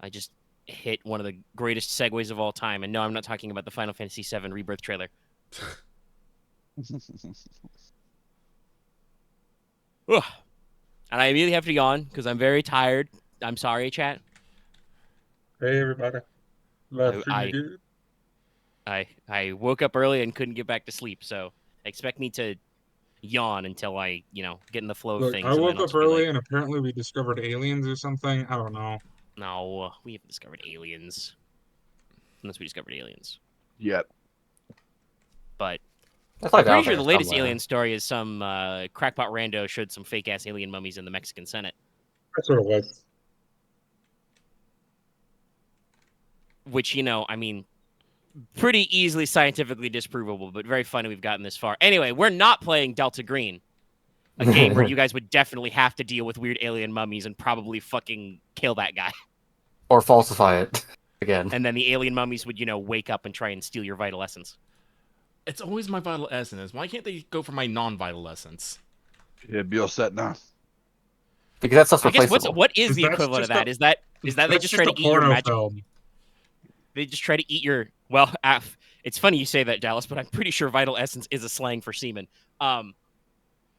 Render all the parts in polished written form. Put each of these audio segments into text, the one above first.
I just hit one of the greatest segues of all time. And no, I'm not talking about the Final Fantasy VII Rebirth trailer. Ugh. And I immediately have to yawn because I'm very tired. I'm sorry, chat. Hey, everybody. Laughing I, again. I woke up early and couldn't get back to sleep, so expect me to yawn until I, get in the flow of Look, things, I and then woke I'll up just be early like, and apparently we discovered aliens or something. I don't know. no, we haven't discovered aliens. Unless we discovered aliens. Yep. But That's I'm like pretty out sure there the latest somewhere. alien story is some crackpot rando showed some fake-ass alien mummies in the Mexican Senate. That's what it was. Which, I mean, pretty easily scientifically disprovable, but very funny we've gotten this far. Anyway, we're not playing Delta Green, a game where you guys would definitely have to deal with weird alien mummies and probably fucking kill that guy. Or falsify it again. And then the alien mummies would, wake up and try and steal your vital essence. It's always my vital essence. Why can't they go for my non-vital essence? Yeah, be all set now. Because that stuff's I guess replaceable. what is the That's equivalent of just that? Is that they That's just try to a eat your porno magic? film. They just try to eat your it's funny you say that, Dallas, but I'm pretty sure vital essence is a slang for semen. But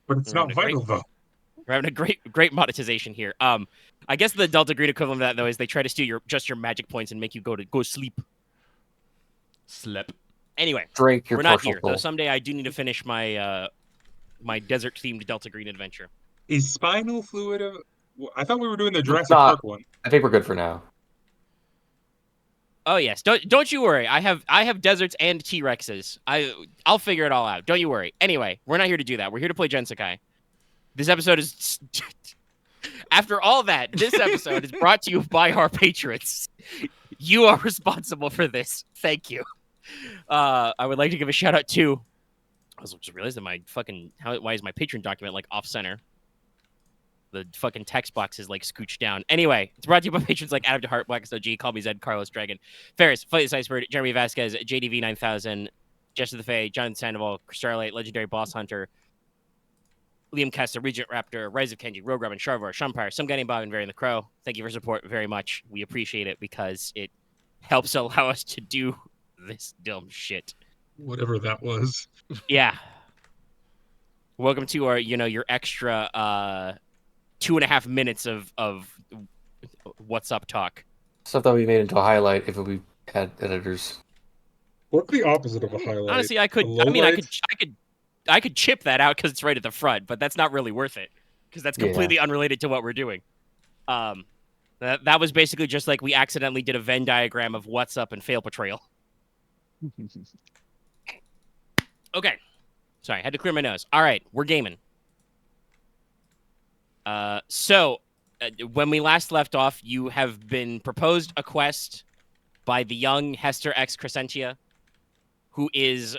it's We're not having a vital, though. We're having a great monetization here. I guess the Delta Green equivalent of that though is they try to steal your magic points and make you go sleep. Slip. Anyway, Drink your we're not partial here, though. soul. Someday I do need to finish my my desert themed Delta Green adventure. Is spinal fluid I thought we were doing the Jurassic not. Park one. I think we're good for now. Oh yes, don't you worry. I have deserts and T-Rexes. I'll figure it all out. Don't you worry. Anyway, we're not here to do that. We're here to play GenSekai. This episode is after all that, this episode is brought to you by our patrons. You are responsible for this. Thank you. I would like to give a shout out to I just realized that why is my patron document like off center? The fucking text box is like scooched down. Anyway, it's brought to you by patrons like Adam DeHart, Black SOG, Call Me Zed, Carlos Dragon, Ferris, Flightless Icebird, Jeremy Vasquez, JDV 9000, Jester the Fae, Jonathan Sandoval, Starlight, Legendary Boss Hunter, Liam Kester, Regent Raptor, Rise of Kenji, Rogue Robin, Sharvar, Shumpire, Some Guy Named Bob, and Varian the Crow. Thank you for support very much. We appreciate it because it helps allow us to do this dumb shit. Whatever that was. Yeah. Welcome to our, your extra 2.5 minutes of what's up talk. Stuff that we made into a highlight if we had editors. What's the opposite of a highlight? Honestly, I could chip that out because it's right at the front, but that's not really worth it because that's completely unrelated to what we're doing. That was basically just like we accidentally did a Venn diagram of what's up and fail portrayal. Okay. Sorry, I had to clear my nose. All right, we're gaming. So, when we last left off, you have been proposed a quest by the young Hester X Crescentia, who is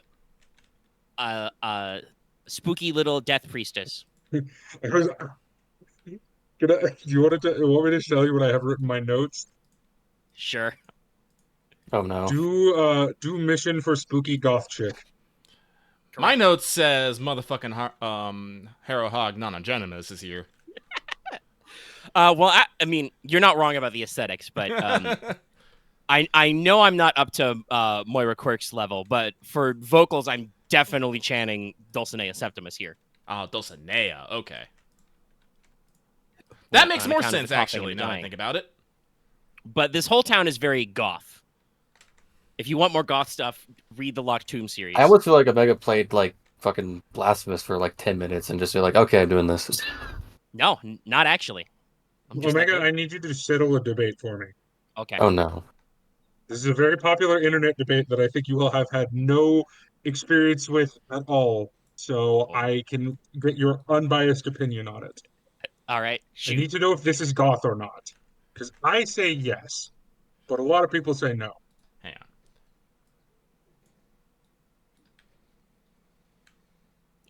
a spooky little death priestess. Do you want me to tell you what I have written in my notes? Sure. Oh no. Do mission for spooky goth chick. My note says motherfucking Harrow Hog Nonagenimus is here. Well, I mean, you're not wrong about the aesthetics, but I know I'm not up to Moira Quirk's level, but for vocals, I'm definitely chanting Dulcinea Septimus here. Oh, Dulcinea. Okay. That makes more sense, actually, now I think about it. But this whole town is very goth. If you want more goth stuff, read the Locked Tomb series. I almost feel like Omega played like fucking Blasphemous for like 10 minutes and just be like, okay, I'm doing this. No, not actually. Omega, I need you to settle a debate for me. Okay. Oh no. This is a very popular internet debate that I think you will have had no experience with at all. So I can get your unbiased opinion on it. All right. Shoot. I need to know if this is goth or not. Because I say yes, but a lot of people say no. Hang on.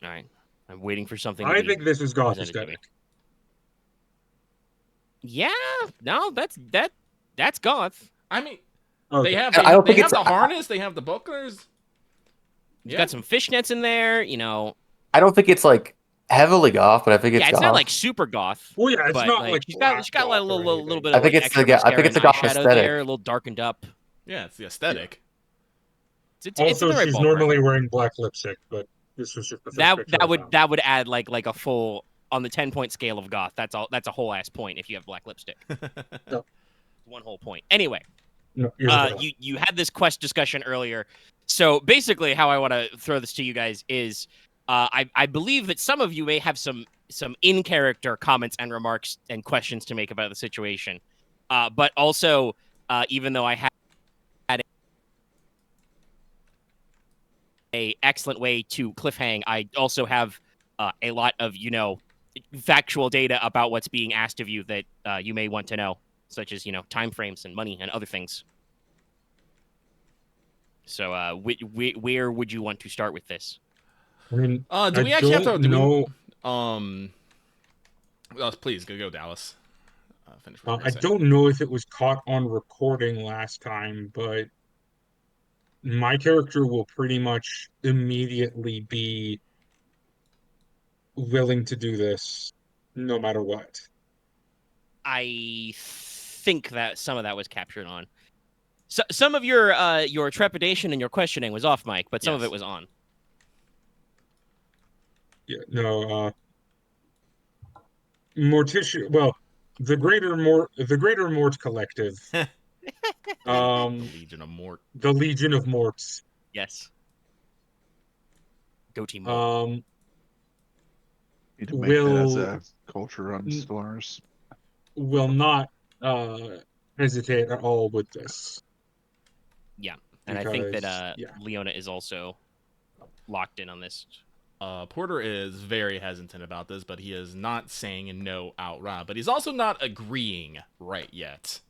All right. I'm waiting for something. I think this is goth aesthetic. Yeah. No, that's goth. I mean, Okay. they have I don't think the it's- harness, they have the bucklers. You've got some fishnets in there, I don't think it's like heavily goth, but I think it's Yeah, it's goth. not like super goth. Well, yeah, it's But not like like she's got black like a goth or little anything. bit I of think like it's extra the- I mascara think it's and a goth eyeshadow aesthetic. there, a little darkened up. Yeah, it's the aesthetic. It's in Also, the right she's ballpark. normally wearing black lipstick, but this was just the first picture I found. That would add like a full on the 10-point scale of goth. That's all. That's a whole ass point if you have black lipstick. No. One whole point. Anyway, No, you're the you had this quest discussion earlier. So basically, how I want to throw this to you guys is, I believe that some of you may have some in character comments and remarks and questions to make about the situation, but also even though I had a excellent way to cliffhang, I also have a lot of factual data about what's being asked of you that you may want to know, such as time frames and money and other things. So, where would you want to start with this? I mean, Do we actually have to? don't know. Please go, Dallas. Finish. I don't know if it was caught on recording last time, but my character will pretty much immediately be willing to do this, no matter what. I think that some of that was captured on. So, some of your trepidation and your questioning was off mic, but some of it was on. Yeah, no. Morticia. Well, the greater Mort collective. Legion of Mort. The Legion of Morts. Yes. Go team Mort. Need to make that as a culture on Stellaris. Will not hesitate at all with this. Yeah, and I think that Leona is also locked in on this. Porter is very hesitant about this, but he is not saying no outright. But he's also not agreeing right yet.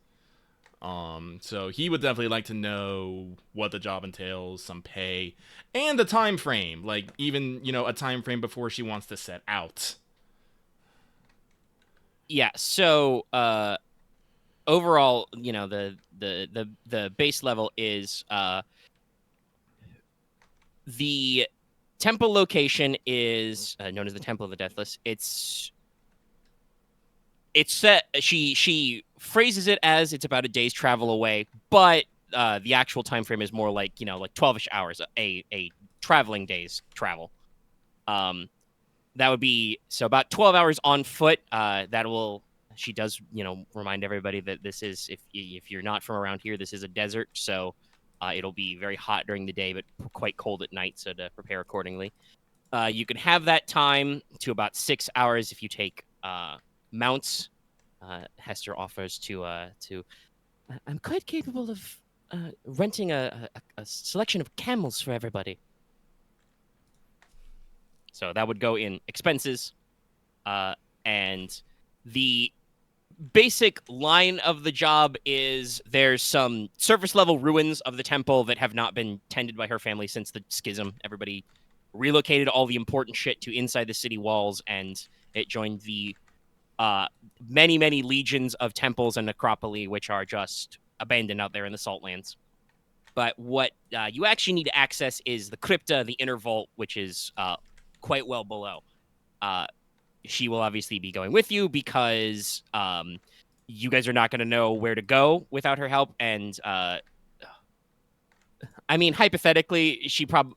So he would definitely like to know what the job entails, some pay, and a time frame. Like even a time frame before she wants to set out. Yeah. So overall, the base level is the temple location is known as the Temple of the Deathless. It's set. She phrases it as it's about a day's travel away, but the actual time frame is more like 12ish hours, a traveling day's travel. That would be so about 12 hours on foot. She does remind everybody that this is if you're not from around here, this is a desert, so it'll be very hot during the day, but quite cold at night. So to prepare accordingly. You can have that time to about 6 hours if you take mounts. Hester offers to. I'm quite capable of renting a selection of camels for everybody. So that would go in expenses, and the basic line of the job is there's some surface level ruins of the temple that have not been tended by her family since the schism. Everybody relocated all the important shit to inside the city walls, and it joined the many legions of temples and necropoli, which are just abandoned out there in the Saltlands. But what you actually need to access is the crypta, the inner vault, which is quite well below. She will obviously be going with you because you guys are not going to know where to go without her help. And I mean, hypothetically, she probably,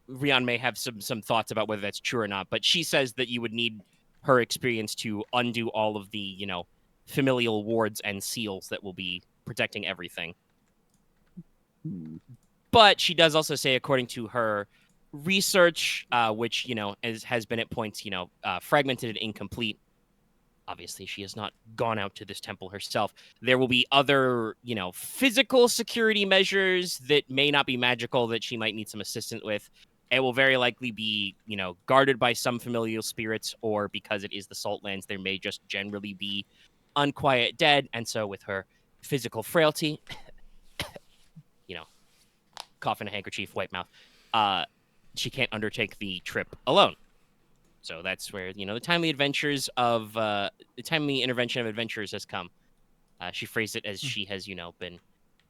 Ryahn may have some thoughts about whether that's true or not, but she says that you would need her experience to undo all of the, familial wards and seals that will be protecting everything. But she does also say, according to her research, which, has been at points, fragmented and incomplete. Obviously, she has not gone out to this temple herself. There will be other, physical security measures that may not be magical that she might need some assistance with. It will very likely be, guarded by some familial spirits, or because it is the Saltlands, there may just generally be unquiet dead. And so with her physical frailty, cough in a handkerchief, white mouth, she can't undertake the trip alone. So that's where the timely intervention of adventurers has come. She phrased it as she has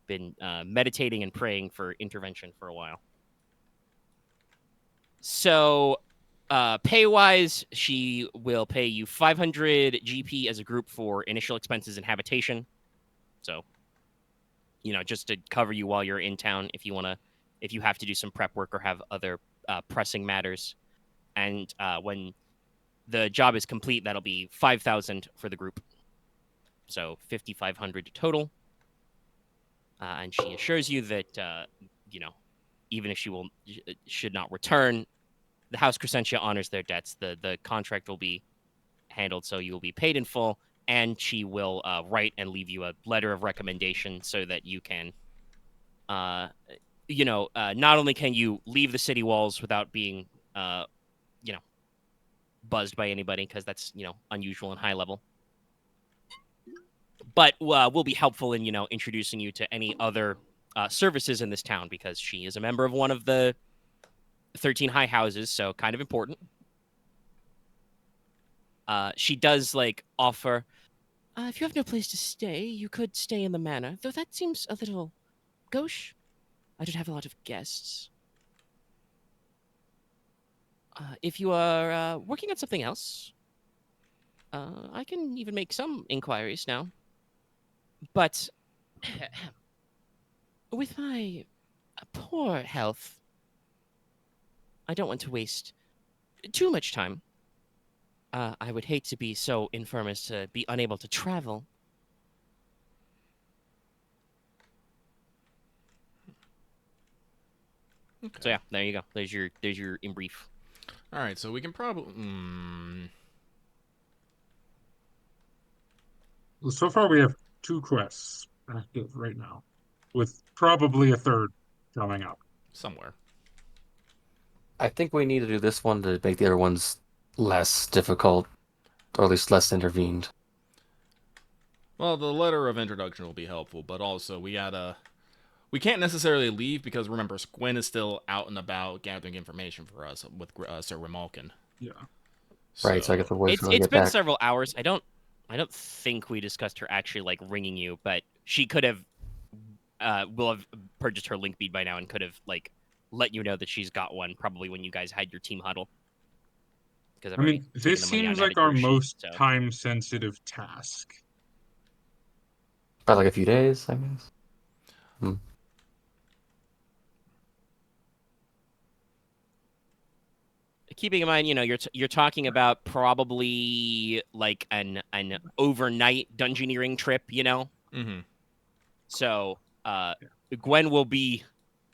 been meditating and praying for intervention for a while. So Pay-wise, she will pay you 500 GP as a group for initial expenses and habitation. So, just to cover you while you're in town if you have to do some prep work or have other pressing matters. And when the job is complete, that'll be 5,000 for the group. So 5,500 total. And she assures you that, even if she should not return, the House Crescentia honors their debts. The contract will be handled, so you will be paid in full, and she will write and leave you a letter of recommendation so that you can, not only can you leave the city walls without being, buzzed by anybody, because that's, unusual and high level, but will be helpful in, introducing you to any other services in this town, because she is a member of one of the 13 high houses, so kind of important. She does offer, if you have no place to stay, you could stay in the manor, though that seems a little gauche. I don't have a lot of guests. If you are working on something else, I can even make some inquiries now. But with my poor health, I don't want to waste too much time. I would hate to be so infirm as to be unable to travel. Okay. So yeah, there you go. There's your in brief. All right, so we can probably. So far, we have 2 quests active right now, with probably a third coming up. Somewhere. I think we need to do this one to make the other ones less difficult, or at least less intervened. Well, the letter of introduction will be helpful, but also we can't necessarily leave because remember, Gwen is still out and about gathering information for us with Sir Rimalkin. Yeah. Right, so I guess the words It's been several hours. I don't think we discussed her actually ringing you, but she could have will have purchased her link bead by now and could have let you know that she's got one probably when you guys had your team huddle. Because I mean, this seems like our most time-sensitive task. By a few days, I guess. Keeping in mind, you're talking about probably an overnight dungeoneering trip, Mm-hmm. So Gwen will be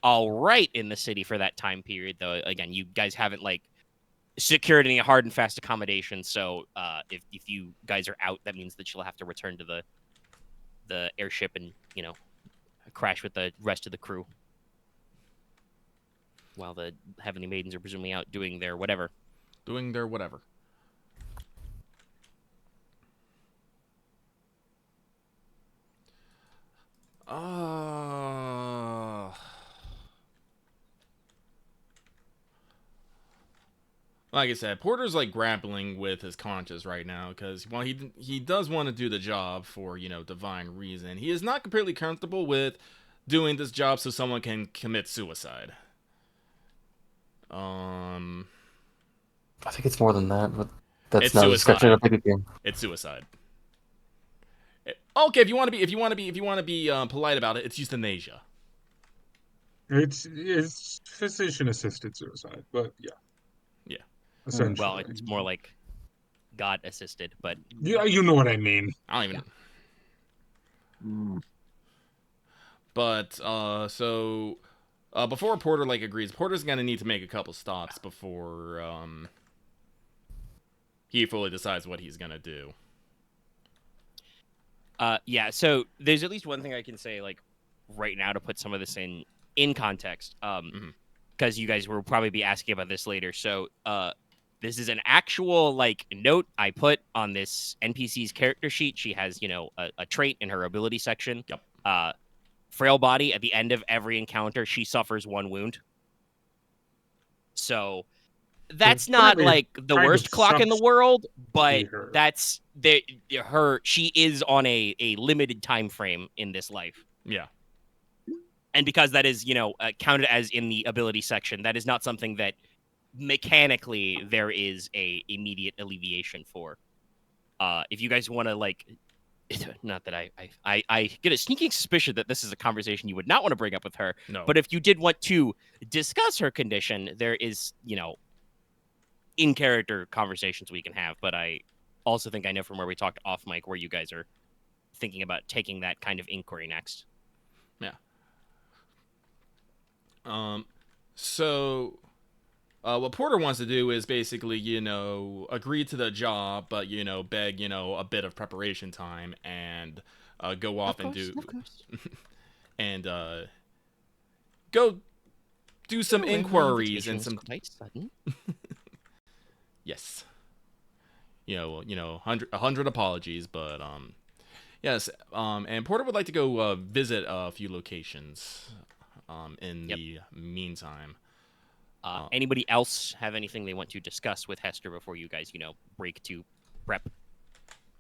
all right in the city for that time period, though. Again, you guys haven't secured any hard and fast accommodations. So if you guys are out, that means that she'll have to return to the airship and crash with the rest of the crew. While the Heavenly Maidens are presumably out doing their whatever. Doing their whatever. Like I said, Porter's grappling with his conscience right now because while he does want to do the job for divine reason, he is not completely comfortable with doing this job so someone can commit suicide. I think it's more than that, but that's it's not suicide. a discussion of the game. It's suicide. Okay, if you want to be polite about it, it's euthanasia. It's physician-assisted suicide, but yeah. Yeah. Essentially. Well, it's more like God-assisted, but yeah, you know what I mean. I don't even. But so before Porter agrees, Porter's gonna need to make a couple stops before he fully decides what he's gonna do. Yeah, so there's at least one thing I can say right now to put some of this in context. Because you guys will probably be asking about this later. So this is an actual note I put on this NPC's character sheet. She has a trait in her ability section. Yep. Frail body. At the end of every encounter, she suffers 1 wound. So that's not the worst clock in the world, but that's she is on a limited time frame in this life. Yeah. And because that is, counted as in the ability section, that is not something that mechanically there is a immediate alleviation for. If you guys want to like, not that I get a sneaking suspicion that this is a conversation you would not want to bring up with her. No. But if you did want to discuss her condition, there is, in character conversations we can have. But I also think I know from where we talked off mic where you guys are thinking about taking that kind of inquiry next. Yeah. So what Porter wants to do is basically, agree to the job, but, beg, a bit of preparation time and go off and do and go do some inquiries and some yes. 100 apologies, but yes, and Porter would like to go visit a few locations in the meantime. Anybody else have anything they want to discuss with Hester before you guys, break to prep?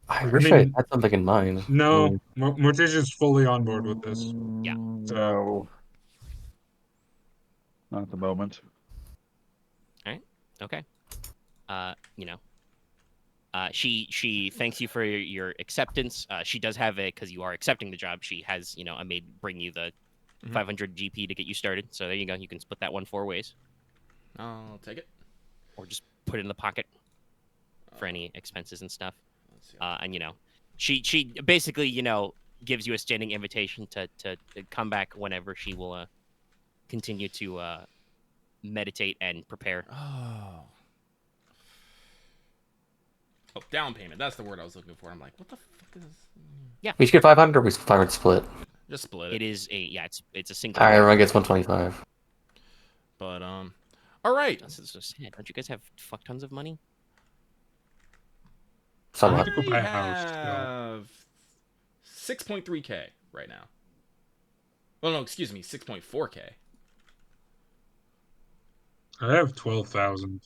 I wish I had something in mind. No, Morticia's fully on board with this. Yeah. No. Not at the moment. All right. Okay. She thanks you for your acceptance. She does have because you are accepting the job. She has, a maid bring you the 500 GP to get you started. So there you go. You can split that one 4 ways. I'll take it. Or just put it in the pocket for any expenses and stuff. And she basically gives you a standing invitation to come back whenever she will continue to meditate and prepare. Oh, down payment. That's the word I was looking for. I'm like, what the fuck is? Yeah. We should get 500 or we 500 split. Just split it. It is it's a single. All right, everyone gets 125. But all right. This is so sad. Don't you guys have fuck tons of money? Somewhat. I need to go buy a I house. have 6.3K right now. Well, no, excuse me, 6.4K. I have 12,000.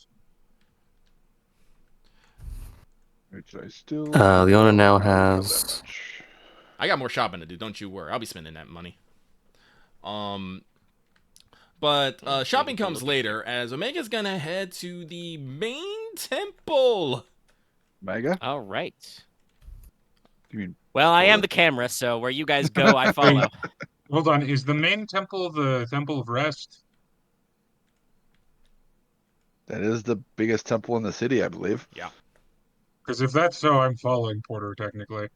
Which I still. Leona now has. I got more shopping to do. Don't you worry. I'll be spending that money. But shopping comes later as Omega's gonna head to the main temple. Mega? All right. You mean Well, I am the camera, so where you guys go, I follow. Hold on, is the main temple the Temple of Rest? that is the biggest temple in the city, I believe. Yeah. Because if that's so, I'm following Porter technically.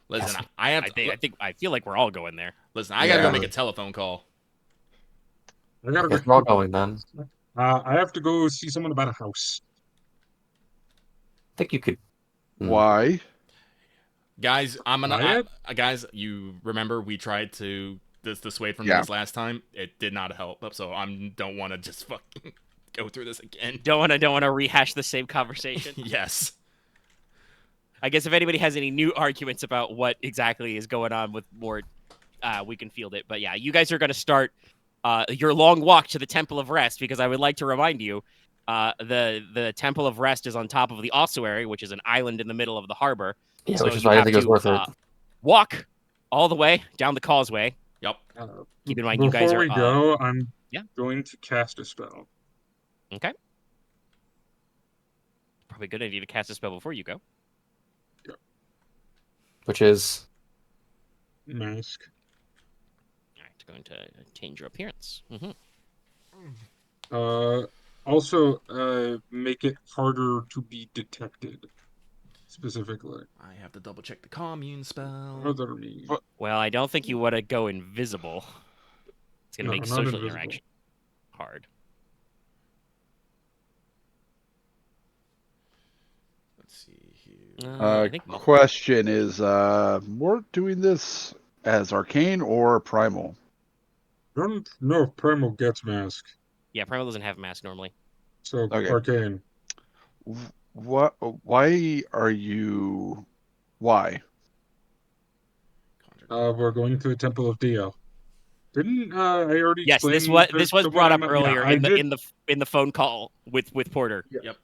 Listen, Yes. I have to. I feel like we're all going there. Listen, I gotta go Yeah. make a telephone call. I gotta Guess we're all going then. I have to go see someone about a house. I think you could. Why? Guys, Riot? guys, you remember we tried to dissuade from Yeah. this last time? It did not help. So I don't want to just fucking go through this again. Don't want to rehash the same conversation. Yes. I guess if anybody has any new arguments about what exactly is going on with Mort, we can field it. But yeah, you guys are going to start your long walk to the Temple of Rest, because I would like to remind you, the Temple of Rest is on top of the ossuary, which is an island in the middle of the harbor. Yeah, So which is you why I have think it was to, worth it. walk all the way down the causeway. Yep. Keep in mind, you guys Before are. we go, I'm yeah. going to cast a spell. Okay. Probably a good idea to cast a spell before you go. Which is. Mask. All right, going to change your appearance. Also, make it harder to be detected. Specifically. I have to double check the commune spell. Other means. Well, I don't think you want to go invisible. It's going to No, make not social invisible. interaction hard. Let's see here. I think Question is, Mort doing this as arcane or primal? I don't know if Primal gets mask. Yeah, Primal doesn't have mask normally. So, Okay. Arcane. What? Why are you? Why? We're going to the Temple of Dio. Didn't I already Yes, explain this was brought up earlier Yeah, in the phone call with Porter. Yep.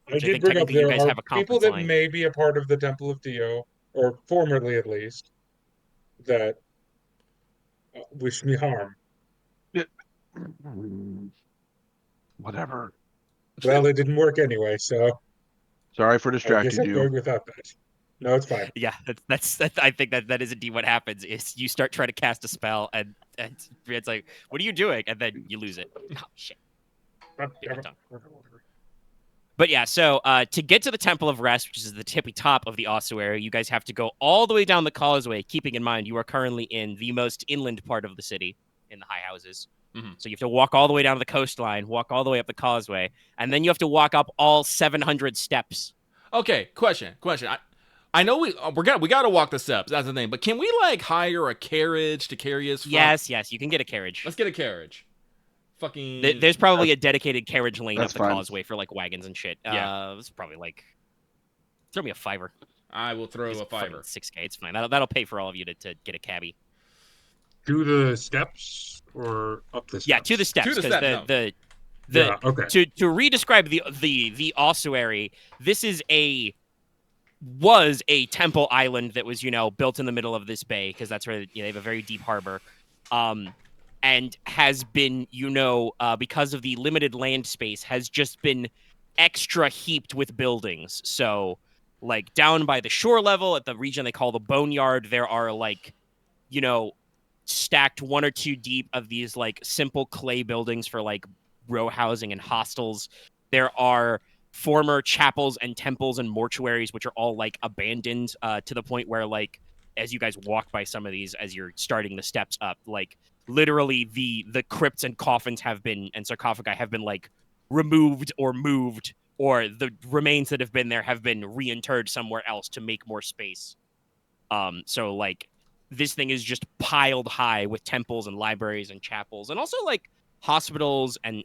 I which I did think bring up technically you there guys are have a people conference that line. may be a part of the Temple of Dio, or formerly at least, that wish me harm. Whatever. Well, it didn't work anyway, so Sorry for I guess distracting I'm you. going without that. No, it's fine. Yeah, that's I think that is indeed what happens. Is you start trying to cast a spell and it's like, what are you doing? And then you lose it. Oh shit. Bit my tongue. But yeah, so to get to the Temple of Rest, which is the tippy top of the ossuary, you guys have to go all the way down the causeway, keeping in mind you are currently in the most inland part of the city, in the high houses. Mhm. So you have to walk all the way down the coastline, walk all the way up the causeway, and then you have to walk up all 700 steps. Okay, question. I know we gotta walk the steps. That's the thing. But can we like hire a carriage to carry us? From... Yes, you can get a carriage. Let's get a carriage. Fucking. There's probably a dedicated carriage lane up That's the fine. causeway for like wagons and shit. Yeah. It's probably like throw me a $5. I will throw It's a fucking $5. $6K. It's fine. That'll pay for all of you to get a cabbie. To the steps or up the steps? Yeah, to the steps. To the 'cause steps, no. the Yeah, okay. to re-describe the ossuary, this was a temple island that was built in the middle of this bay because that's where they have a very deep harbor, and has been because of the limited land space has just been extra heaped with buildings. So like down by the shore level at the region they call the Boneyard, there are like stacked one or two deep of these like simple clay buildings for like row housing and hostels. There are former chapels and temples and mortuaries which are all like abandoned to the point where like as you guys walk by some of these as you're starting the steps up, like literally the crypts and coffins and sarcophagi have been like removed or moved, or the remains that have been there have been reinterred somewhere else to make more space. So like this thing is just piled high with temples and libraries and chapels and also like hospitals and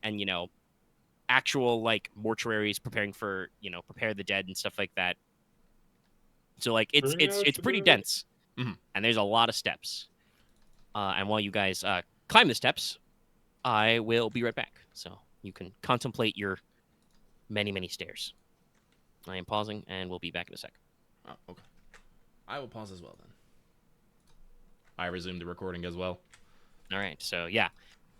actual like mortuaries preparing for prepare the dead and stuff like that. So like it's pretty dense. Mhm. And there's a lot of steps. And while you guys climb the steps, I will be right back so you can contemplate your many stairs. I am pausing and we'll be back in a sec. Oh, okay. I will pause as well then. I resumed the recording as well. All right, so yeah.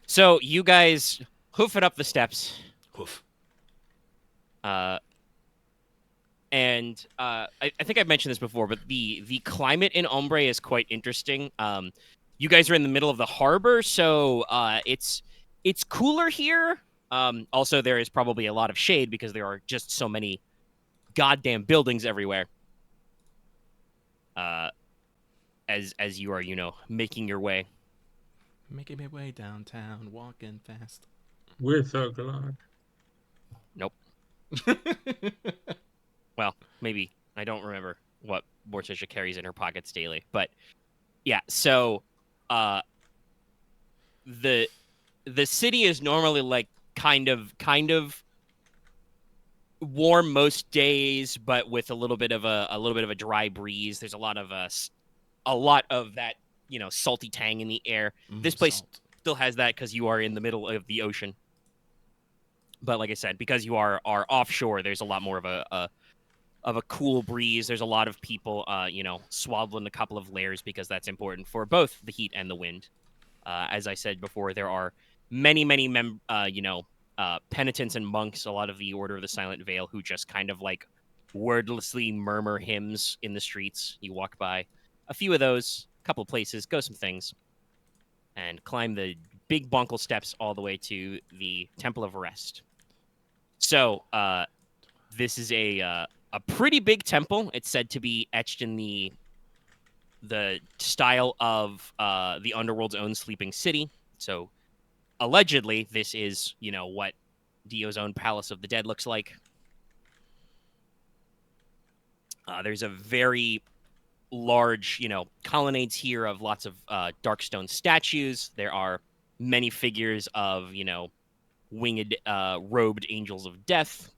So you guys hoof it up the steps. Hoof. I think I've mentioned this before, but the climate in Ombre is quite interesting. You guys are in the middle of the harbor, so it's cooler here. Also, there is probably a lot of shade because there are just so many goddamn buildings everywhere. As you are, making your way. Making my way downtown, walking fast. With a Glock. Nope. Well, maybe. I don't remember what Morticia carries in her pockets daily. But yeah, so the city is normally like kind of warm most days, but with a little bit of a dry breeze. There's a lot of that, salty tang in the air. This place Salt. still has that because you are in the middle of the ocean. But like I said, because you are offshore, there's a lot more of a cool breeze. There's a lot of people, swaddled in a couple of layers because that's important for both the heat and the wind. As I said before, there are many penitents and monks, a lot of the Order of the Silent Veil, who just kind of like wordlessly murmur hymns in the streets. You walk by a few of those, a couple of places, go some things, and climb the big bunkle steps all the way to the Temple of Rest. So, this is a pretty big temple. It's said to be etched in the style of the Underworld's own Sleeping City. So, allegedly, this is, what Dio's own Palace of the Dead looks like. There's a very large, colonnades here of lots of dark stone statues. There are many figures of, winged, robed angels of death.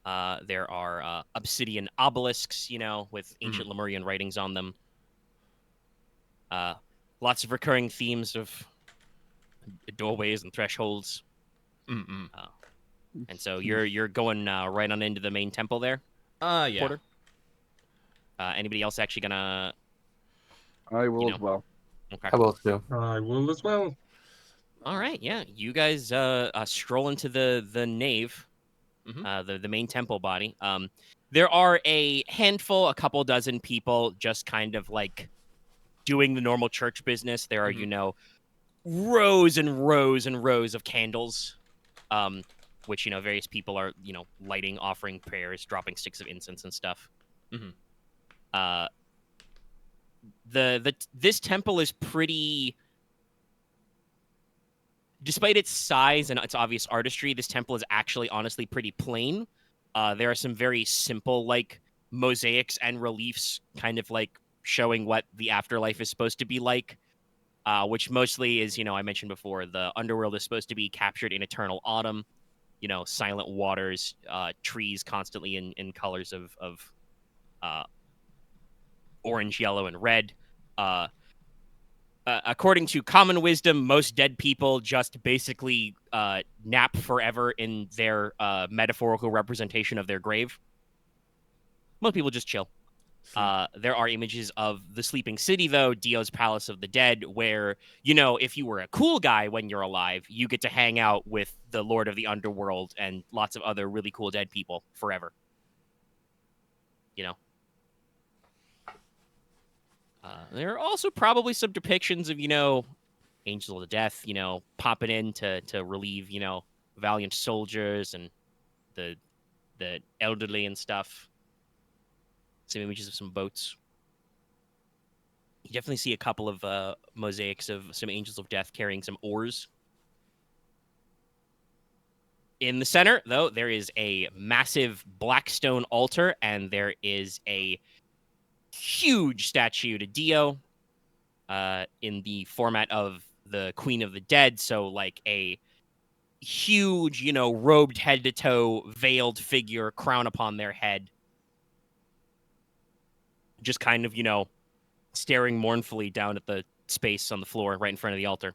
There are obsidian obelisks, with ancient Lemurian writings on them. Lots of recurring themes of doorways and thresholds. Mm-mm. And so you're going right on into the main temple there, Yeah. Porter? Anybody else actually gonna? I will as well. Okay. I will too. I will as well. All right, yeah. You guys stroll into the nave, the main temple body. There are a handful, a couple dozen people just kind of like doing the normal church business. There are, rows and rows and rows of candles, which, various people are, lighting, offering prayers, dropping sticks of incense and stuff. This temple is pretty. Despite its size and its obvious artistry, this temple is actually honestly pretty plain. There are some very simple, like, mosaics and reliefs kind of, like, showing what the afterlife is supposed to be like, which mostly is, I mentioned before, the underworld is supposed to be captured in eternal autumn, silent waters, trees constantly in colors of orange, yellow, and red. According to common wisdom, most dead people just basically nap forever in their metaphorical representation of their grave. Most people just chill. There are images of the sleeping city, though, Dio's Palace of the Dead, where, if you were a cool guy when you're alive, you get to hang out with the Lord of the Underworld and lots of other really cool dead people forever. There are also probably some depictions of, angels of death, popping in to relieve, valiant soldiers and the elderly and stuff. Some images of some boats. You definitely see a couple of mosaics of some angels of death carrying some oars. In the center, though, there is a massive black stone altar, and there is a huge statue to Dio in the format of the Queen of the Dead. So, like, a huge, robed head to toe, veiled figure, crown upon their head. Just kind of, staring mournfully down at the space on the floor right in front of the altar.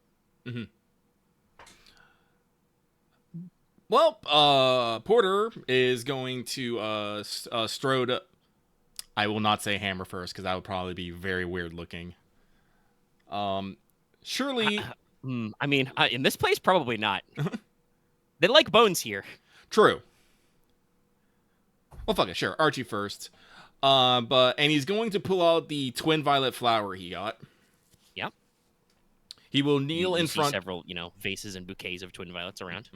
Well, Porter is going to strode. I will not say hammer first because that would probably be very weird looking. Surely. In this place, probably not. They like bones here. True. Well, fuck it, sure. Archie first. And he's going to pull out the twin violet flower he got. Yep. He will kneel you in see front. Several, vases and bouquets of twin violets around.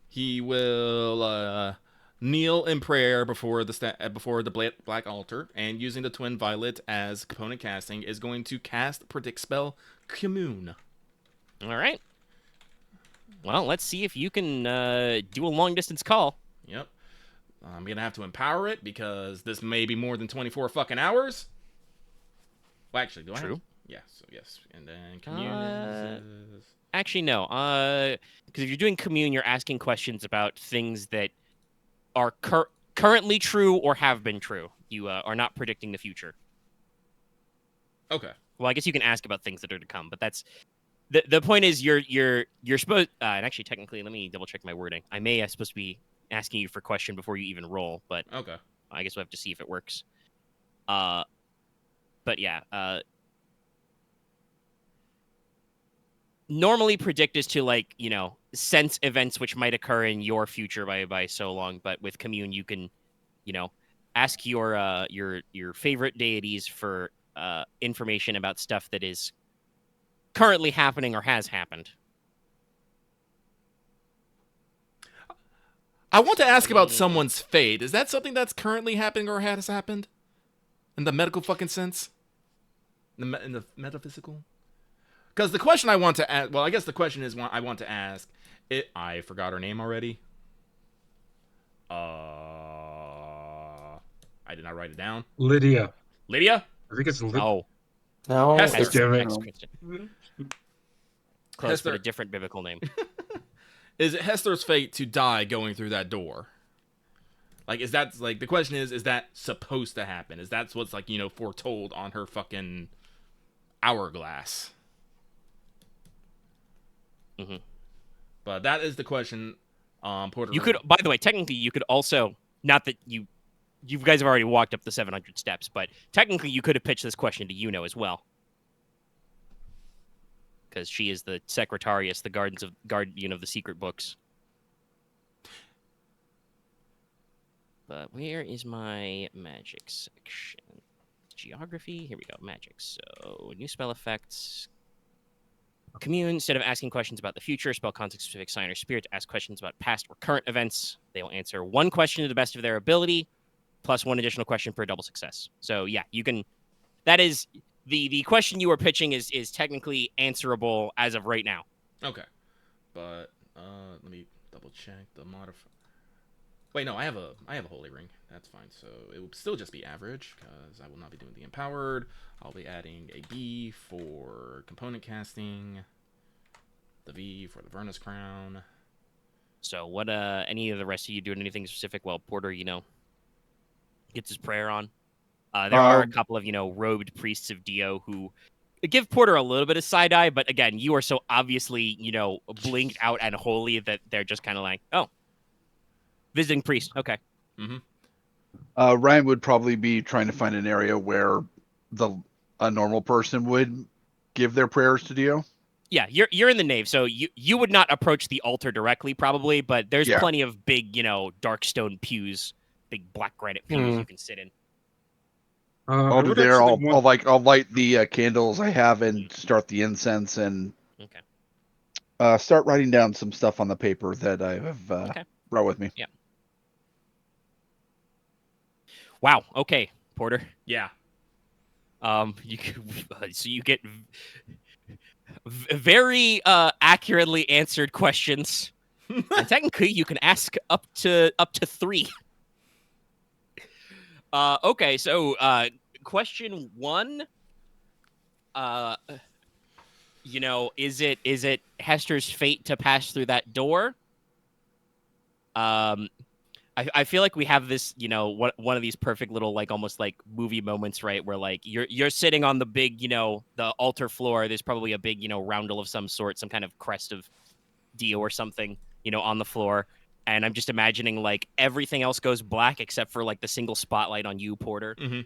He will kneel in prayer before the black altar, and using the twin violet as component casting, is going to cast predict spell Commune. All right. Well, let's see if you can do a long distance call. Yep. I'm gonna have to empower it because this may be more than 24 fucking hours. Well, actually, do I? True. Yeah. So yes, and then Commune. Actually, no. Because if you're doing Commune, you're asking questions about things that are currently true or have been true. You are not predicting the future. Okay. Well, I guess you can ask about things that are to come, but that's the point. Is you're supposed. And actually, technically, let me double check my wording. I may supposed to be asking you for a question before you even roll, but okay. I guess we'll have to see if it works. But yeah. Normally predict is to, like, sense events which might occur in your future by so long, but with Commune you can, ask your favorite deities for information about stuff that is currently happening or has happened. I want to ask about someone's fate. Is that something that's currently happening or has happened? In the medical fucking sense? In the metaphysical? Because the question I want to ask... Well, I guess the question is I want to ask... I forgot her name already. I did not write it down. Lydia. Lydia? I think it's Lydia. Oh. No. Hester. Next question. Close, Hester. but a different biblical name. Is it Hester's fate to die going through that door? Like, is that... Like, the question is that supposed to happen? Is that what's, like, foretold on her fucking hourglass? Mm-hmm. But that is the question. Porter. You could, by the way, technically, you could also, not that you guys have already walked up the 700 steps, but technically, you could have pitched this question to as well. because she is the Secretarius, the guardian of the secret books. But where is my magic section? Geography. Here we go. Magic. So new spell effects. Commune, instead of asking questions about the future, spell context-specific sign or spirit to ask questions about past or current events. They will answer one question to the best of their ability, plus one additional question per double success. So yeah, you can. That is the question you are pitching is technically answerable as of right now. Okay, but let me double check the modifier. Wait, no, I have a holy ring. That's fine. So it will still just be average because I will not be doing the empowered. I'll be adding a B for component casting, the V for the Vernus Crown. So what? Any of the rest of you doing anything specific? Well, Porter, gets his prayer on. There are a couple of robed priests of Dio who give Porter a little bit of side eye, but again, you are so obviously blinked out and holy that they're just kind of like, oh, visiting priest. Okay. Mm-hmm. Ryahn would probably be trying to find an area where a normal person would give their prayers to Dio. Yeah, you're in the nave, so you would not approach the altar directly, probably, but there's plenty of big, dark stone pews, big black granite pews you can sit in. I'll do there. I'll light the candles I have and start the incense and start writing down some stuff on the paper that I have brought with me. Yeah. Wow. Okay, Porter. Yeah. So you get very accurately answered questions, and technically you can ask up to 3. Okay, so question 1. Is it Hester's fate to pass through that door? I feel like we have this, one of these perfect little, like, almost like movie moments, right? Where like you're sitting on the big, the altar floor. There's probably a big, roundel of some sort, some kind of crest of Dio or something, on the floor. And I'm just imagining like everything else goes black except for like the single spotlight on you, Porter. Mm-hmm.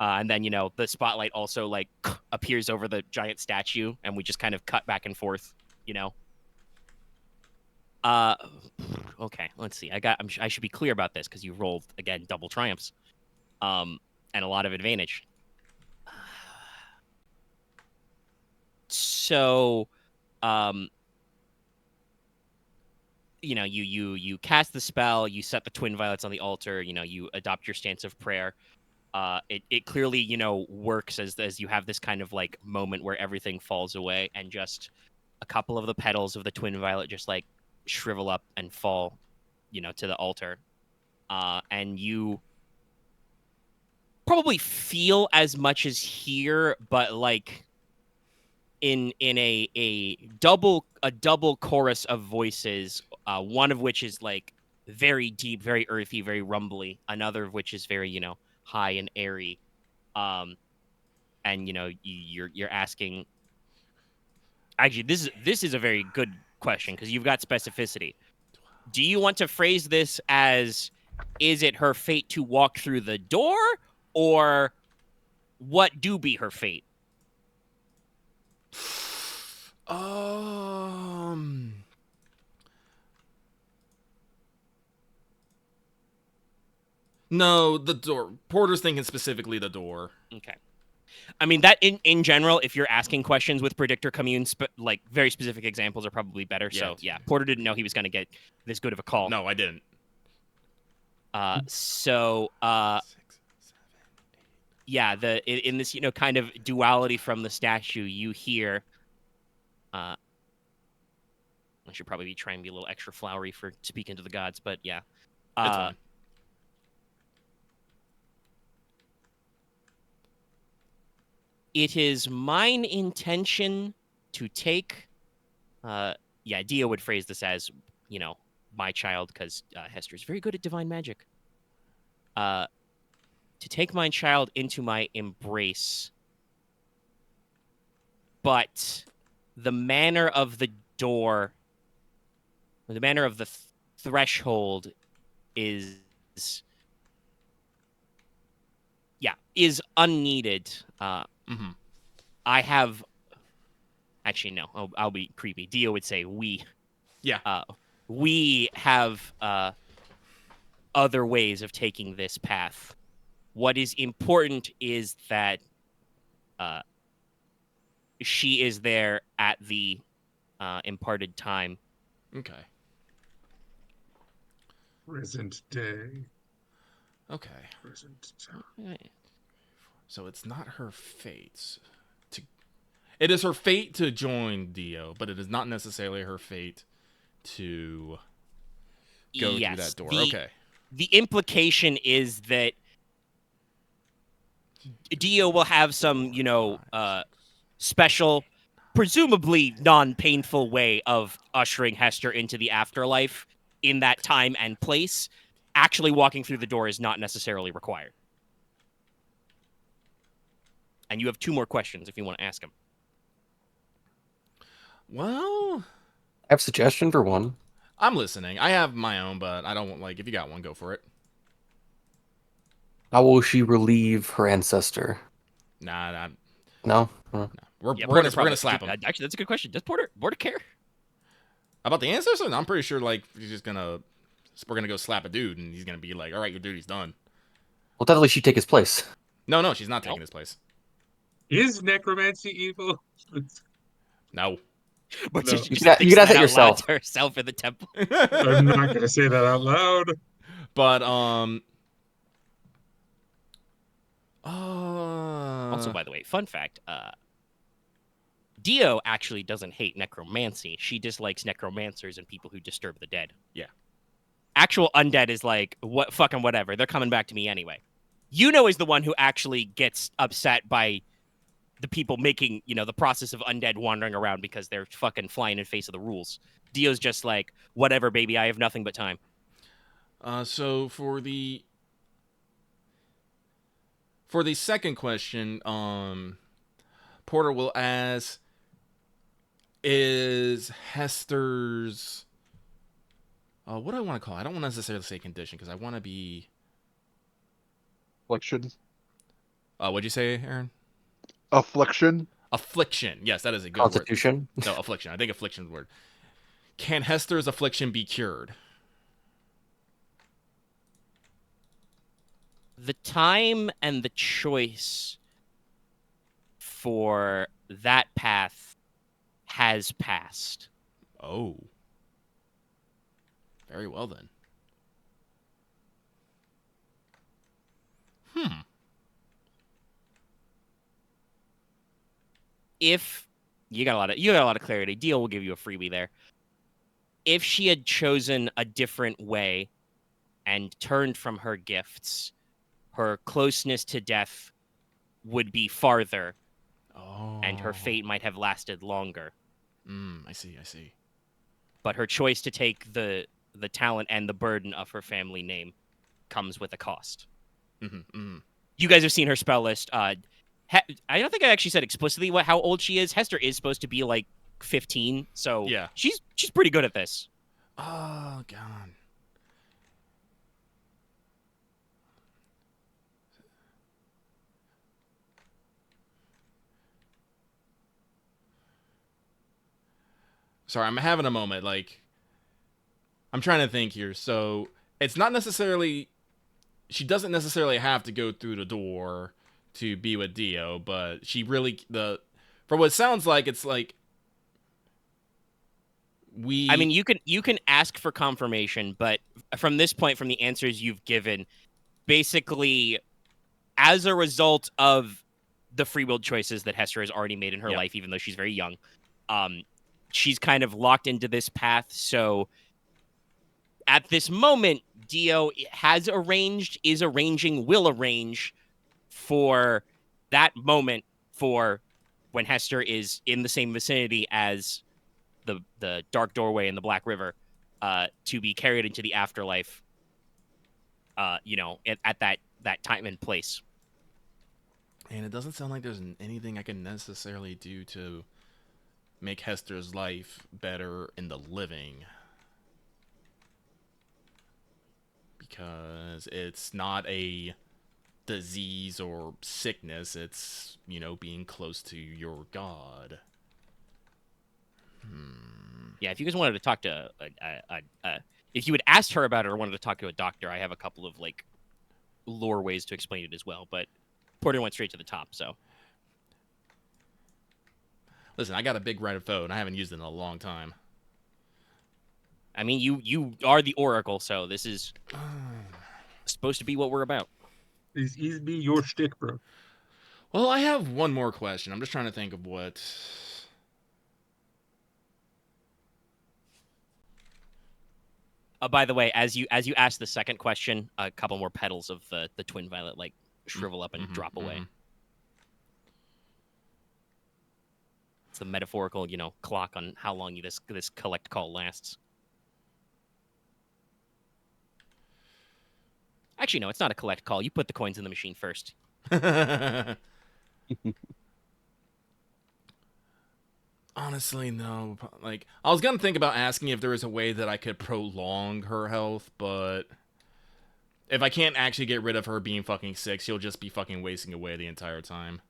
And then, the spotlight also like appears over the giant statue, and we just kind of cut back and forth, Okay, let's see. I should be clear about this because you rolled again double triumphs, and a lot of advantage. So, you cast the spell, you set the twin violets on the altar, you adopt your stance of prayer. It clearly, works as you have this kind of like moment where everything falls away, and just a couple of the petals of the twin violet just like shrivel up and fall, to the altar. And you probably feel as much as hear, but like in a double chorus of voices, one of which is like very deep, very earthy, very rumbly, another of which is very, high and airy. And you're asking, actually, this is a very good question because you've got specificity. Do you want to phrase this as, is it her fate to walk through the door, or what do be her fate? No, the door. Porter's thinking specifically the door. Okay. I mean, that in general, if you're asking questions with predictor communes, like very specific examples are probably better. Yeah. So yeah, Porter didn't know he was going to get this good of a call. No, I didn't. Yeah, in this kind of duality from the statue, you hear. I should probably be trying to be a little extra flowery for speaking to the gods, but yeah. That's fine. It is mine intention to take, Dio would phrase this as, my child, because Hester is very good at divine magic. To take my child into my embrace, but the manner of the door, or the manner of the threshold is unneeded. Mm-hmm. I have, Actually, no. I'll be creepy. Dio would say we. Yeah. We have other ways of taking this path. What is important is that she is there at the imparted time. Okay. Present day. Okay. Present time. So it's not her fate to. It is her fate to join Dio, but it is not necessarily her fate to go through that door. Okay. The implication is that Dio will have some, special, presumably non-painful way of ushering Hester into the afterlife in that time and place. Actually walking through the door is not necessarily required. And you have 2 more questions if you want to ask them. Well, I have a suggestion for one. I'm listening. I have my own, but I don't if you got one, go for it. How will she relieve her ancestor? Nah. No? We're gonna slap him. Actually, that's a good question. Does Porter care? About the ancestor? I'm pretty sure we're gonna go slap a dude and he's gonna be like, all right, your duty's done. Well, definitely she'd take his place. No, she's not taking his place. Is necromancy evil? No. But No. you could ask it yourself. To herself in the temple. I'm not gonna say that out loud. But Also, by the way, fun fact, Dio actually doesn't hate necromancy. She dislikes necromancers and people who disturb the dead. Yeah. Actual undead is like, what fucking whatever. They're coming back to me anyway. Yuno is the one who actually gets upset by the people making, the process of undead wandering around because they're fucking flying in face of the rules. Dio's just like, whatever, baby, I have nothing but time. So for the second question, Porter will ask, is Hester's what do I want to call it? I don't want to necessarily say condition because I want to be affliction. What'd you say, Aaron? Affliction. Affliction. Yes, that is a good Constitution. word. No, affliction. I think affliction is the word. Can Hester's affliction be cured? The time and the choice for that path has passed. Oh. Very well then. If you got a lot of clarity, Dio will give you a freebie there. If she had chosen a different way and turned from her gifts, her closeness to death would be farther. Oh. And her fate might have lasted longer. I see. But her choice to take the talent and the burden of her family name comes with a cost. You guys have seen her spell list. I don't think I actually said explicitly how old she is. Hester is supposed to be like 15, so yeah, she's pretty good at this. Oh god. Sorry, I'm having a moment. I'm trying to think here. So it's not necessarily. She doesn't necessarily have to go through the door to be with Dio, but she really from what it sounds like, it's like I mean, you can ask for confirmation, but from this point, from the answers you've given, basically, as a result of the free will choices that Hester has already made in her life, even though she's very young, she's kind of locked into this path. So at this moment, Dio is arranging, will arrange for that moment for when Hester is in the same vicinity as the dark doorway in the Black River, to be carried into the afterlife, at that time and place. And it doesn't sound like there's anything I can necessarily do to make Hester's life better in the living. Because it's not a disease or sickness, it's, being close to your god. Yeah, if you guys wanted to talk to, if you had asked her about it or wanted to talk to a doctor, I have a couple of like lore ways to explain it as well. But Porter went straight to the top, so. Listen, I got a big red phone. I haven't used it in a long time. I mean, you are the Oracle, so this is supposed to be what we're about. This is be your shtick, bro. Well, I have one more question. I'm just trying to think of what. By the way, as you ask the second question, a couple more petals of the twin violet like shrivel up and drop away. It's the metaphorical, clock on how long this collect call lasts. Actually, no, it's not a collect call. You put the coins in the machine first. Honestly, no. Like, I was gonna think about asking if there was a way that I could prolong her health, but if I can't actually get rid of her being fucking sick, she'll just be fucking wasting away the entire time.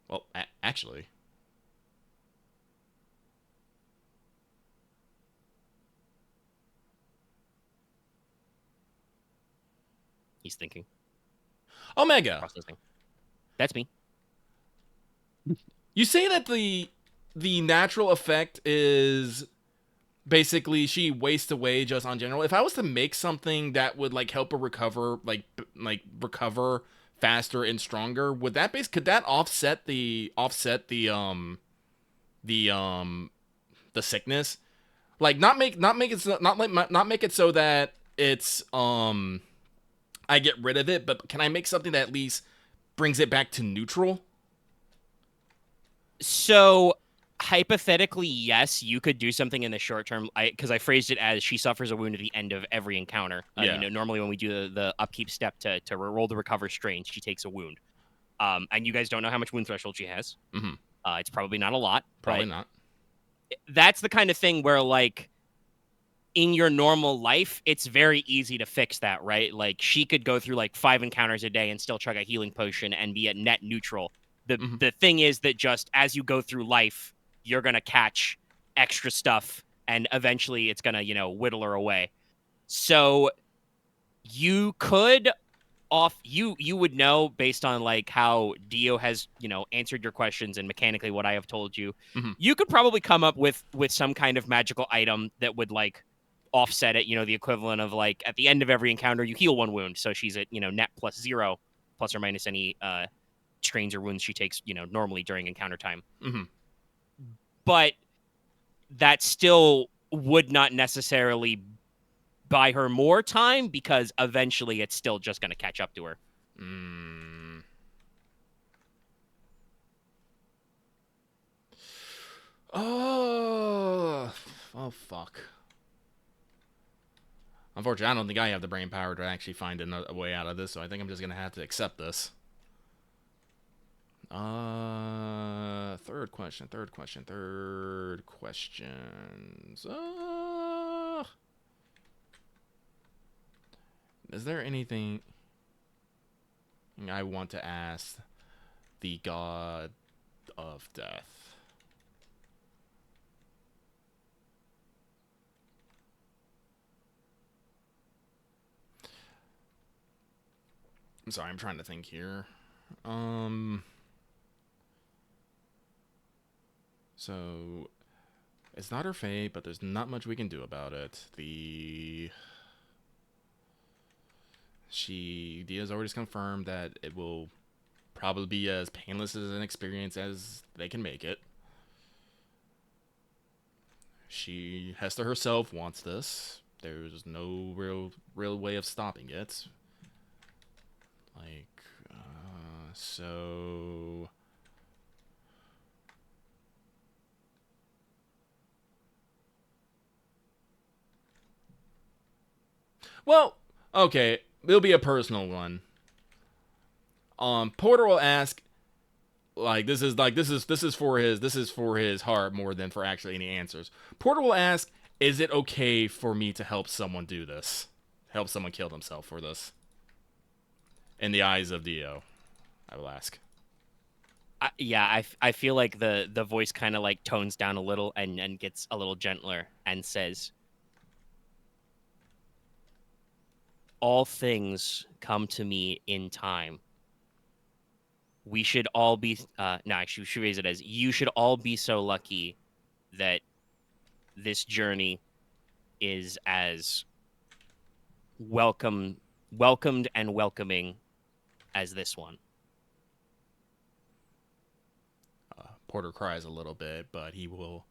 Well, actually. He's thinking. Omega. Processing. That's me. You say that the natural effect is basically she wastes away just on general. If I was to make something that would like help her recover, like recover faster and stronger, would that could that offset the sickness? Like not make it so that it's I get rid of it, but can I make something that at least brings it back to neutral? So, hypothetically, yes, you could do something in the short term. Because I phrased it as she suffers a wound at the end of every encounter. Yeah. Normally when we do the upkeep step to roll the recover strain, she takes a wound. And you guys don't know how much wound threshold she has. Mm-hmm. It's probably not a lot. Probably not. That's the kind of thing where, like, in your normal life, it's very easy to fix that, right? Like, she could go through, like, 5 encounters a day and still chug a healing potion and be at net neutral. The thing is that just as you go through life, you're going to catch extra stuff, and eventually it's going to, whittle her away. So you could you would know based on like how Dio has, answered your questions and mechanically what I have told you. You could probably come up with some kind of magical item that would like offset it, the equivalent of like at the end of every encounter you heal 1 wound. So she's at, net +0 plus or minus any strains or wounds she takes, normally during encounter time. But that still would not necessarily buy her more time because eventually it's still just going to catch up to her. Oh, fuck. Unfortunately, I don't think I have the brain power to actually find a way out of this, so I think I'm just going to have to accept this. Third questions. Is there anything I want to ask the god of death? I'm sorry, I'm trying to think here. So it's not her fate, but there's not much we can do about it. Dia's already confirmed that it will probably be as painless as an experience as they can make it. Hester herself wants this. There's no real way of stopping it. Like, so... Well, okay, it'll be a personal one. Porter will ask, this is for his heart more than for actually any answers. Porter will ask, is it okay for me to help someone do this? Help someone kill themselves for this? In the eyes of Dio, I will ask. I feel like the voice kind of like tones down a little and gets a little gentler and says, all things come to me in time. We should all be no, actually we should raise it as, you should all be so lucky that this journey is as welcomed and welcoming as this one. Porter cries a little bit, but he will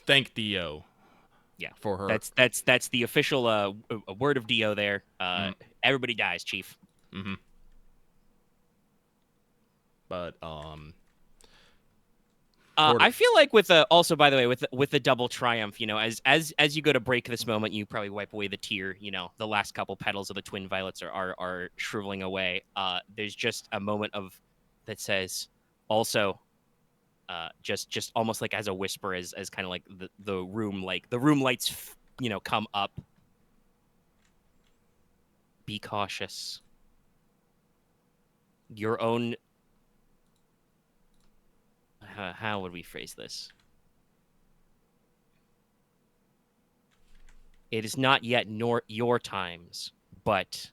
thank Dio. Yeah, for her. That's the official word of Dio there. Everybody dies, Chief. Mm-hmm. But I feel like with also, by the way, with the double triumph, you know, as you go to break this moment, you probably wipe away the tear. You know, the last couple petals of the twin violets are shriveling away. There's just a moment of that says also, just almost like as a whisper, as kind of like the room lights, you know, come up. Be cautious. Your own. How would we phrase this? It is not yet nor your times, but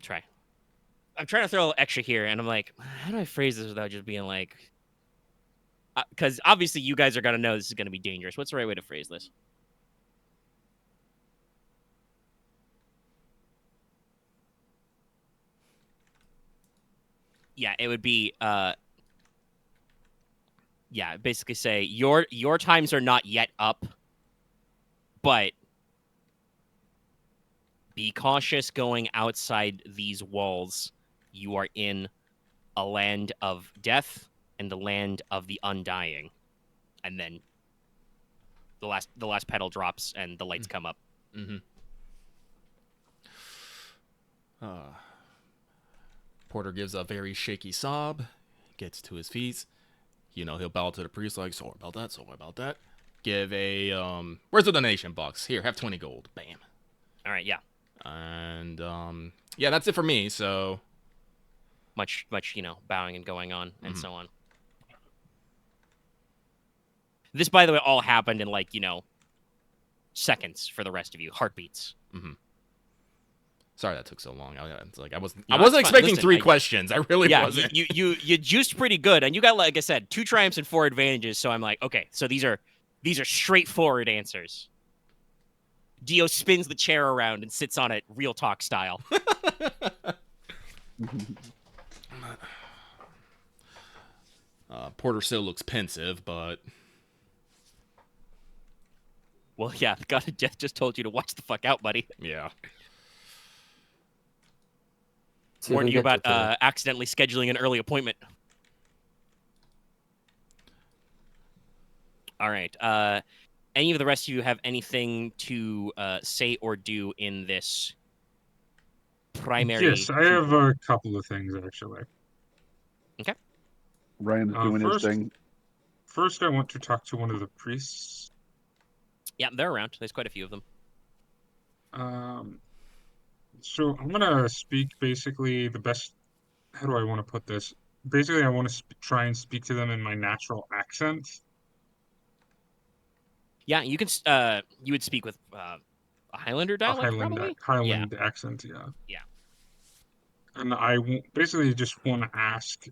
try. I'm trying to throw a little extra here, and I'm like, how do I phrase this without just being like, because obviously you guys are gonna know this is gonna be dangerous. What's the right way to phrase this? Yeah, it would be basically say your times are not yet up, but be cautious going outside these walls. You are in a land of death and the land of the undying. And then the last petal drops and the lights come up. Mm-hmm. Porter gives a very shaky sob, gets to his feet. You know, he'll bow to the priest like, sorry about that. Give a, where's the donation box? Here, have 20 gold. Bam. All right, yeah. And, yeah, that's it for me, so. Much, you know, bowing and going on and so on. This, by the way, all happened in, like, you know, seconds for the rest of you. Heartbeats. Mm-hmm. Sorry that took so long. I wasn't expecting three questions. I really wasn't. You juiced pretty good, and you got, like I said, 2 triumphs and 4 advantages. So I'm like, okay, so these are straightforward answers. Dio spins the chair around and sits on it, real talk style. Porter still looks pensive, but. Well, yeah, the God of Death just told you to watch the fuck out, buddy. Yeah. Warned you about accidentally scheduling an early appointment. All right. Any of the rest of you have anything to say or do in this primary? Yes, I have a couple of things, actually. Okay. Ryan's doing his thing. First, I want to talk to one of the priests. Yeah, they're around. There's quite a few of them. So I'm going to speak basically the best... How do I want to put this? Basically, I want to try and speak to them in my natural accent. Yeah, you can. You would speak with a Highlander dialect, Highland accent, yeah. Yeah. And I basically just want to ask,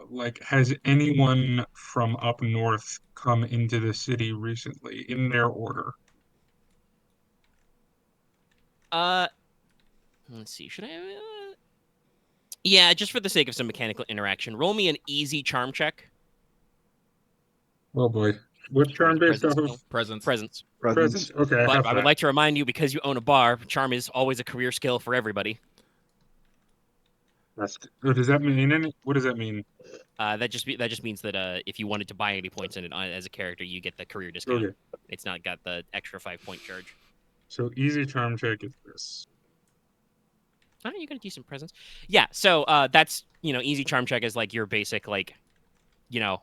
like, has anyone from up north come into the city recently in their order? Let's see. Should I? Yeah, just for the sake of some mechanical interaction, roll me an easy charm check. Oh boy. What charm based off of? Presence. Okay, but I would like to remind you, because you own a bar, charm is always a career skill for everybody. Does that mean any? What does that mean? That just means that if you wanted to buy any points in it as a character, you get the career discount. Okay. It's not got the extra 5-point charge. So easy charm check is this. Oh, you got a decent presence. Yeah, so that's, you know, easy charm check is like your basic, like, you know,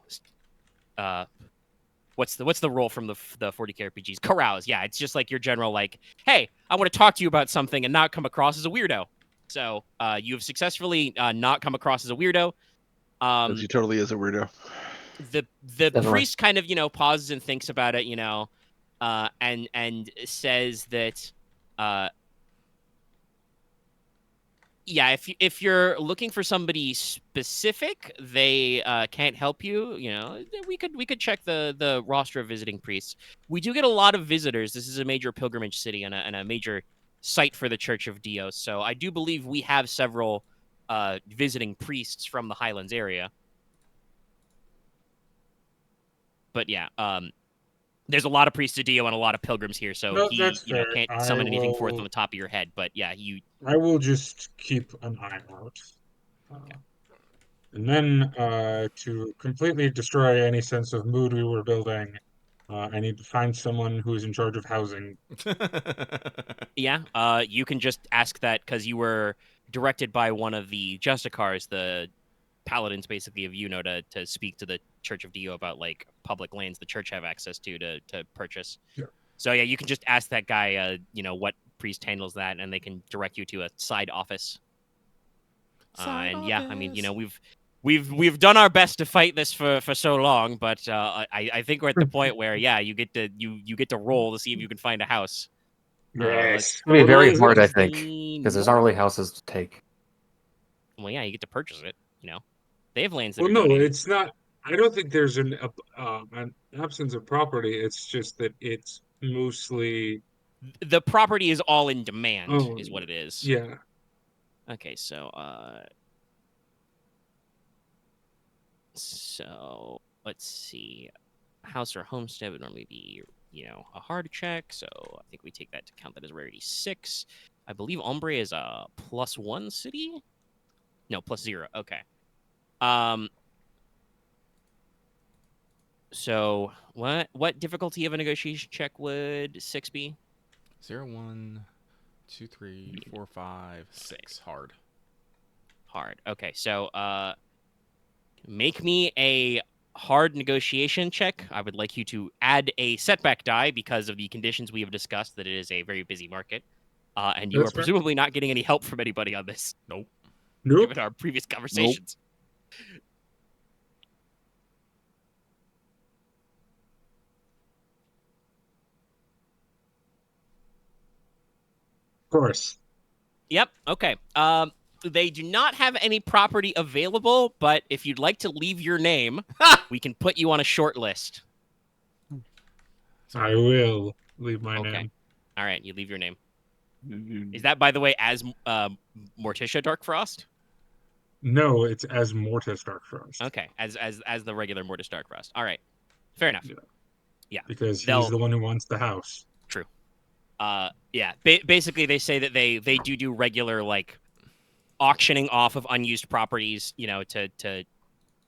what's the role from the 40k RPGs? Carouse. Yeah, it's just like your general like, hey, I want to talk to you about something and not come across as a weirdo. So you have successfully not come across as a weirdo. She totally is a weirdo. The priest kind of pauses and thinks about it, and says that yeah, if you're looking for somebody specific, they can't help you. We could check the roster of visiting priests. We do get a lot of visitors. This is a major pilgrimage city and a major site for the Church of Dios. So I do believe we have several visiting priests from the Highlands area. But yeah, there's a lot of priests of Dio and a lot of pilgrims here, so No, he that's fair. can't summon anything forth on the top of your head. But yeah, I will just keep an eye out. And then to completely destroy any sense of mood we were building, I need to find someone who's in charge of housing. Yeah, you can just ask that because you were directed by one of the Justicars, the paladins, basically, of to speak to the Church of Dio about like public lands the church have access to purchase. Yeah. So yeah, you can just ask that guy, what priest handles that, and they can direct you to a side office. Yeah, I mean, we've done our best to fight this for so long, but I think we're at the point where you get to roll to see if you can find a house. Yes. It's gonna be very hard, I think, because there's not really houses to take. Well, yeah, you get to purchase it. They have lands that Well, are no, donated. it's not. I don't think there's an absence of property. It's just that it's mostly The property is all in demand, owned. is what it is. Yeah. Okay, so let's see. House or homestead would normally be, a hard check. So I think we take that to count that as rarity 6. I believe Ombre is a +1 city. No, +0. Okay. So what difficulty of a negotiation check would 6 be? 0, 1, 2, 3, 4, 5, 6. Hard. Okay, so make me a hard negotiation check. I would like you to add a setback die because of the conditions we have discussed, that it is a very busy market. And you are presumably not getting any help from anybody on this. Nope. Given our previous conversations. Nope. Of course. Yep. Okay. They do not have any property available, but if you'd like to leave your name, we can put you on a short list. I will leave my name. All right, you leave your name. Is that, by the way, as Morticia Darkfrost? No, it's as Mortis Darkfrost. Okay, as the regular Mortis Darkfrost. All right, fair enough. Yeah. Because he's the one who wants the house. True. Yeah. Basically, they say that they do regular like auctioning off of unused properties, to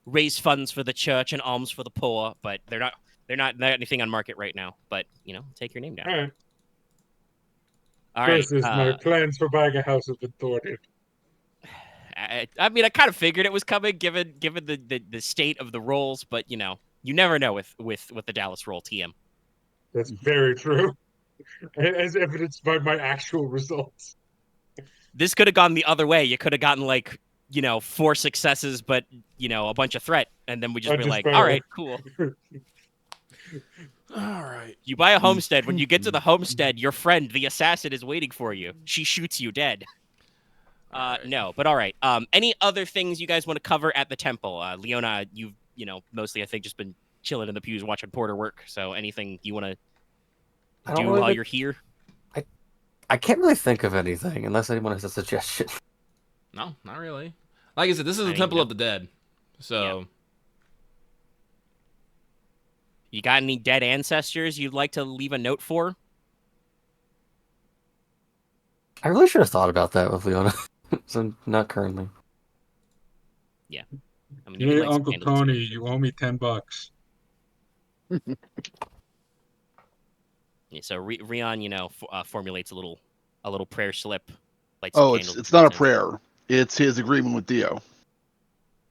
raise funds for the church and alms for the poor, but they're not anything on market right now. But take your name down. All right. All right. Versus my plans for buying a house have been thwarted. I mean, I kind of figured it was coming, given the state of the rolls, but you never know with the Dallas roll, TM. That's very true, as evidenced by my actual results. This could have gone the other way. You could have gotten 4 successes, but a bunch of threat, and then we just be like, all right, cool. All right. You buy a homestead. When you get to the homestead, your friend, the assassin, is waiting for you. She shoots you dead. No, but all right. Any other things you guys want to cover at the temple? Leona, you've mostly I think just been chilling in the pews watching Porter work. So anything you want to do while you're here? I can't really think of anything unless anyone has a suggestion. No, not really. Like I said, this is the Temple of the Dead. So. Yeah. You got any dead ancestors you'd like to leave a note for? I really should have thought about that with Leona. So not currently. Yeah. I mean, Hey, Uncle Tony, you owe me $10. Yeah, so Ryahn, formulates a little prayer slip. Oh, it's not a prayer. It's his agreement with Dio.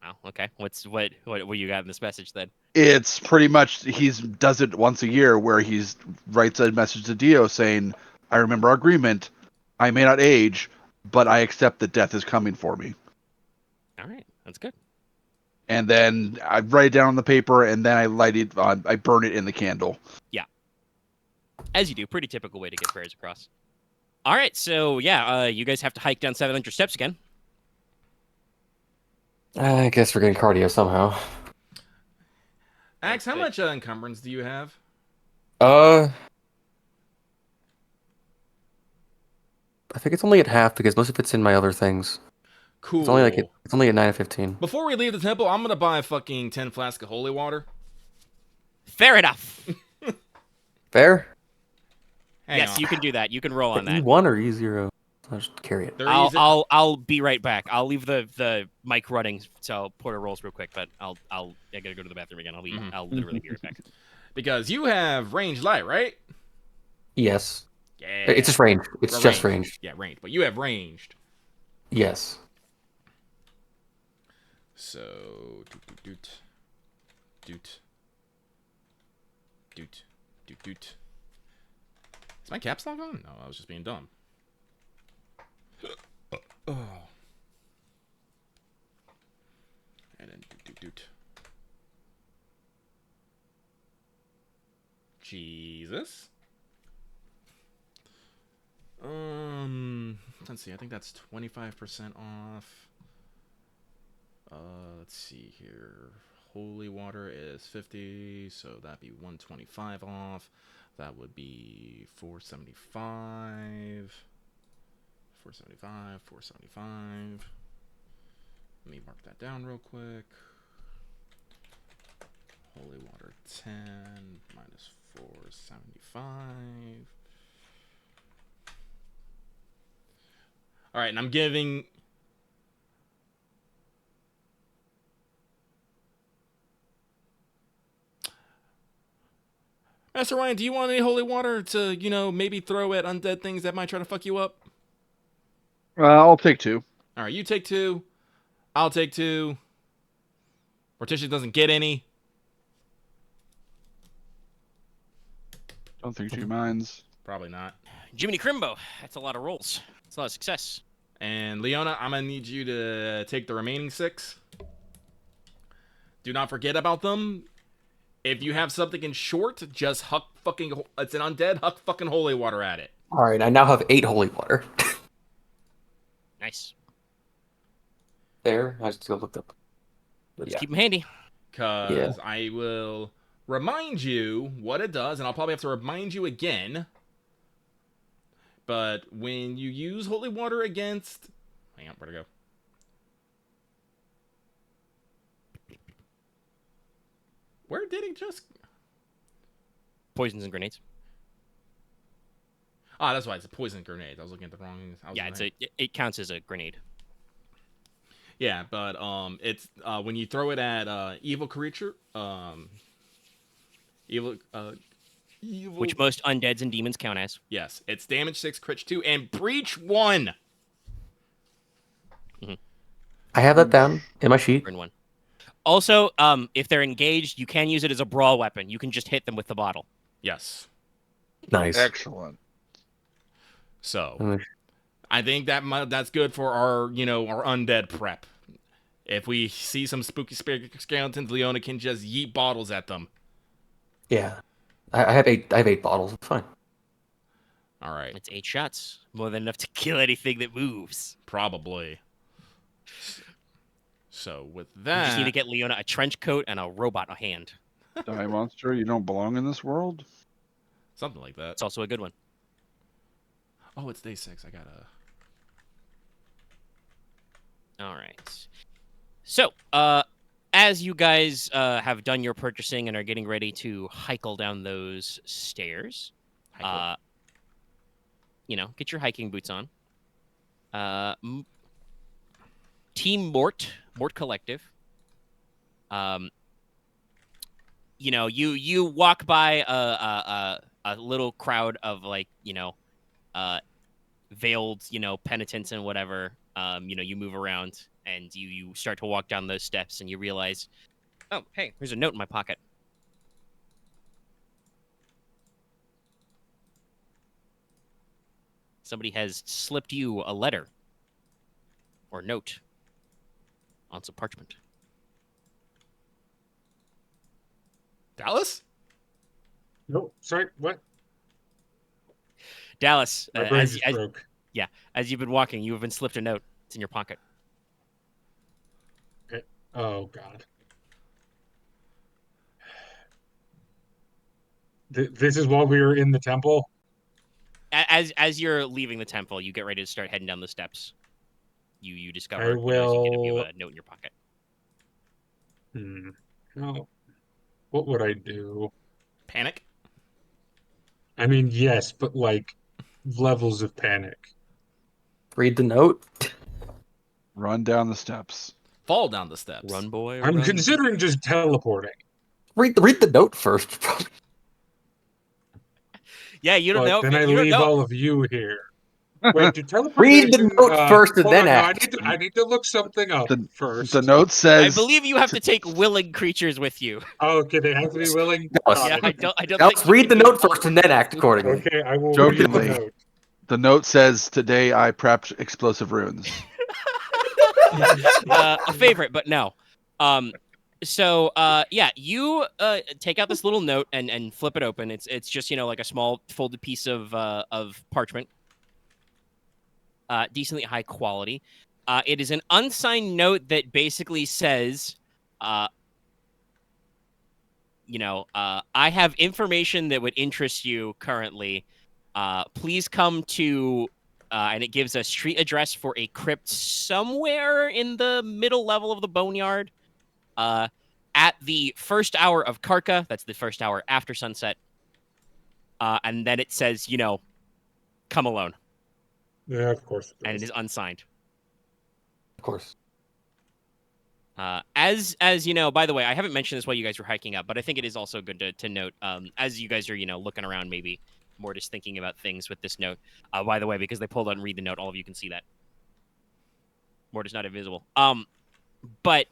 Oh, okay. What you got in this message then? It's pretty much does it once a year where he's writes a message to Dio saying, "I remember our agreement. I may not age, but I accept that death is coming for me." All right, that's good. And then I write it down on the paper, and then I light it. I burn it in the candle. Yeah, as you do. Pretty typical way to get prayers across. All right, so yeah, you guys have to hike down 700 steps again. I guess we're getting cardio somehow. Axe, how much encumbrance do you have? I think it's only at half because most of it's in my other things. Cool. It's only at 9 of 15. Before we leave the temple, I'm gonna buy a fucking 10 flasks of holy water. Fair enough. Fair? Yes, you can do that. You can roll on that. E1 or E0? I'll just carry it. I'll be right back. I'll leave the mic running so Porter rolls real quick, but I gotta go to the bathroom again. I'll literally be right back. Because you have ranged light, right? Yes. Yeah. It's just ranged. It's just ranged. Yeah, ranged. But you have ranged. Yes. So doot. Is my caps lock on? No, I was just being dumb. Oh. And then doot. Jesus. Let's see. I think that's 25% off. Let's see here. Holy water is 50, so that'd be 125 off. That would be 475. 475. Let me mark that down real quick. Holy water 10 minus 475. All right, and I'm giving... Master Ryahn, do you want any holy water to, maybe throw at undead things that might try to fuck you up? I'll take 2. All right, you take 2. I'll take 2. Morticia doesn't get any. Don't think she minds. Probably not. Jiminy Crimbo. That's a lot of rolls. That's a lot of success. And Leona, I'm going to need you to take the remaining 6. Do not forget about them. If you have something in short, just huck fucking... It's an undead, huck fucking holy water at it. All right, I now have 8 holy water. Nice. There, I just looked up. Let's keep them handy. Because I will remind you what it does, and I'll probably have to remind you again. But when you use holy water against... Hang on, where'd it go? Where did it just... Poisons and grenades. Ah, that's why it's a poison grenade. I was looking at the wrong... Yeah, it counts as a grenade. Yeah, but it's when you throw it at evil creature, evil, which most undeads and demons count as. Yes, it's damage 6, crit 2, and breach 1. Mm-hmm. I have that down in my sheet. Burn 1. Also, if they're engaged, you can use it as a brawl weapon. You can just hit them with the bottle. Yes. Nice. Excellent. So, I think that's good for our, our undead prep. If we see some spooky skeletons, Leona can just yeet bottles at them. Yeah. I have 8 bottles. It's fine. All right. It's 8 shots. More than enough to kill anything that moves. Probably. So, with that... You just need to get Leona a trench coat and a robot hand. Die monster, you don't belong in this world? Something like that. It's also a good one. Oh, it's day 6. I gotta... All right. So, as you guys have done your purchasing and are getting ready to hike down those stairs, get your hiking boots on. Team Mort Collective. You walk by a little crowd of veiled, penitents and whatever. You move around and you start to walk down those steps and you realize, oh, hey, there's a note in my pocket. Somebody has slipped you a letter or note on some parchment. Dallas? No, sorry, what? Dallas, My brain just broke. Yeah, as you've been walking, you have been slipped a note. It's in your pocket. Okay. Oh, God. This is while we were in the temple? As you're leaving the temple, you get ready to start heading down the steps. You discover, I as you will... have a note in your pocket. No. What would I do? Panic? I mean, yes, but like levels of panic. Read the note. Run down the steps. Fall down the steps. Run, boy. I'm run. considering just teleporting. Read the note first. Yeah, you don't But know. then I leave all of you here. Wait, do Read teleportation... the note first and hold then on, no, act. I need to look something up first. The note says... I believe you have to take willing creatures with you. Oh, okay, they have to be willing? Yeah, I don't Let's think you read can the do note first and then act accordingly. Okay, I will read the Jokingly. note. The note says, "Today I prepped explosive runes." A favorite, but no. So yeah, you take out this little note and flip it open. It's just, you know, like a small folded piece of parchment. Decently high quality. It is an unsigned note that basically says, you know, I have information that would interest you currently. Please come to, and it gives a street address for a crypt somewhere in the middle level of the boneyard. At the first hour of Karka, that's the first hour after sunset. And then it says, you know, come alone. Yeah, of course. And it is unsigned. Of course. As you know, by the way, I haven't mentioned this while you guys were hiking up, but I think it is also good to note, as you guys are, you know, looking around, maybe more just thinking about things with this note. By the way, because they pulled out and read the note, all of you can see that. Morti's not invisible. But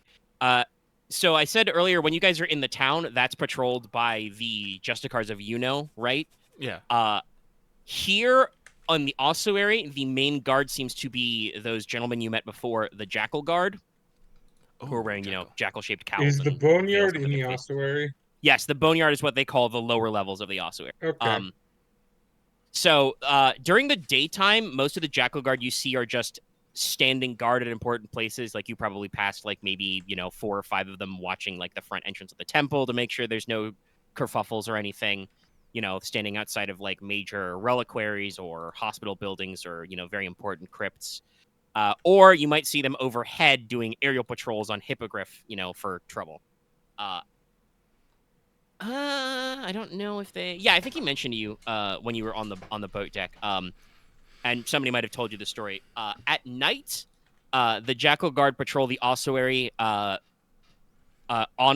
so I said earlier, when you guys are in the town, that's patrolled by the Justicars of Yuno, right? Yeah. Here on the ossuary, the main guard seems to be those gentlemen you met before, the Jackal Guard, who are wearing, you know, jackal-shaped cowls. Is the boneyard in the ossuary? Yes, the boneyard is what they call the lower levels of the ossuary. Okay. So during the daytime, most of the Jackal Guard you see are just standing guard at important places. Like, you probably passed, like, maybe, you know, 4 or 5 of them watching, like, the front entrance of the temple to make sure there's no kerfuffles or anything. You know, standing outside of, like, major reliquaries or hospital buildings or, you know, very important crypts. Or you might see them overhead doing aerial patrols on Hippogriff, you know, for trouble. I don't know if they... Yeah, I think he mentioned you when you were on the boat deck. And somebody might have told you the story. At night, the Jackal Guard patrol the ossuary on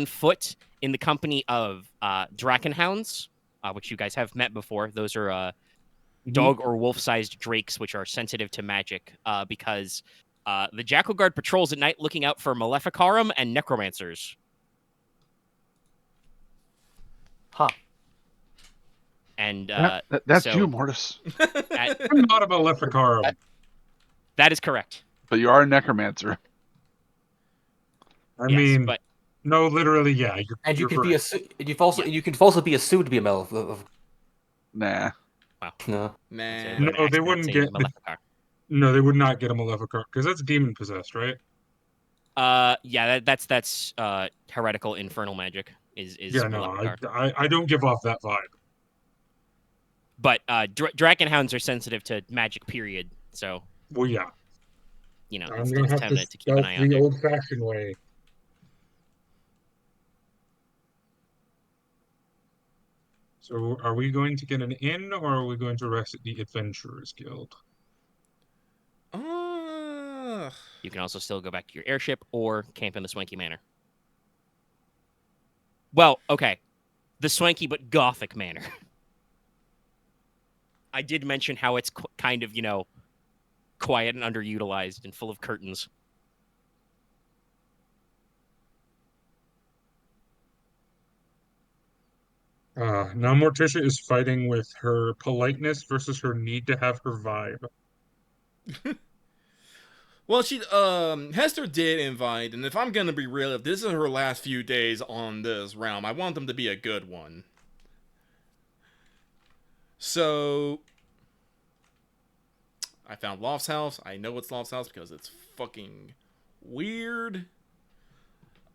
foot in the company of Drakenhounds, which you guys have met before. Those are dog or wolf-sized drakes, which are sensitive to magic, because the Jackal Guard patrols at night looking out for Maleficarum and necromancers. Huh. And that's so, you, Mortis. I'm not a Maleficarum. That is correct. But you are a necromancer. I Yes, mean, but... no, literally, yeah. And you you're can be correct. you can also be assumed to be a Maleficar. Nah. Wow. No. Nah. No, they wouldn't get... No, they would not get a Maleficar, because that's demon-possessed, right? Yeah, that's heretical infernal magic is Yeah, no, Maleficar. I don't give off that vibe. But Drakenhounds are sensitive to magic, period. So, well, yeah, you know, I'm gonna have to keep an eye out the there. old-fashioned way. So, are we going to get an inn, or are we going to rest at the Adventurers Guild? You can also still go back to your airship or camp in the Swanky Manor. Well, okay, the Swanky but Gothic Manor. I did mention how it's kind of, you know, quiet and underutilized and full of curtains. Now Morticia is fighting with her politeness versus her need to have her vibe. Well, Hester did invite, and if I'm gonna be real, if this is her last few days on this realm, I want them to be a good one. So, I found Loft's house. I know it's Loft's house because it's fucking weird.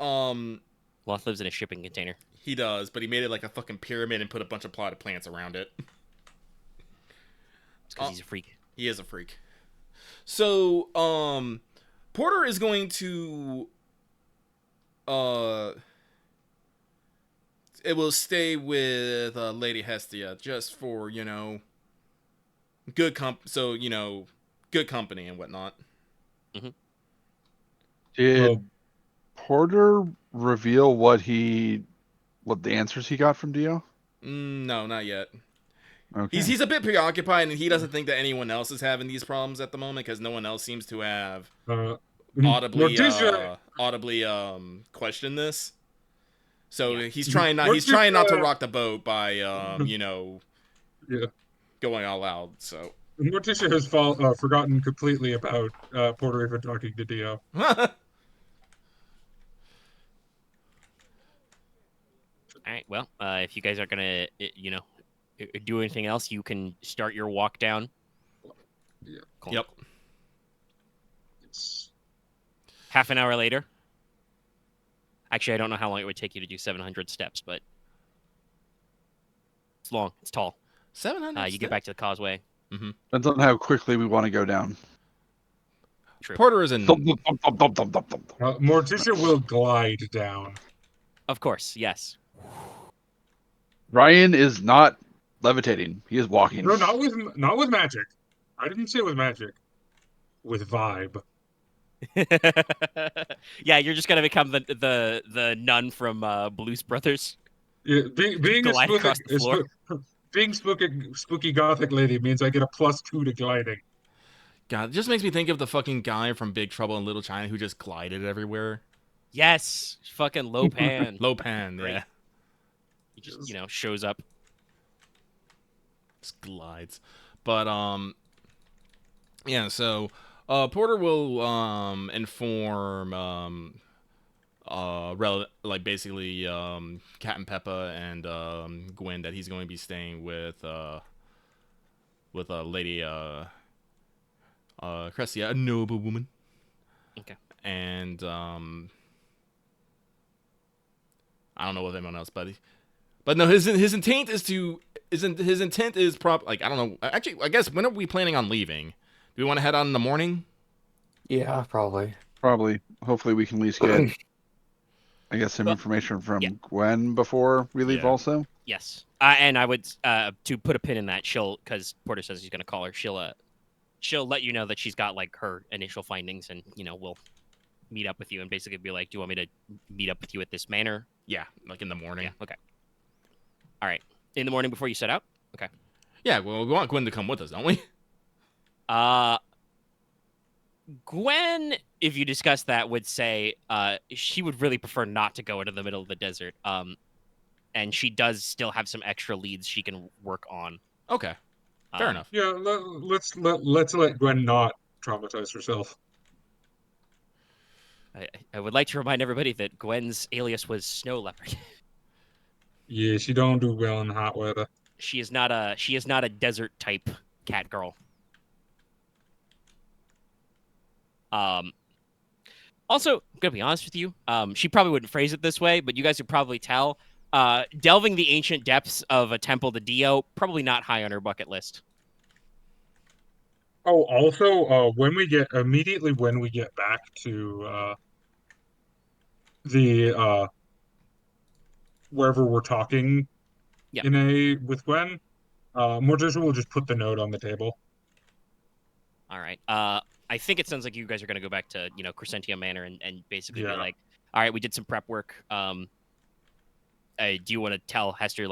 Loft lives in a shipping container. He does, but he made it like a fucking pyramid and put a bunch of potted plants around it. It's because he's a freak. He is a freak. So, Porter is going to, it will stay with Lady Hestia just for, good good company and whatnot. Mm-hmm. Did Porter reveal what the answers he got from Dio? No, not yet. Okay. He's a bit preoccupied, and he doesn't think that anyone else is having these problems at the moment because no one else seems to have audibly questioned this. So yeah. he's trying not to rock the boat by going all out. So Morticia has forgotten completely about Porter even talking to Dio. All right. Well, if you guys are gonna, do anything else, you can start your walk down. Yeah. Cool. Yep. It's... Half an hour later. Actually, I don't know how long it would take you to do 700 steps, but it's long. It's tall. 700. You get back to the causeway. Mm-hmm. Depends on how quickly we want to go down. True. Porter is in. Morticia will glide down. Of course, yes. Ryahn is not levitating. He is walking. No, not with magic. I didn't say with magic. With vibe. Yeah, you're just gonna become the nun from Blues Brothers. Yeah, being a spooky gothic lady means I get a +2 to gliding. God, it just makes me think of the fucking guy from Big Trouble in Little China who just glided everywhere. Yes, fucking Lopan. Lopan, Great. yeah. He just, shows up. Just glides. But, yeah, so, Porter will, inform, basically, Captain Peppa and, Gwen that he's going to be staying with Lady, Cressia, a noble woman. Okay. And, I don't know what anyone else, buddy. But no, his intent is I don't know. Actually, I guess when are we planning on leaving? Do we want to head out in the morning? Yeah, probably. Probably. Hopefully we can at least get, I guess, some information from Gwen before we leave also. Yes. And I would, to put a pin in that, because Porter says he's going to call her, she'll let you know that she's got, her initial findings, and, we'll meet up with you and basically be like, do you want me to meet up with you at this manor? Yeah, in the morning. Yeah, okay. All right. In the morning before you set out? Okay. Yeah, well, we want Gwen to come with us, don't we? Gwen, if you discuss that, would say she would really prefer not to go into the middle of the desert. And she does still have some extra leads she can work on. Okay. Fair enough. Yeah, let's let Gwen not traumatize herself. I would like to remind everybody that Gwen's alias was Snow Leopard. Yeah, she don't do well in hot weather. She is not a desert type cat girl. Also, I'm gonna be honest with you. She probably wouldn't phrase it this way, but you guys could probably tell. Delving the ancient depths of a temple to Dio, probably not high on her bucket list. Oh, also, when we get back to the wherever we're talking with Gwen, Morticia will just put the note on the table. All right. I think it sounds like you guys are going to go back to, Crescentia Manor and basically be like, all right, we did some prep work. Do you want to tell Hester,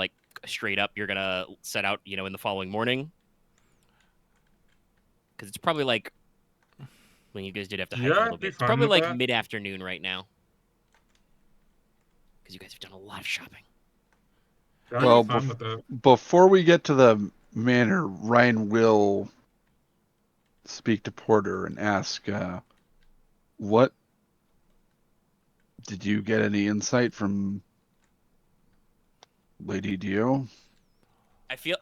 straight up, you're going to set out, in the following morning? Because it's probably when you guys did have to hike a little bit. It's probably mid-afternoon right now. Because you guys have done a lot of shopping. Well, before we get to the manor, Ryahn will speak to Porter and ask, what did you get any insight from Lady Dio?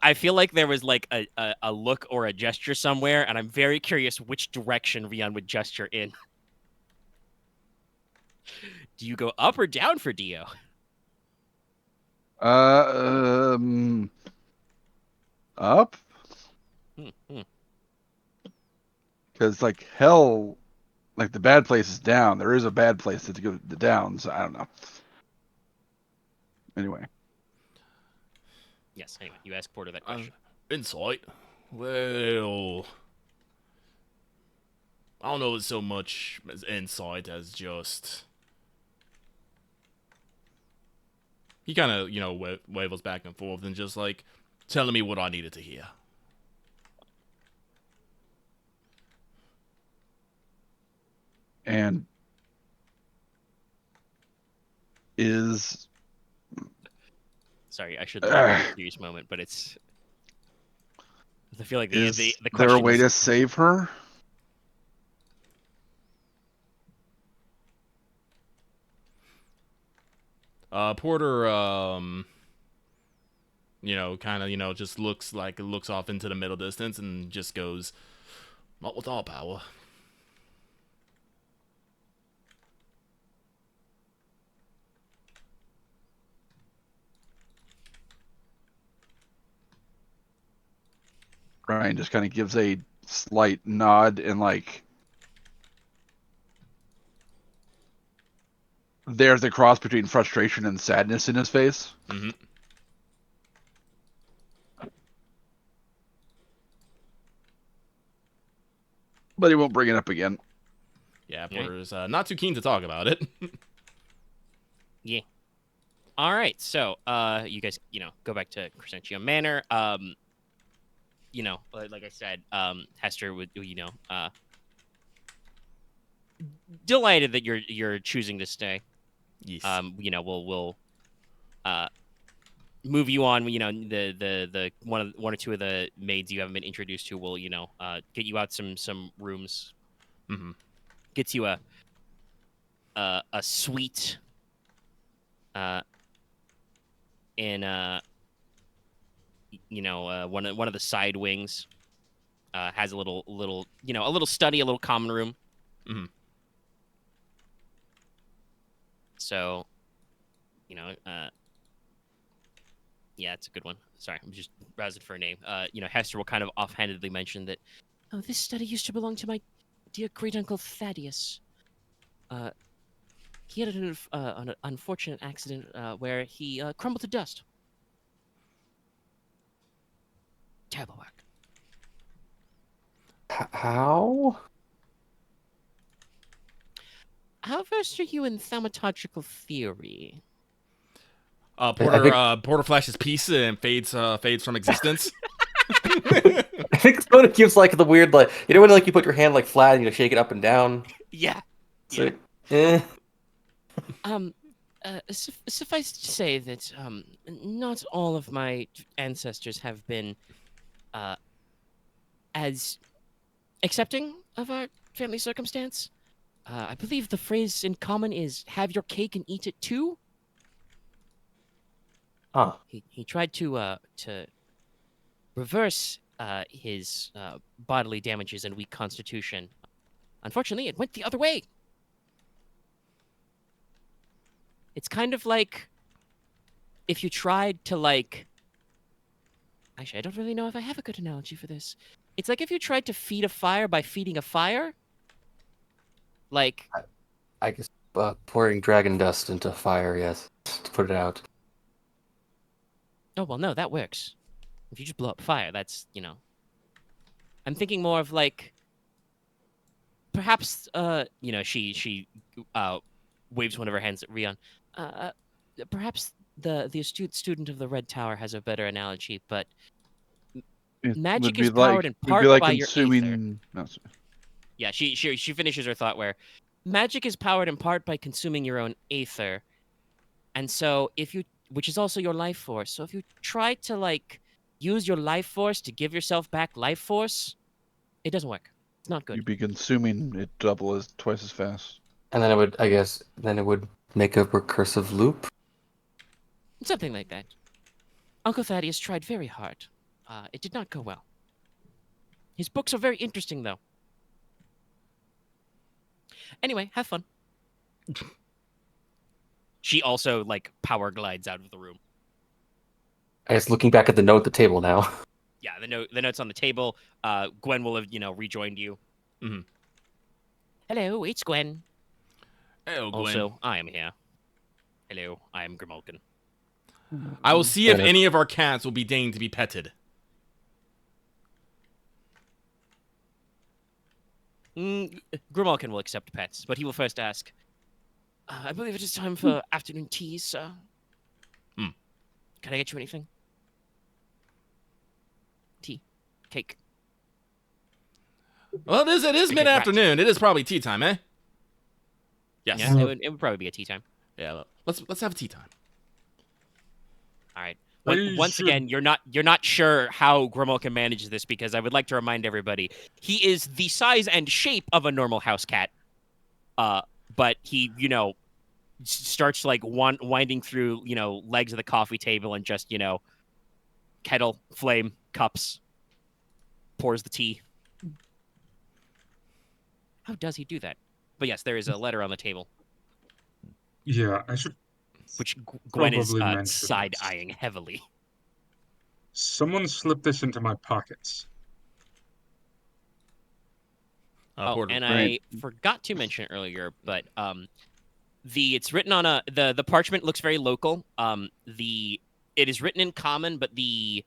I feel like there was like a look or a gesture somewhere, and I'm very curious which direction Ryahn would gesture in. Do you go up or down for Dio? Up? Because like hell, like the bad place is down. There is a bad place to go to down, so I don't know. Anyway. Yes, anyway, you ask Porter that question. Insight? Well, I don't know it's so much as insight as just... He kind of, wavels back and forth and just, like, telling me what I needed to hear. And is... Sorry, I should have a serious moment, but it's... I feel like the question is there a way to save her? Porter, just looks off into the middle distance and just goes, not with our power. Ryahn just kind of gives a slight nod and like there's a cross between frustration and sadness in his face. Mm-hmm. But he won't bring it up again. Yeah, Porter's not too keen to talk about it. Yeah. All right, so you guys, go back to Crescentia Manor. Like I said, Hester would, delighted that you're choosing to stay. Yes. We'll move you on. The one or two of the maids you haven't been introduced to will, get you out some rooms. Mm-hmm. Gets you a suite. In one of the side wings. Has a little study, a little common room. Mm-hmm. So, yeah, it's a good one. Sorry, I'm just browsing for a name. Hester will kind of offhandedly mention that, oh, this study used to belong to my dear great-uncle Thaddeus. He had an unfortunate accident where he crumbled to dust. Terrible work. How? How versed are you in thaumaturgical theory? Porter flashes peace and fades from existence. I think Leona gives like the weird when you put your hand like flat and shake it up and down. Yeah. So, yeah. Suffice to say that not all of my ancestors have been as accepting of our family circumstance. I believe the phrase in common is "have your cake and eat it too." He tried to reverse his bodily damages and weak constitution. Unfortunately, it went the other way. It's kind of like if you tried to Actually, I don't really know if I have a good analogy for this. It's like if you tried to feed a fire by feeding a fire. I guess pouring dragon dust into fire, yes, to put it out. Oh, well, no, that works. If you just blow up fire, that's, I'm thinking more of perhaps, she waves one of her hands at Ryahn. Perhaps the astute student of the Red Tower has a better analogy, but magic is powered in part by your aether. No, yeah, she finishes her thought where magic is powered in part by consuming your own aether. And so if you which is also your life force. So if you try to like use your life force to give yourself back life force, it doesn't work. It's not good. You'd be consuming it twice as fast. And then it would make a recursive loop. Something like that. Uncle Thaddeus tried very hard. It did not go well. His books are very interesting, though. Anyway, have fun. She also, like, power glides out of the room. I guess looking back at the note at the table now. Yeah, the note's on the table. Gwen will have, rejoined you. Mm-hmm. Hello, it's Gwen. Hello, Gwen. Also, I am here. Hello, I am Grimalkin. I will see if any of our cats will be deigned to be petted. Grimalkin will accept pets, but he will first ask, I believe it is time for afternoon tea, sir. Can I get you anything? Tea. Cake. Well, it is mid-afternoon. It is probably tea time, eh? Yes. Yeah, it would probably be a tea time. Yeah, let's have tea time. All right. Once again, you're not sure how Grimalkin manages this, because I would like to remind everybody he is the size and shape of a normal house cat. But he, starts like winding through, legs of the coffee table and just, kettle, flame, cups, pours the tea. How does he do that? But yes, there is a letter on the table. Yeah, I should. Which Gwen is mention side-eyeing heavily. Someone slipped this into my pockets. And I forgot to mention earlier, but it's written on the parchment looks very local. It is written in common, but the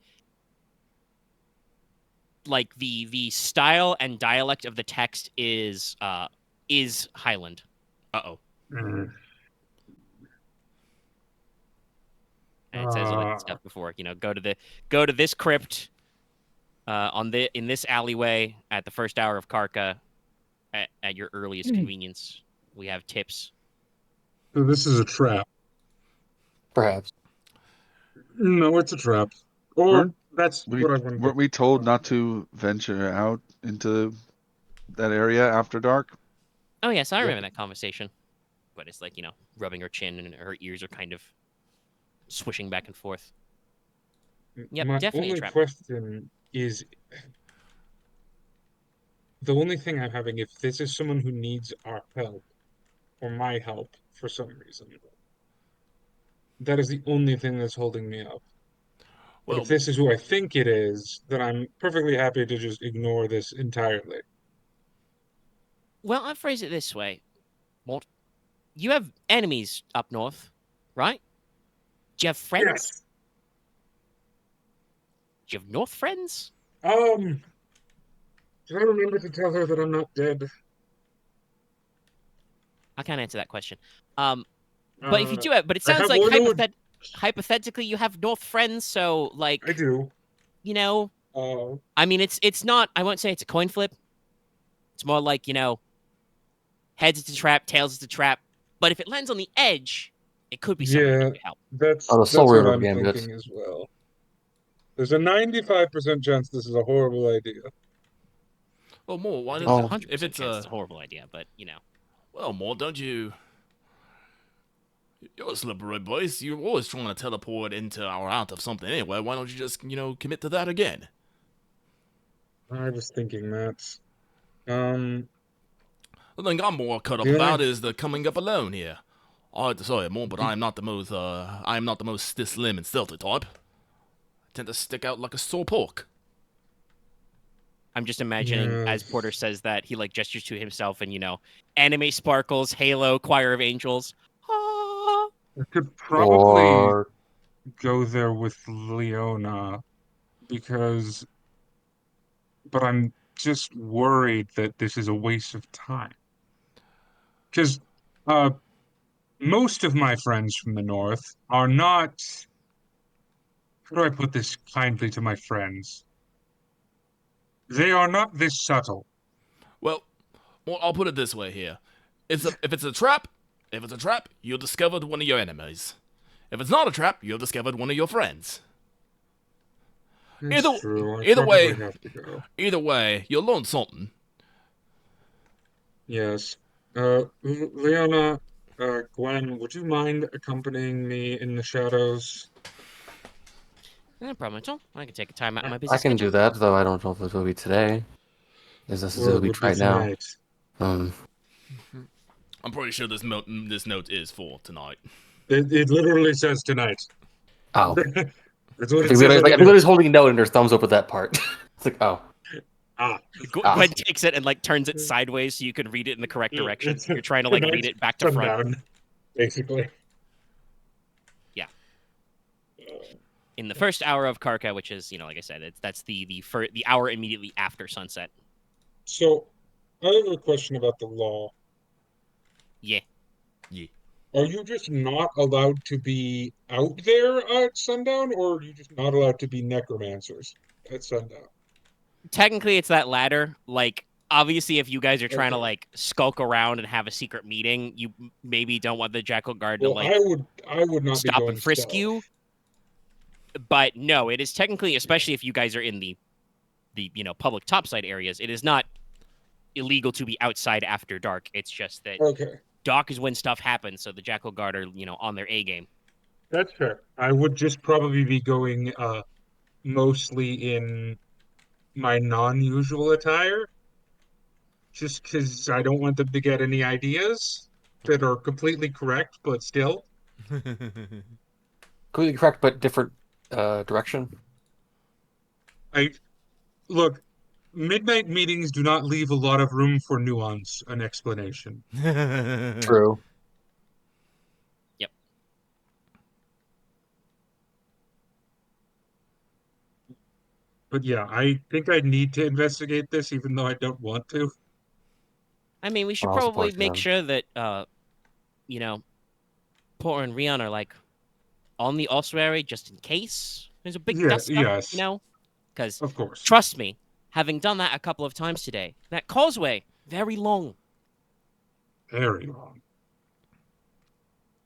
style and dialect of the text is Highland. Uh-oh. And it says all that stuff before, go to this crypt in this alleyway at the first hour of Karka at your earliest convenience. We have tips. So this is a trap. Perhaps. No, it's a trap. Or that's what I wanted. Weren't we told not to venture out into that area after dark? Oh, yes, I remember that conversation. But it's like, rubbing her chin and her ears are kind of swishing back and forth. Yep, My definitely only a trap. question is, the only thing I'm having, if this is someone who needs our help, or my help for some reason, that is the only thing that's holding me up. But if this is who I think it is, then I'm perfectly happy to just ignore this entirely. Well, I'll phrase it this way. Mort, you have enemies up north, right? Do you have friends? Yes. Do you have north friends? Can I remember to tell her that I'm not dead? I can't answer that question. But if you do have, but it sounds like hypothetically you have north friends, so like I do. I mean, it's not. I won't say it's a coin flip. It's more like heads it's a trap, tails it's a trap. But if it lands on the edge, it could be something that could help. That's what I'm thinking as well. There's a 95% chance this is a horrible idea. Well, more. Why not? 100% if it's a horrible idea, but Well, more, don't you? You're a slippery boys. You're always trying to teleport into or out of something anyway. Why don't you just, commit to that again? I was thinking that. The thing I'm more cut up about is the coming up alone here. I hate to say it more, but I am not the most slim and stealthy type. I tend to stick out like a sore pork. I'm just imagining as Porter says that he like gestures to himself and anime sparkles, Halo, Choir of Angels. I could probably go there with Leona but I'm just worried that this is a waste of time. Because most of my friends from the north are not. How do I put this kindly to my friends? They are not this subtle. Well, I'll put it this way here. If it's a trap, you'll discover one of your enemies. If it's not a trap, you have discovered one of your friends. It's true. I Either way, have to go. Either way, you'll learn something. Yes. Leona, Gwen, would you mind accompanying me in the shadows? No problem at all. I can take a time out of my I business can schedule. do that, though I don't know if it will be today. Is this Or will it be would be right now? tonight. I'm pretty sure this note is for tonight. It literally says tonight. Oh. That's what I it says on the think note. he's holding a note and there's thumbs up at that part. It's like, oh. Gwen takes it and like turns it sideways so you can read it in the correct direction. You're trying to like read it back to front. Sundown, basically. Yeah. In the first hour of Karka, which is, like I said, that's the hour immediately after sunset. So, I have a question about the law. Yeah. Are you just not allowed to be out there at sundown, or are you just not allowed to be necromancers at sundown? Technically, it's that latter. Like, obviously, if you guys are trying to Okay. like skulk around and have a secret meeting, you maybe don't want the Jackal Guard to Well, like I would not be stop going and frisk stealth. you. But no, it is technically, especially if you guys are in the public topside areas, it is not illegal to be outside after dark. It's just that Okay. dark is when stuff happens, so the Jackal Guard are, on their A game. That's fair. I would just probably be going mostly in my non-usual attire, just because I don't want them to get any ideas that are completely correct, but still. Completely correct, but different direction. Look, midnight meetings do not leave a lot of room for nuance and explanation. True. Yep. But yeah, I think I need to investigate this, even though I don't want to. I mean, we should I'll probably support make them. sure that, Porq and Ryahn are, like, on the ossuary just in case there's a big dust up, Yes. Because, Of course. trust me, having done that a couple of times today, that causeway, very long. Very long.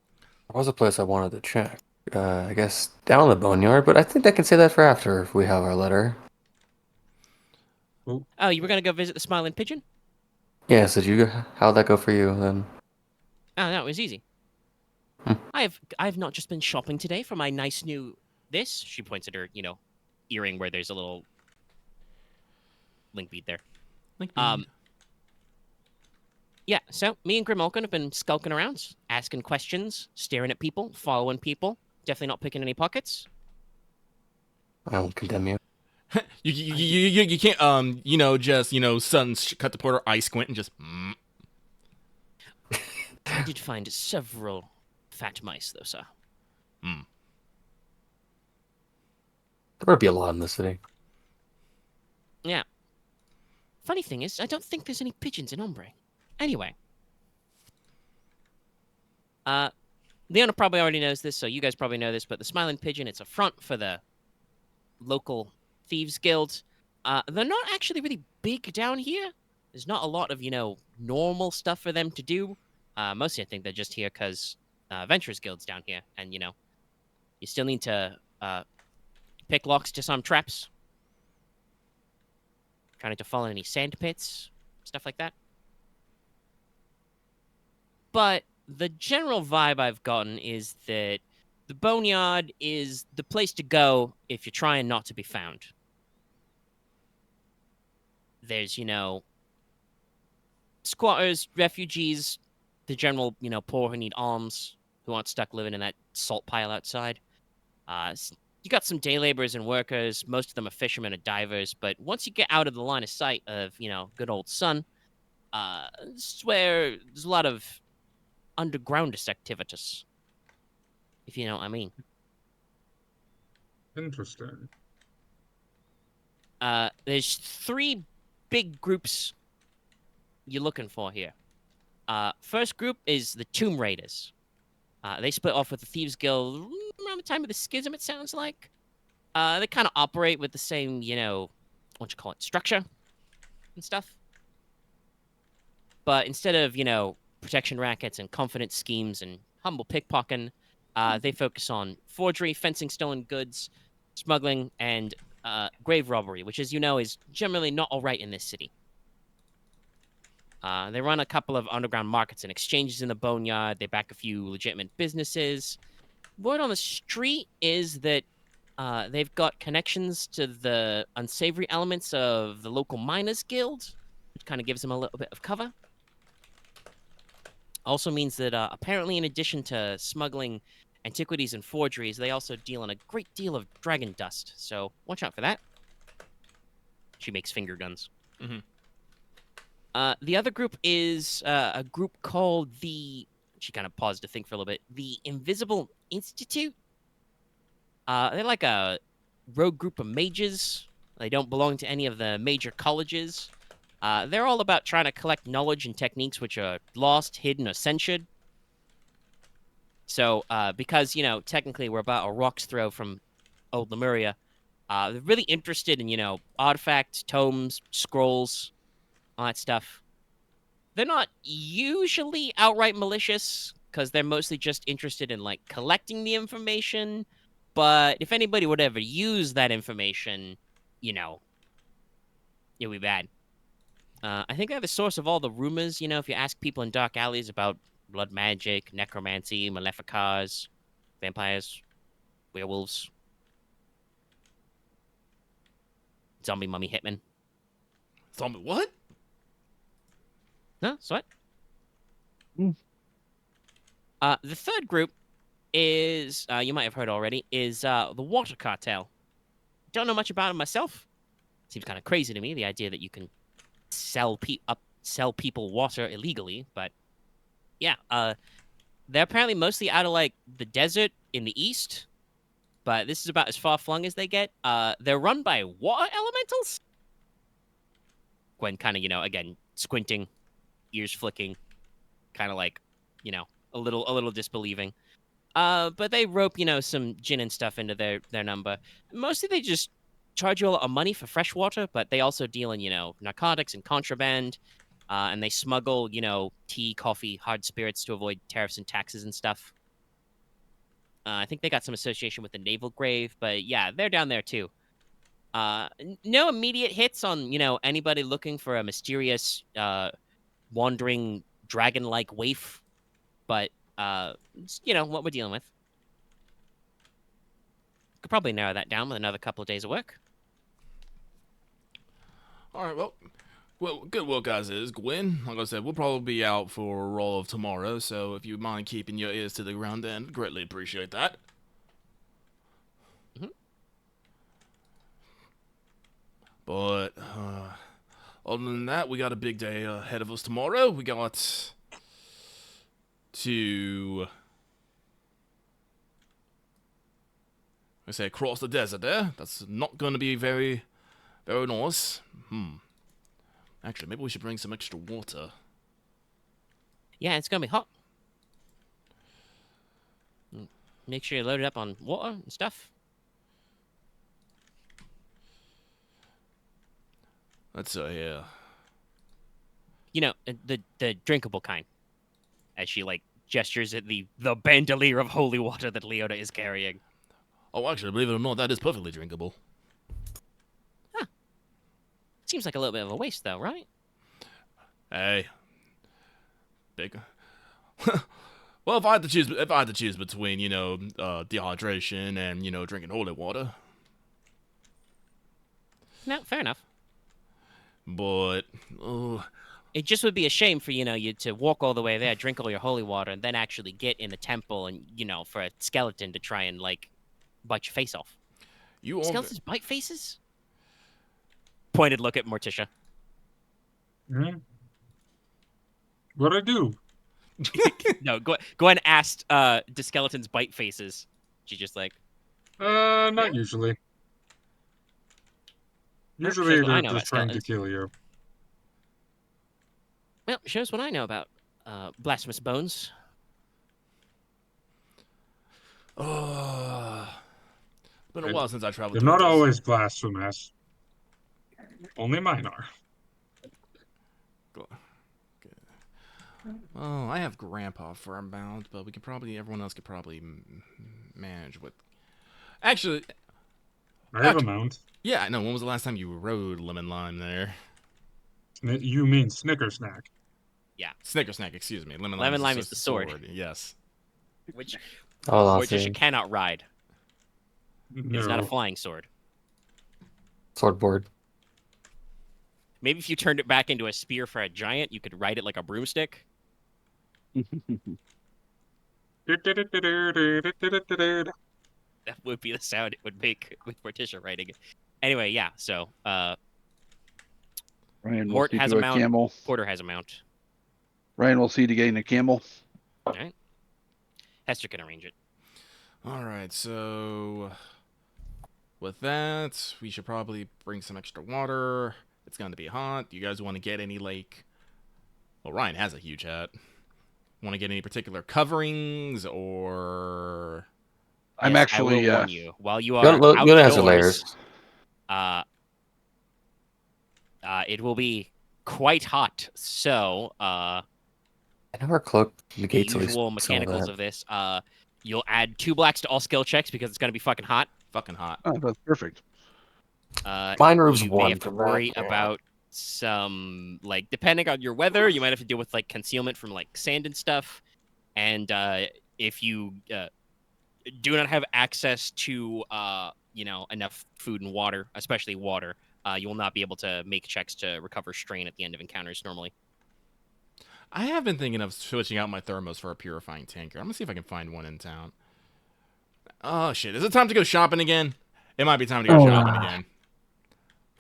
There was a place I wanted to check. I guess down the boneyard, but I think I can say that for after if we have our letter. Oh, you were going to go visit the Smiling Pigeon? Yes, how'd that go for you then? Oh, no, it was easy. I have not just been shopping today for my nice new this. She points at her, earring where there's a little link bead there. Yeah, so me and Grimulkin have been skulking around, asking questions, staring at people, following people. Definitely not picking any pockets. I won't condemn you. You can't just sun cut the porter, eye squint, and just. I did find several fat mice, though, sir. There would be a lot in the city. Yeah. Funny thing is, I don't think there's any pigeons in Ombre. Anyway. Leona probably already knows this, so you guys probably know this, but the Smiling Pigeon, it's a front for the local Thieves Guild. They're not actually really big down here. There's not a lot of, normal stuff for them to do. Mostly I think they're just here because Adventurers Guild's down here, and, you still need to pick locks to some traps. Trying to fall in any sand pits, stuff like that. But the general vibe I've gotten is that the Boneyard is the place to go if you're trying not to be found. There's, squatters, refugees, the general, poor who need alms, who aren't stuck living in that salt pile outside. You got some day laborers and workers. Most of them are fishermen or divers. But once you get out of the line of sight of, good old sun, this is where there's a lot of undergroundist activities, if you know what I mean. Interesting. There's 3 big groups you're looking for here. First group is the Tomb Raiders. They split off with the Thieves Guild around the time of the Schism, it sounds like. They kind of operate with the same, structure and stuff. But instead of, protection rackets and confidence schemes and humble pickpocketing, They focus on forgery, fencing stolen goods, smuggling, and grave robbery, which, as you know, is generally not all right in this city. They run a couple of underground markets and exchanges in the boneyard. They back a few legitimate businesses. Word on the street is that they've got connections to the unsavory elements of the local miners' guild, which kind of gives them a little bit of cover. Also means that apparently, in addition to smuggling antiquities and forgeries, they also deal in a great deal of dragon dust. So watch out for that. She makes finger guns. Mm-hmm. The other group is a group called the... She kind of paused to think for a little bit. The Invisible Institute. They're like a rogue group of mages. They don't belong to any of the major colleges. They're all about trying to collect knowledge and techniques which are lost, hidden, or censured. So, because, technically we're about a rock's throw from old Lemuria, they're really interested in, artifacts, tomes, scrolls, all that stuff. They're not usually outright malicious, because they're mostly just interested in, collecting the information. But if anybody would ever use that information, it'll be bad. I think they're the source of all the rumors, if you ask people in dark alleys about blood magic, necromancy, maleficars, vampires, werewolves, zombie mummy hitman. Zombie what? No, what? The third group is, you might have heard already, is the Water Cartel. Don't know much about them myself. Seems kind of crazy to me, the idea that you can sell people water illegally, but yeah, they're apparently mostly out of the desert in the east, but this is about as far flung as they get. They're run by water elementals. Gwen kind of, again, squinting, ears flicking, kind of a little disbelieving. But they rope, some gin and stuff into their number. Mostly they just charge you a lot of money for fresh water, but they also deal in, narcotics and contraband. And they smuggle, tea, coffee, hard spirits to avoid tariffs and taxes and stuff. I think they got some association with the Naval Grave, but yeah, they're down there too. No immediate hits on, anybody looking for a mysterious, wandering dragon-like waif, but, what we're dealing with. Could probably narrow that down with another couple of days of work. All right, well, good work as is, Gwen. Like I said, we'll probably be out for a roll of tomorrow, so if you mind keeping your ears to the ground, then greatly appreciate that. Mm-hmm. But, other than that, we got a big day ahead of us tomorrow. We got to... I say across the desert there. That's not going to be very, very nice. Actually, maybe we should bring some extra water. Yeah, it's going to be hot. Make sure you load it up on water and stuff. Let's yeah. The drinkable kind. As she, gestures at the bandolier of holy water that Leona is carrying. Oh, actually, believe it or not, that is perfectly drinkable. Huh. Seems like a little bit of a waste, though, right? Hey. Big. Well, if I had to choose between, dehydration and, drinking holy water. No, fair enough. But, it just would be a shame for, you to walk all the way there, drink all your holy water, and then actually get in the temple and, for a skeleton to try and, bite your face off. Skeletons bite faces? Pointed look at Morticia. Mm-hmm. What'd I do? No, Gwen asked, do skeletons bite faces? She's just not usually. Usually they're just trying to kill you. Well, shows what I know about blasphemous bones. Been a while since I traveled. They're not always blasphemous. Only mine are. Oh, I have Grandpa for a mount, but everyone else could probably manage with. Actually, I have a mount. Yeah, I know. When was the last time you rode Lemon Lime there? You mean Snickersnack? Yeah. Snickersnack, excuse me. Lemon Lime is the sword. Yes. Which you cannot ride. No. It's not a flying sword. Swordboard. Maybe if you turned it back into a spear for a giant, you could ride it like a broomstick. That would be the sound it would make with Morticia riding it. Anyway, yeah, so Ryahn will Mort see has to a mount. camel. Porter has a mount. Ryahn will see to gain a camel. All right. Hester can arrange it. All right, so with that, we should probably bring some extra water. It's going to be hot. Do you guys want to get any, like... Well, Ryahn has a huge hat. Want to get any particular coverings, or... I'm Yes, actually... I will warn you. While you are Leona has her layers. It will be quite hot, so... I know her cloak negates the usual mechanicals of this. You'll add 2 blacks to all skill checks because it's going to be fucking hot. Fucking hot. Oh, that's perfect. Mine removes you 1. may have to worry about some, like, depending on your weather, you might have to deal with, like, concealment from, like, sand and stuff. And if you do not have access to, enough food and water, especially water, you will not be able to make checks to recover strain at the end of encounters normally. I have been thinking of switching out my thermos for a purifying tanker. I'm going to see if I can find one in town. Oh, shit. Is it time to go shopping again? It might be time to go shopping again.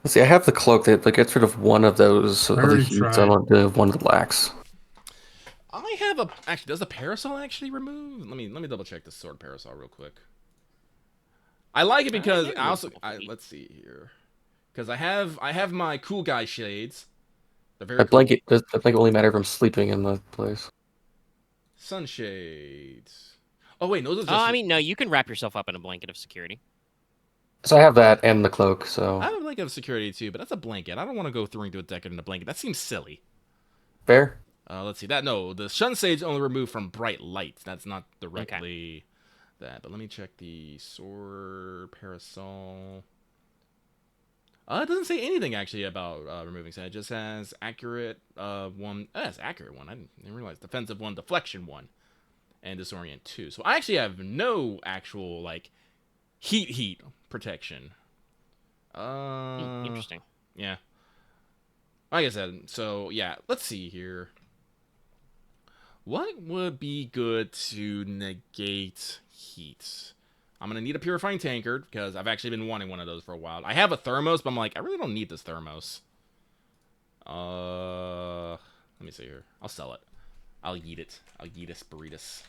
Let's see, I have the cloak that gets rid of one of those other heats. I want to have one of the blacks. I have a... Actually, does the parasol actually remove? Let me double check the sword parasol real quick. I like it because I also... let's see here. Because I have my cool guy shades. That blanket only matter if I'm sleeping in the place. Sunshades. Oh wait, no, those are just... I mean, no, you can wrap yourself up in a blanket of security. So I have that and the cloak, so... I have a blanket of security too, but that's a blanket. I don't want to go through into a decade in a blanket. That seems silly. Fair? Let's see. The sunshades only remove from bright light. That's not directly that. But let me check the sword parasol. It doesn't say anything actually about removing sand. It just has accurate 1. That's accurate 1. I didn't realize defensive 1, deflection 1, and disorient 2. So I actually have no actual like heat protection. Interesting. Yeah. Like I said, so yeah. Let's see here. What would be good to negate heat? I'm going to need a purifying tankard, because I've actually been wanting one of those for a while. I have a thermos, but I'm like, I really don't need this thermos. Let me see here. I'll sell it. I'll eat it. I'll eat this burritos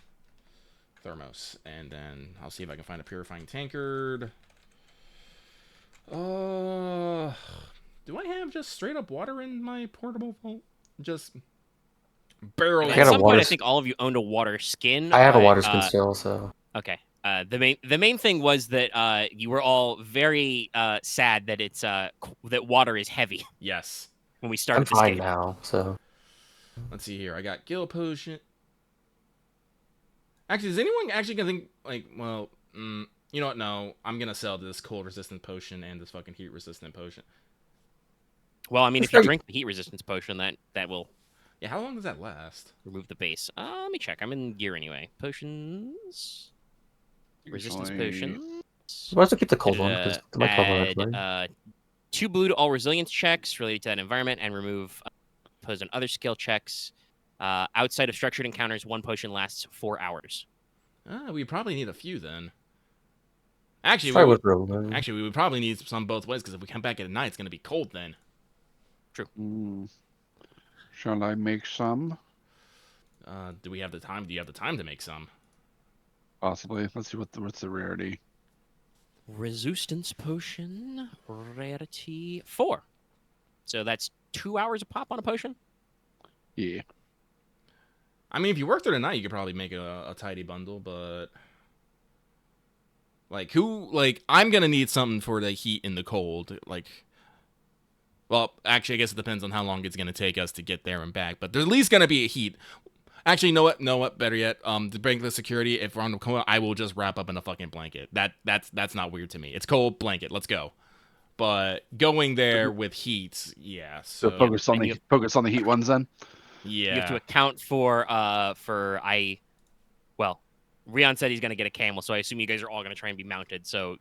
thermos. And then I'll see if I can find a purifying tankard. Do I have just straight up water in my portable vault? Just barrel. At some point, I think all of you owned a water skin. I have a water skin still, so... Okay. The main thing was that you were all very sad that it's that water is heavy. Yes. When we started this game. I'm fine now, so... Let's see here. I got Gil Potion. Actually, is anyone actually gonna think, like, well, you know what? No, I'm gonna sell this cold resistant potion and this fucking heat resistant potion. Well, I mean, if you drink the heat resistance potion, that will... Yeah, how long does that last? Remove the base. Let me check. I'm in gear anyway. Potions... Resistance potions. Why don't you keep the cold one? Because it might add 2 blue to all resilience checks related to that environment, and remove opposed on other skill checks. Outside of structured encounters, 1 potion lasts 4 hours. We probably need a few then. Actually, we would probably need some both ways, because if we come back at night, it's going to be cold then. True. Shall I make some? Do we have the time? Do you have the time to make some? Possibly. Let's see what's the rarity. Resistance potion, rarity 4. So that's 2 hours a pop on a potion? Yeah. I mean, if you work through the night, you could probably make a tidy bundle, but... I'm gonna need something for the heat and the cold. Like, Well, actually, I guess it depends on how long it's going to take us to get there and back. But there's at least going to be a heat. Actually, know what? Better yet, to bring the security, if we're on the cold, I will just wrap up in a fucking blanket. That's not weird to me. It's cold, blanket, let's go. But going there with heat, yeah. So focus on the heat ones then. Yeah. You have to account for well, Ryahn said he's gonna get a camel, so I assume you guys are all gonna try and be mounted. So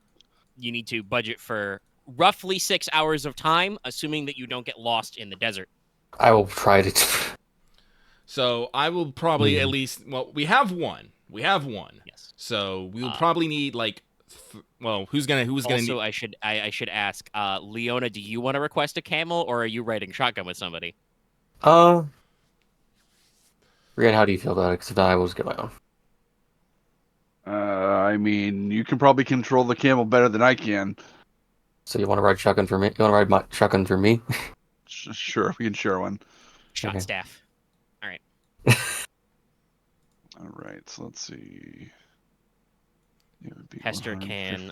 you need to budget for roughly 6 hours of time, assuming that you don't get lost in the desert. I will try to. So I will probably at least. Well, we have one. Yes. So we'll probably need like. Who's gonna also, need? I should ask, Leona, do you want to request a camel, or are you riding shotgun with somebody? Ryahn, how do you feel about it? Because I will get my own. I mean, you can probably control the camel better than I can. So you want to ride shotgun for me? You want to ride my shotgun for me? Sure, we can share one. Shot staff. All right. All right, so let's see. Hester can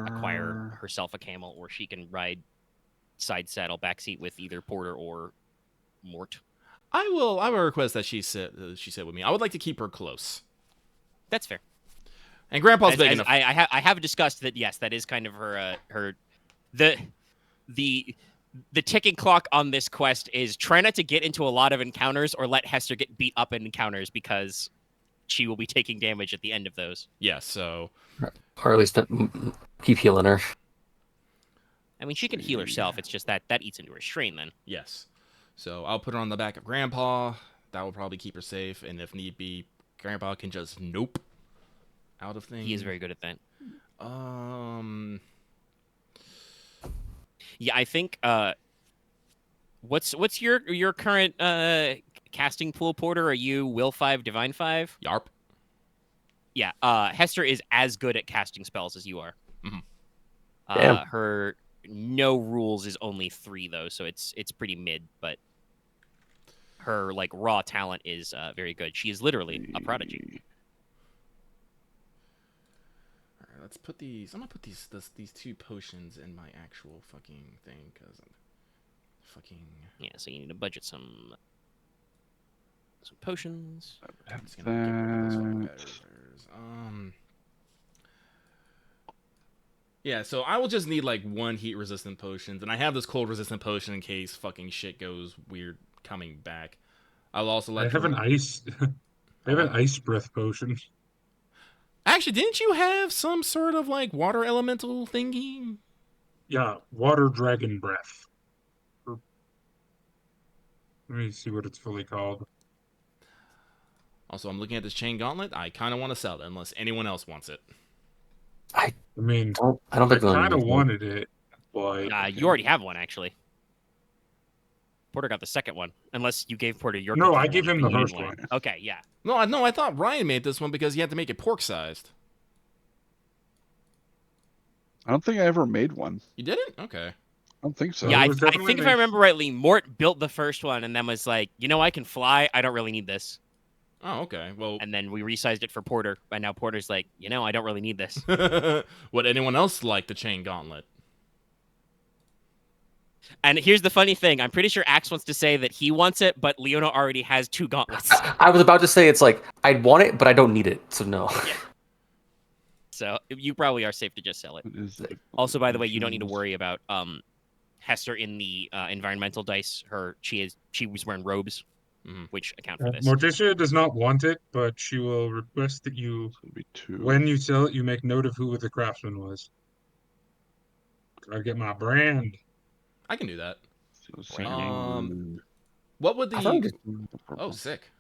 acquire herself a camel, or she can ride side saddle backseat with either Porter or Mort. I will request that she sit with me. I would like to keep her close. That's fair. And Grandpa's big enough. I have discussed that. Yes, that is kind of her the ticking clock on this quest is try not to get into a lot of encounters or let Hester get beat up in encounters, because she will be taking damage at the end of those. Yeah, so or at least keep healing her. I mean, she can heal herself. It's just that eats into her strain then. Yes. So I'll put her on the back of Grandpa. That will probably keep her safe, and if need be, Grandpa can just nope out of things. He is very good at that. Yeah, I think. What's your current casting pool, Porter? Are you Will 5, Divine 5? Yarp. Yeah. Hester is as good at casting spells as you are. Damn. Her no rules is only 3 though, so it's pretty mid. But her like raw talent is very good. She is literally a prodigy. Let's put these. I'm gonna put these 2 potions in my actual fucking thing, because I'm fucking. Yeah, so you need to budget some potions. I'm just gonna get rid of this one. Yeah, so I will just need like 1 heat resistant potions, and I have this cold resistant potion in case fucking shit goes weird coming back. I'll also let. I have an ice. I have an ice breath potion. Actually, didn't you have some sort of like water elemental thingy? Yeah, water dragon breath. Let me see what it's fully called. Also, I'm looking at this chain gauntlet. I kind of want to sell it unless anyone else wants it. I mean, I don't think I kind of wanted it, but You already have one actually. Porter got the second one, unless you gave Porter your. No, I gave him the first one. Okay, yeah. No, I thought Ryahn made this one because he had to make it pork-sized. I don't think I ever made one. You didn't? Okay. I don't think so. Yeah, I think if I remember rightly, Mort built the first one and then was like, I can fly. I don't really need this. Oh, okay. Well, and then we resized it for Porter, and now Porter's like, I don't really need this. Would anyone else like the chain gauntlet? And here's the funny thing. I'm pretty sure Axe wants to say that he wants it, but Leona already has 2 gauntlets. I was about to say it's like, I'd want it, but I don't need it, so no. Yeah. So you probably are safe to just sell it. Also, by the way, you don't need to worry about Hester in the environmental dice. She was wearing robes, which account for this. Morticia does not want it, but she will request that when you sell it, you make note of who the craftsman was. Gotta get my brand. I can do that. So what would the... Oh, sick.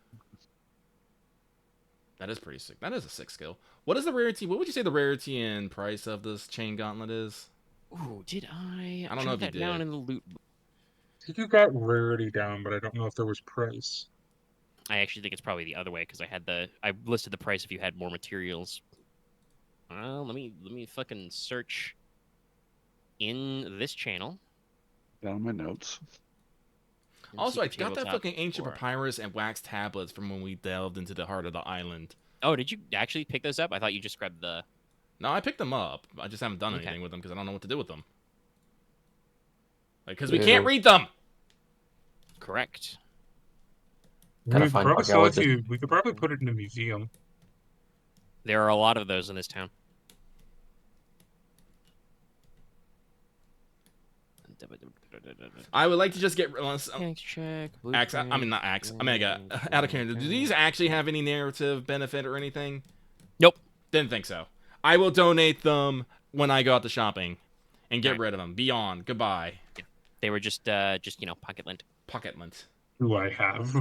That is pretty sick. That is a sick skill. What is the rarity? What would you say the rarity and price of this chain gauntlet is? Ooh, did I? I don't know if you did. Down in the loot. I think you got rarity down, but I don't know if there was price. I actually think it's probably the other way because I listed the price if you had more materials. Let me fucking search in this channel. Down my notes. Also, I got that fucking ancient papyrus and wax tablets from when we delved into the heart of the island. Oh, did you actually pick those up? I thought you just grabbed the... No, I picked them up. I just haven't done anything with them because I don't know what to do with them. Because we can't read them. Correct. We could probably put it in a museum. There are a lot of those in this town. I would like to just get check. I mean, not Axe. Omega. Out of character. Do these actually have any narrative benefit or anything? Nope. Didn't think so. I will donate them when I go out to shopping, and get rid of them. Be on. Goodbye. Yeah. They were just pocket lint. Pocket lint. Do I have?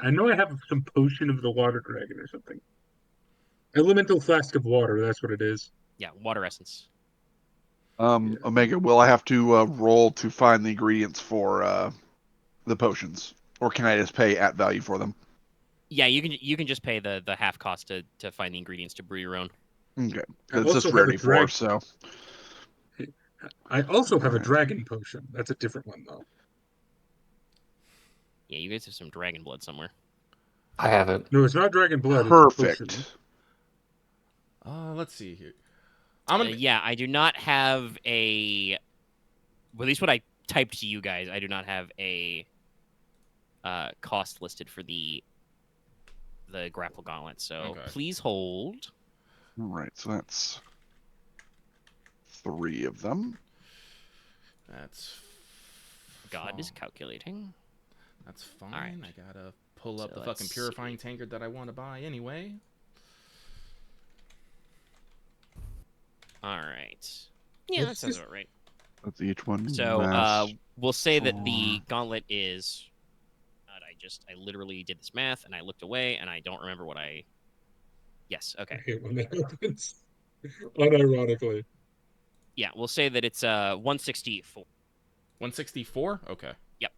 I know I have some potion of the water dragon or something. Elemental flask of water. That's what it is. Yeah, water essence. Omega, will I have to roll to find the ingredients for the potions, or can I just pay at value for them? Yeah, you can just pay the half cost to find the ingredients to brew your own. Okay, it's just rarity 4, so. I also have a dragon potion. That's a different one, though. Yeah, you guys have some dragon blood somewhere. I have it. No, it's not dragon blood. Perfect. Let's see here. Yeah, I do not have a. Well, at least what I typed to you guys, I do not have a cost listed for the grapple gauntlet. So please hold. All right, so that's 3 of them. That's. God is calculating. That's fine. Right. I gotta pull up the fucking purifying tankard that I want to buy anyway. All right. Yeah, that sounds about right. That's each one. So we'll say that the gauntlet is. God, I literally did this math and I looked away and I don't remember what I. Yes. Okay. I hate when that happens. Unironically. Yeah, we'll say that it's 164. 164? Okay. Yep.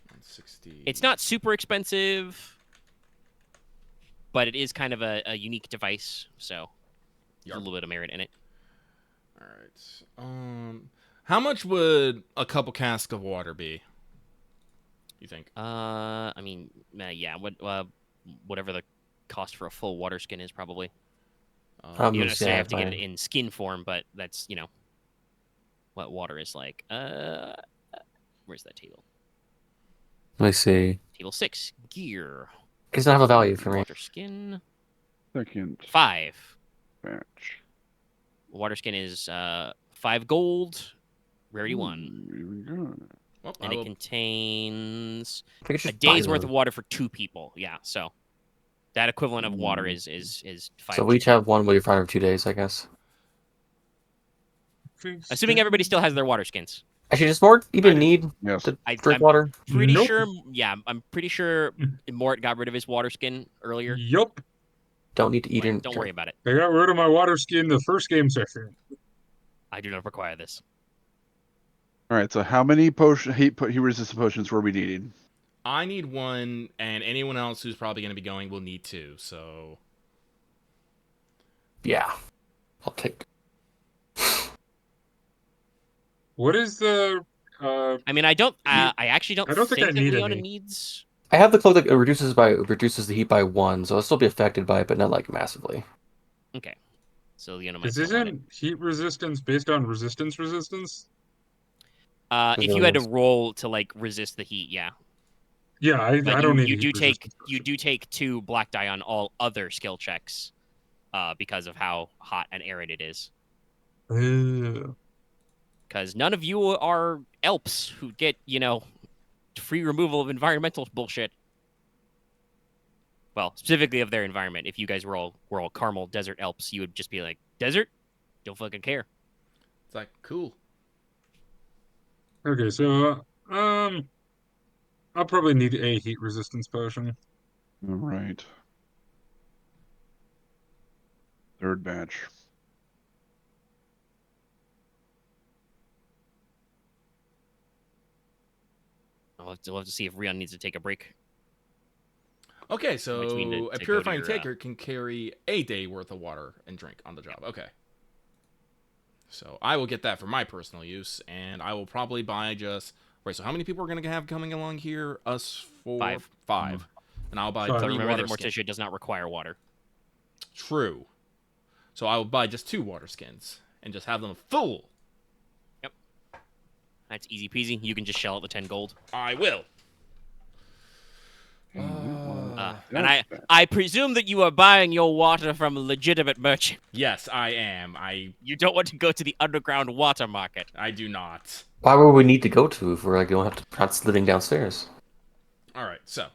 160. It's not super expensive, but it is kind of a unique device, so there's a little bit of merit in it. All right. How much would a couple casks of water be? You think? I mean, yeah. Whatever the cost for a full water skin is, probably. You don't necessarily have to get it in skin form, but that's what water is like. Where's that table? Let me see. Table 6, gear. It doesn't have a value for me. Water skin. Second. 5. Batch. Water skin is 5 gold, rarity 1. Here we go. Well, and it contains a day's day's worth of water for 2 people. Yeah, so that equivalent of water is 5. So we each have one. Will you find for 2 days, I guess. Assuming everybody still has their water skins. Actually, does Mort even need to drink water? Pretty sure. Yeah, I'm pretty sure Mort got rid of his water skin earlier. Yup. Don't need to eat and don't worry about it. I got rid of my water skin the first game session. I do not require this. All right, so how many heat resistant potions were we needing? I need 1, and anyone else who's probably going to be going will need 2. So, yeah, I'll take. What is the? I mean, I actually don't think that Leona needs. I have the cloak that reduces the heat by 1, so I'll still be affected by it, but not like massively. Okay, so Leona might. Isn't heat resistance based on resistance? If you had to roll to like resist the heat, yeah. Yeah, I don't need. You do take 2 black die on all other skill checks, because of how hot and arid it is. Because none of you are elps who get free removal of environmental bullshit. Well, specifically of their environment. If you guys were all Carmel desert elps, you would just be like, desert? Don't fucking care. It's like, cool. Okay, so I'll probably need a heat resistance potion. All right. 3rd batch. We'll have to see if Ryahn needs to take a break. Okay, so a purifying taker can carry a day worth of water and drink on the job. Okay. So I will get that for my personal use, and I will probably buy just... Wait, so how many people are going to have coming along here? Us 4? 5. And I'll buy 3 remember water that Morticia does not require water. True. So I will buy just 2 water skins and just have them full. Yep. That's easy peasy. You can just shell out the 10 gold. I will. And I presume that you are buying your water from a legitimate merchant. Yes, I am. You don't want to go to the underground water market. I do not. Why would we need to go to if we're like going to have to practice living downstairs? All right, so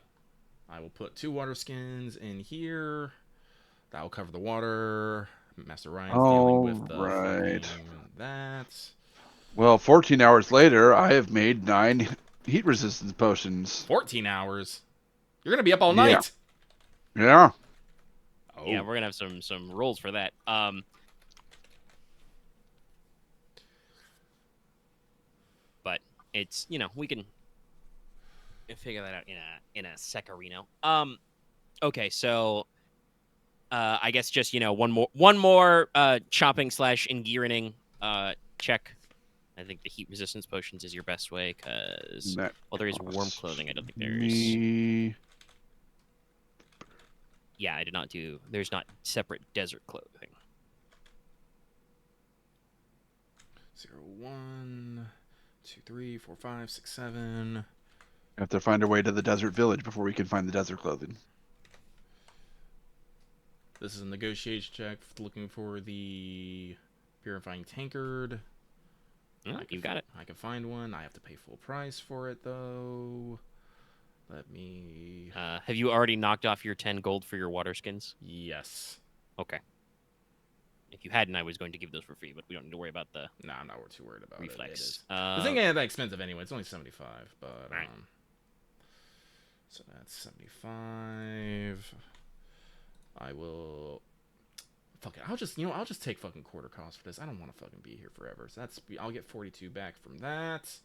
I will put 2 water skins in here. That will cover the water. Master Ryan's dealing with the that. Well, 14 hours later, I have made 9 heat resistance potions. 14 hours. You're gonna be up all night. Yeah. Oh. Yeah, we're gonna have some rolls for that. But it's we can figure that out in a secarino. Okay, so I guess just one more chopping / engearing check. I think the heat resistance potions is your best way because there is warm clothing. I don't think there's. Yeah, I did not do. There's not separate desert clothing. 0, 1, 2, 3, 4, 5, 6, 7. We have to find our way to the desert village before we can find the desert clothing. This is a negotiation check looking for the purifying tankard. You got it. I can find one. I have to pay full price for it, though. Let me... have you already knocked off your 10 gold for your water skins? Yes. Okay. If you hadn't, I was going to give those for free, but we don't need to worry about the... No, I'm not too worried about reflex. The thing ain't that expensive anyway. It's only 75, but... Right. So that's 75. I will... Fuck it. I'll just take fucking quarter cost for this. I don't want to fucking be here forever. So I'll get 42 back from that.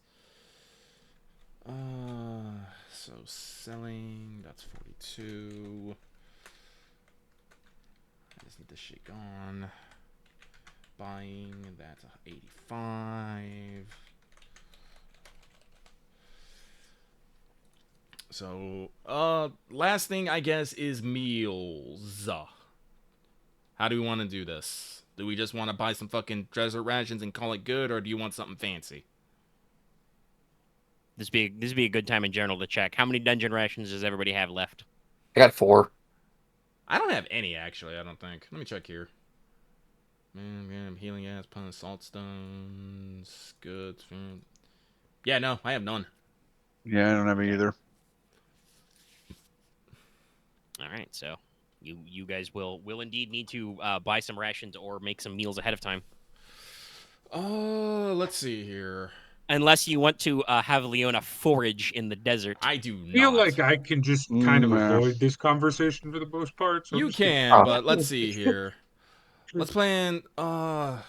So selling, that's 42. I just need this shit gone. Buying, that's 85. So, last thing I guess is meals. How do we want to do this? Do we just want to buy some fucking desert rations and call it good, or do you want something fancy? This be a good time in general to check. How many dungeon rations does everybody have left? I got 4. I don't have any, actually, I don't think. Let me check here. Man, healing gas, punch, salt stones, goods. Yeah, no, I have none. Yeah, I don't have any either. All right, so you guys will indeed need to buy some rations or make some meals ahead of time. Let's see here. Unless you want to have Leona forage in the desert. I do not. I feel like I can just kind of avoid this conversation for the most part. So you can, but let's see here. Let's plan. I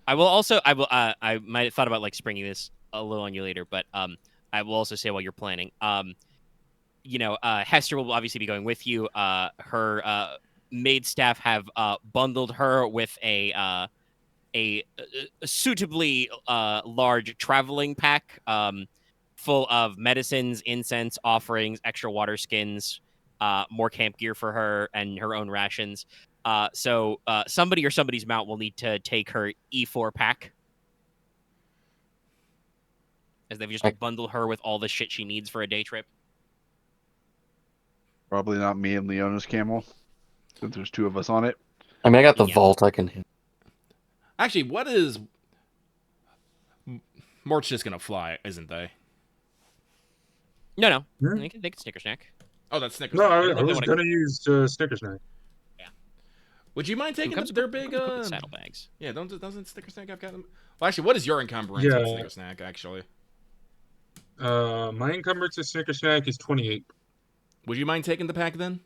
might have thought about like springing this a little on you later, but I will also say while you're planning, Hester will obviously be going with you. Her maid staff have bundled her with a suitably large traveling pack full of medicines, incense, offerings, extra water skins, more camp gear for her, and her own rations. So somebody or somebody's mount will need to take her E4 pack, as they've just bundled her with all the shit she needs for a day trip. Probably not me and Leona's camel, since there's 2 of us on it. I mean, I got the vault. I can... Actually, what is... Mort's just gonna fly, isn't they? No. They can Snicker Snack. Oh, that's Snicker No, Snack. I was gonna use Snicker Snack. Yeah. Would you mind taking their big saddlebags? Yeah, doesn't Snicker Snack have got them? Well, actually, what is your encumbrance with Snicker Snack? Actually, my encumbrance of Snicker Snack is 28. Would you mind taking the pack then?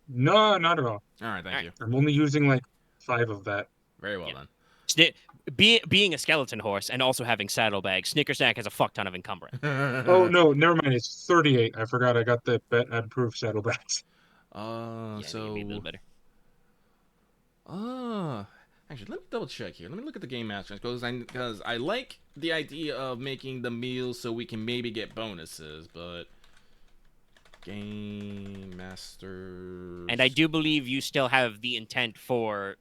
No, not at all. All right, thank you. I'm only using like 5 of that. Very well then. Being a skeleton horse and also having saddlebags, Snicker Snack has a fuck ton of encumbrance. Oh no, never mind. It's 38. I forgot. I got the approved saddlebags. So be a little better. Actually, let me double check here. Let me look at the game master because I like the idea of making the meals so we can maybe get bonuses, but game master. And I do believe you still have the intent for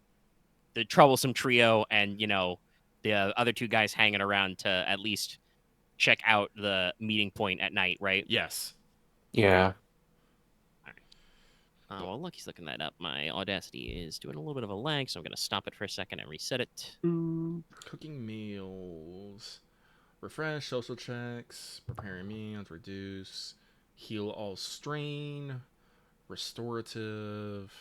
the troublesome trio and the other 2 guys hanging around to at least check out the meeting point at night, right? Yes. Yeah. Well, Lucky's looking that up. My Audacity is doing a little bit of a lag, so I'm going to stop it for a second and reset it. Cooking meals. Refresh, social checks, preparing meals, reduce, heal all strain, restorative.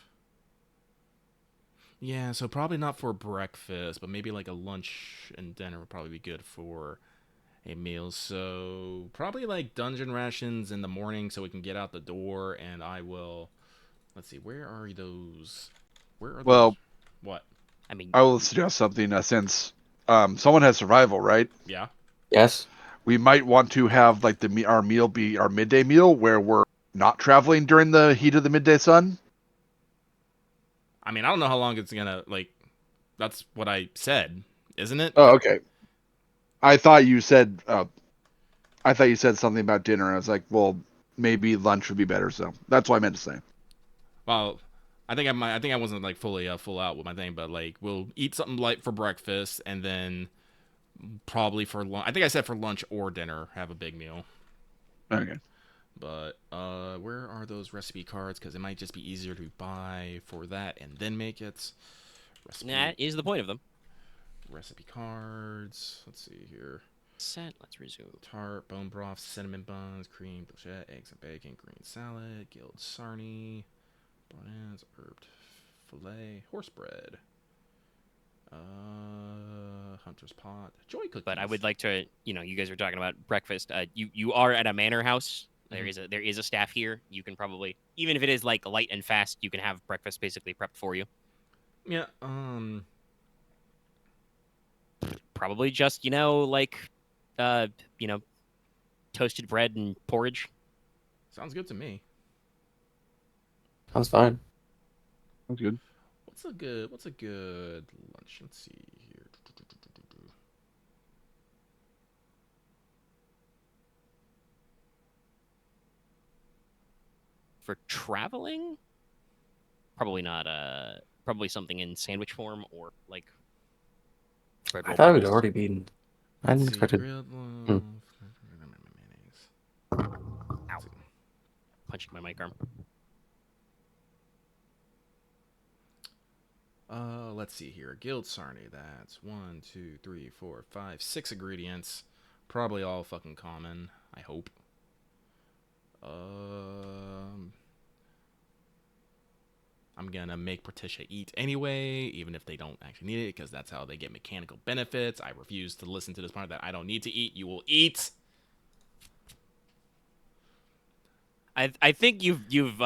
Yeah, so probably not for breakfast, but maybe like a lunch and dinner would probably be good for a meal. So probably like dungeon rations in the morning so we can get out the door, and I will... Let's see, where are those? Where are those? What? I mean, I will suggest something since someone has survival, right? Yeah. Yes. We might want to have like our meal be our midday meal where we're not traveling during the heat of the midday sun. I mean, I don't know how long it's gonna like. That's what I said, isn't it? Oh, okay. I thought you said something about dinner, and I was like, well, maybe lunch would be better. So that's what I meant to say. Well, I think I wasn't like fully full out with my thing, but like we'll eat something light for breakfast, and then probably for lunch. I think I said for lunch or dinner have a big meal. Okay. But where are those recipe cards? Because it might just be easier to buy for that and then make it. That is the point of them. Recipe cards. Let's see here. Set. Let's resume. Tart, bone broth, cinnamon buns, cream, blanchette, eggs and bacon, green salad, gilled sarnie, bananas, herbed fillet, horse bread. Hunter's pot, joy cookies. But I would like to, you guys were talking about breakfast. You are at a manor house. There is a staff here. You can probably, even if it is like light and fast, you can have breakfast basically prepped for you. Yeah. Probably just toasted bread and porridge. Sounds good to me. Sounds fine. Sounds good. What's a good lunch? Let's see here. For traveling, probably not. Probably something in sandwich form or like. I thought it would already be. I didn't expect it. Ow! Punching my mic arm. Let's see here. Guild sarnie. That's 1, 2, 3, 4, 5, 6 ingredients. Probably all fucking common. I hope. I'm gonna make Patricia eat anyway, even if they don't actually need it, because that's how they get mechanical benefits. I refuse to listen to this part that I don't need to eat. You will eat. I think you've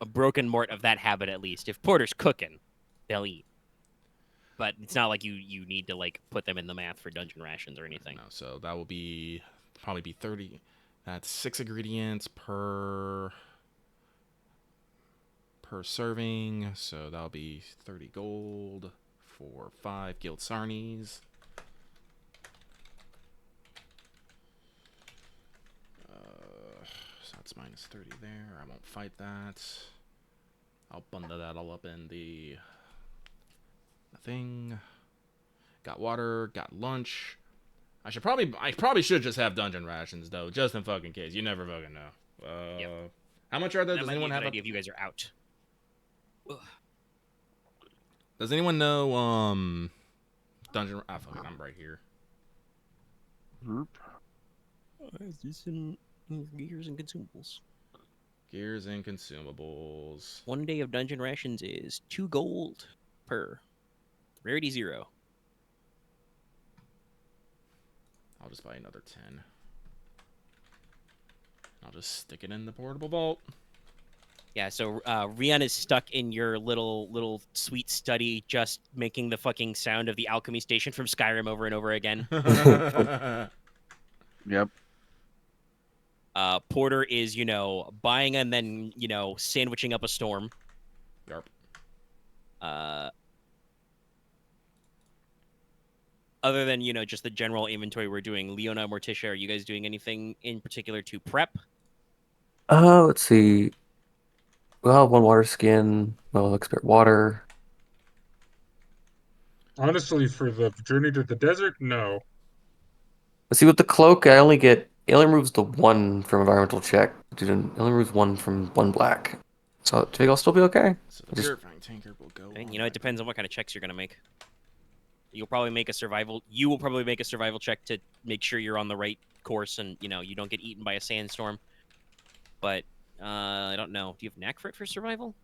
broken Mort of that habit at least. If Porter's cooking, they'll eat. But it's not like you need to like put them in the math for dungeon rations or anything. No, so that will probably be 30. That's 6 ingredients per serving, so that'll be 30 gold for 5 guild sarnies. So that's minus 30 there. I won't fight that. I'll bundle that all up in the thing. Got water, got lunch. I probably should just have dungeon rations though, just in fucking case. You never fucking know. Yep. How much are there? That Does might anyone be a have good idea if you guys are out? Does anyone know dungeon? Ah, fuck it, I'm right here. Is this in gears and consumables? Gears and consumables. 1 day of dungeon rations is 2 gold per. Rarity 0. I'll just buy another 10. I'll just stick it in the portable vault. Yeah, so Ryahn is stuck in your little sweet study, just making the fucking sound of the alchemy station from Skyrim over and over again. Yep. Porter is, buying and then, sandwiching up a storm. Yarp. Other than, just the general inventory we're doing, Leona, Morticia, are you guys doing anything in particular to prep? Let's see. Well, 1 water skin. Well, expert water. Honestly, for the journey to the desert, no. See, with the cloak, it only removes the 1 from environmental check. It only removes 1 from 1 black. So do you think I'll still be okay? So the purifying tanker will go. You know, it depends on what kind of checks you're gonna make. You'll probably make a survival. You will probably make a survival check to make sure you're on the right course and you don't get eaten by a sandstorm. But I don't know. Do you have knack for survival?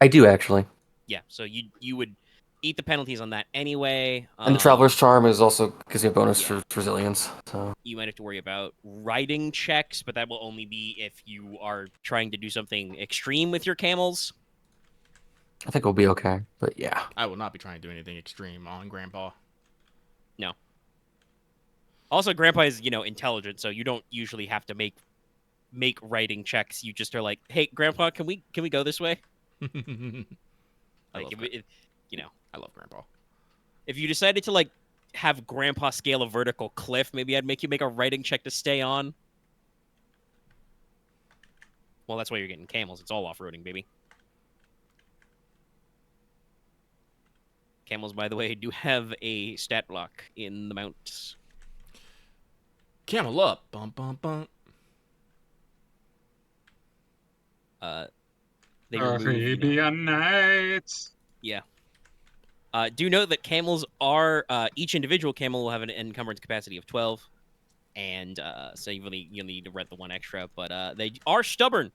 I do actually. Yeah. So you would eat the penalties on that anyway. And the Traveler's Charm is also gives you a bonus for resilience. So you might have to worry about riding checks, but that will only be if you are trying to do something extreme with your camels. I think we'll be okay, but yeah. I will not be trying to do anything extreme on Grandpa. No. Also, Grandpa is, intelligent, so you don't usually have to make writing checks. You just are like, hey, Grandpa, can we go this way? I love Grandpa. If you decided to have Grandpa scale a vertical cliff, maybe I'd make you make a writing check to stay on. Well, that's why you're getting camels. It's all off-roading, baby. Camels, by the way, do have a stat block in the mounts. Camel up. Bum, bum, bum. They remove, Arabian Nights. Yeah. Do note that camels are each individual camel will have an encumbrance capacity of 12, and so you'll need to rent the 1 extra. But they are stubborn,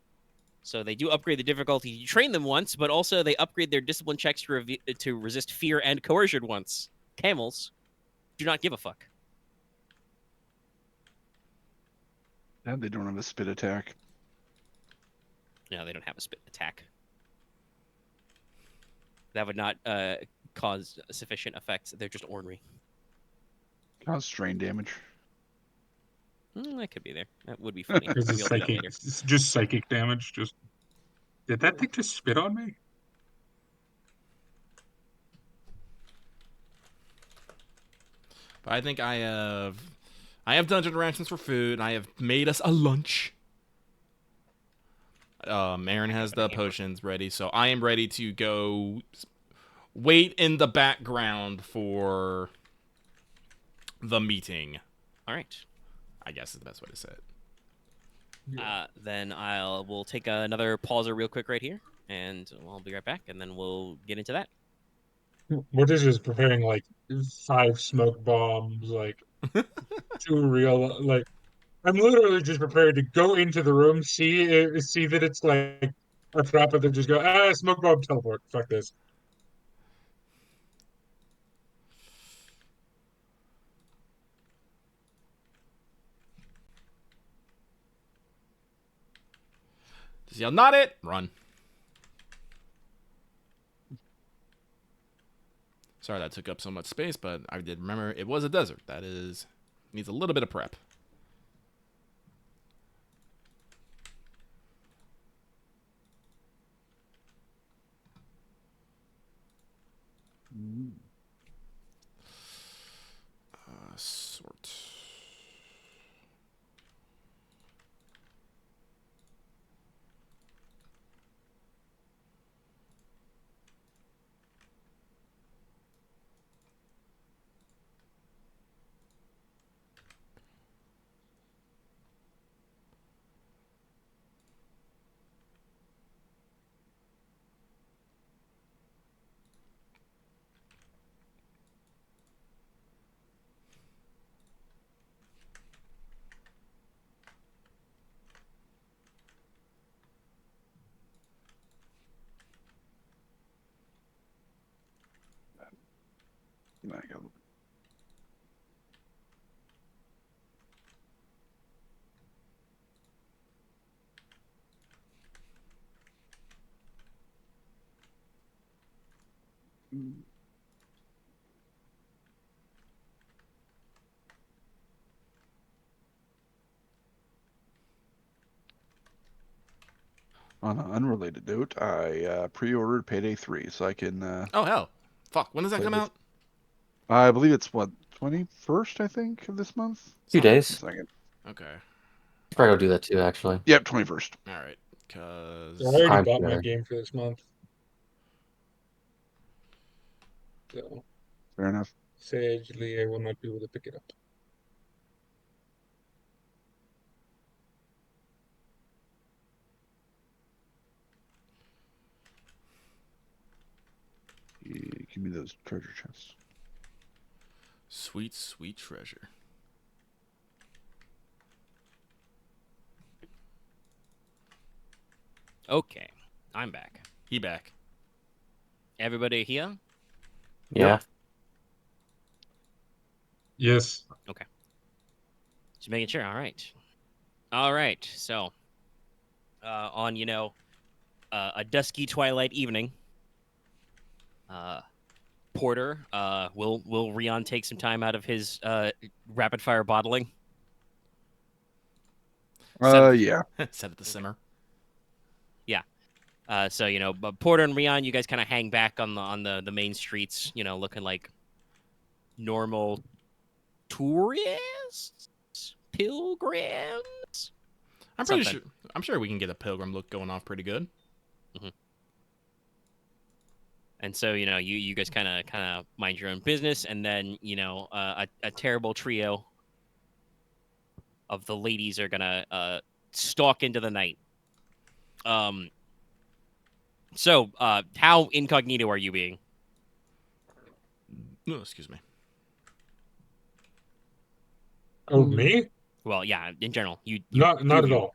so they do upgrade the difficulty. You train them once, but also they upgrade their discipline checks to resist fear and coercion once. Camels do not give a fuck. And they don't have a spit attack. No, they don't have a spit attack. That would not cause sufficient effects. They're just ornery. Cause strain damage. That could be there. That would be funny. Just psychic damage. Did that thing just spit on me? But I think I have dungeon rations for food. I have made us a lunch. Aren has the potions ready, so I am ready to go wait in the background for the meeting. All right. I guess is the best way to say it. Then we'll take another pauser real quick right here, and I'll be right back, and then we'll get into that. Morti's just preparing 5 smoke bombs, 2 real I'm literally just prepared to go into the room, see that it's like a trap, and then just go, smoke bomb, teleport. Fuck this. Just yell, not it! Run. Sorry that took up so much space, but I did remember it was a desert. That needs a little bit of prep. Sort. On an unrelated note, I pre-ordered Payday 3, so I can... oh, hell. Fuck, when does that come out? I believe it's, 21st, I think, of this month? 2 days. Second. Okay. Probably go do that too, actually. Yep, 21st. Alright, because... I already bought my game for this month. So... Fair enough. Sagely, I will not be able to pick it up. Give me those treasure chests. Sweet, sweet treasure. Okay, I'm back. He back. Everybody here? Yeah. Yep. Yes. Okay. Just making sure. All right. So, on a dusky twilight evening, Porter, will Ryahn take some time out of his rapid fire bottling? Yeah. Set it to simmer. Yeah. So but Porter and Ryahn, you guys kind of hang back on the main streets, looking like normal tourists, pilgrims. I'm sure we can get a pilgrim look going off pretty good. Mm-hmm. And so you guys kind of mind your own business, and then a terrible trio of the ladies are gonna stalk into the night. So how incognito are you being? No, excuse me. Oh, me? Well, yeah, in general, you Not at all.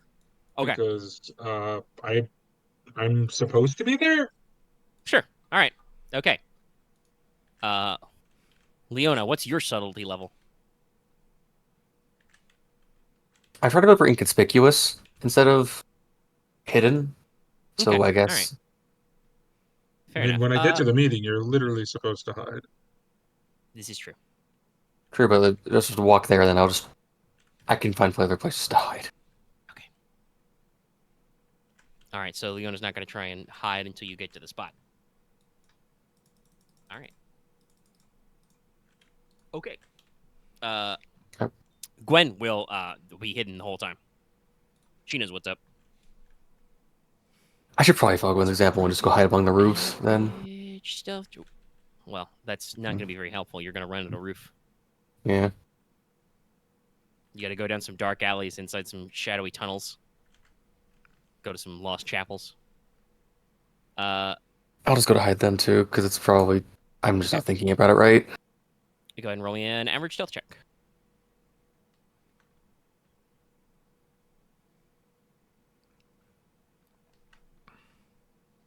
Okay. Because I'm supposed to be there. Sure. All right. Okay. Leona, what's your subtlety level? I try to go for inconspicuous instead of hidden. So Okay, I guess. right. Fair I mean, enough. when I get to the meeting, you're literally supposed to hide. This is true. True, but just walk there, then I can find other places to hide. Okay. All right, so Leona's not going to try and hide until you get to the spot. All right. Okay. Gwen will be hidden the whole time. She knows what's up. I should probably follow Gwen's example and just go hide among the roofs then. Stealth. Well, that's not going to be very helpful. You're going to run into a roof. Yeah. You got to go down some dark alleys inside some shadowy tunnels. Go to some lost chapels. I'll just go to hide then too, because it's probably I'm just not thinking about it right. You go ahead and roll me an average stealth check.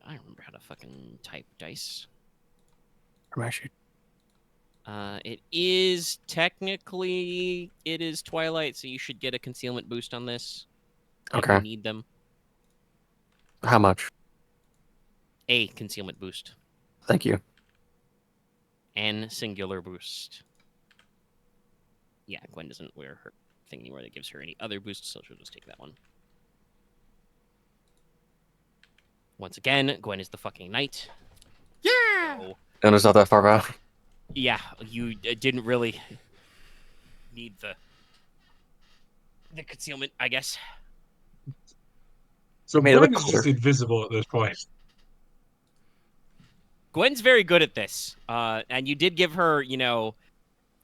I don't remember how to fucking type dice. It is Twilight, so you should get a concealment boost on this. Okay. If you need them. How much? A concealment boost. Thank you. And singular boost. Yeah, Gwen doesn't wear her thing anymore that gives her any other boosts, so she'll just take that one. Once again, Gwen is the fucking knight. Yeah! So, And it's not that far back. yeah, you didn't really need the concealment, I guess. So Made it Gwen look is cooler. just invisible at this point. Gwen's very good at this, and you did give her,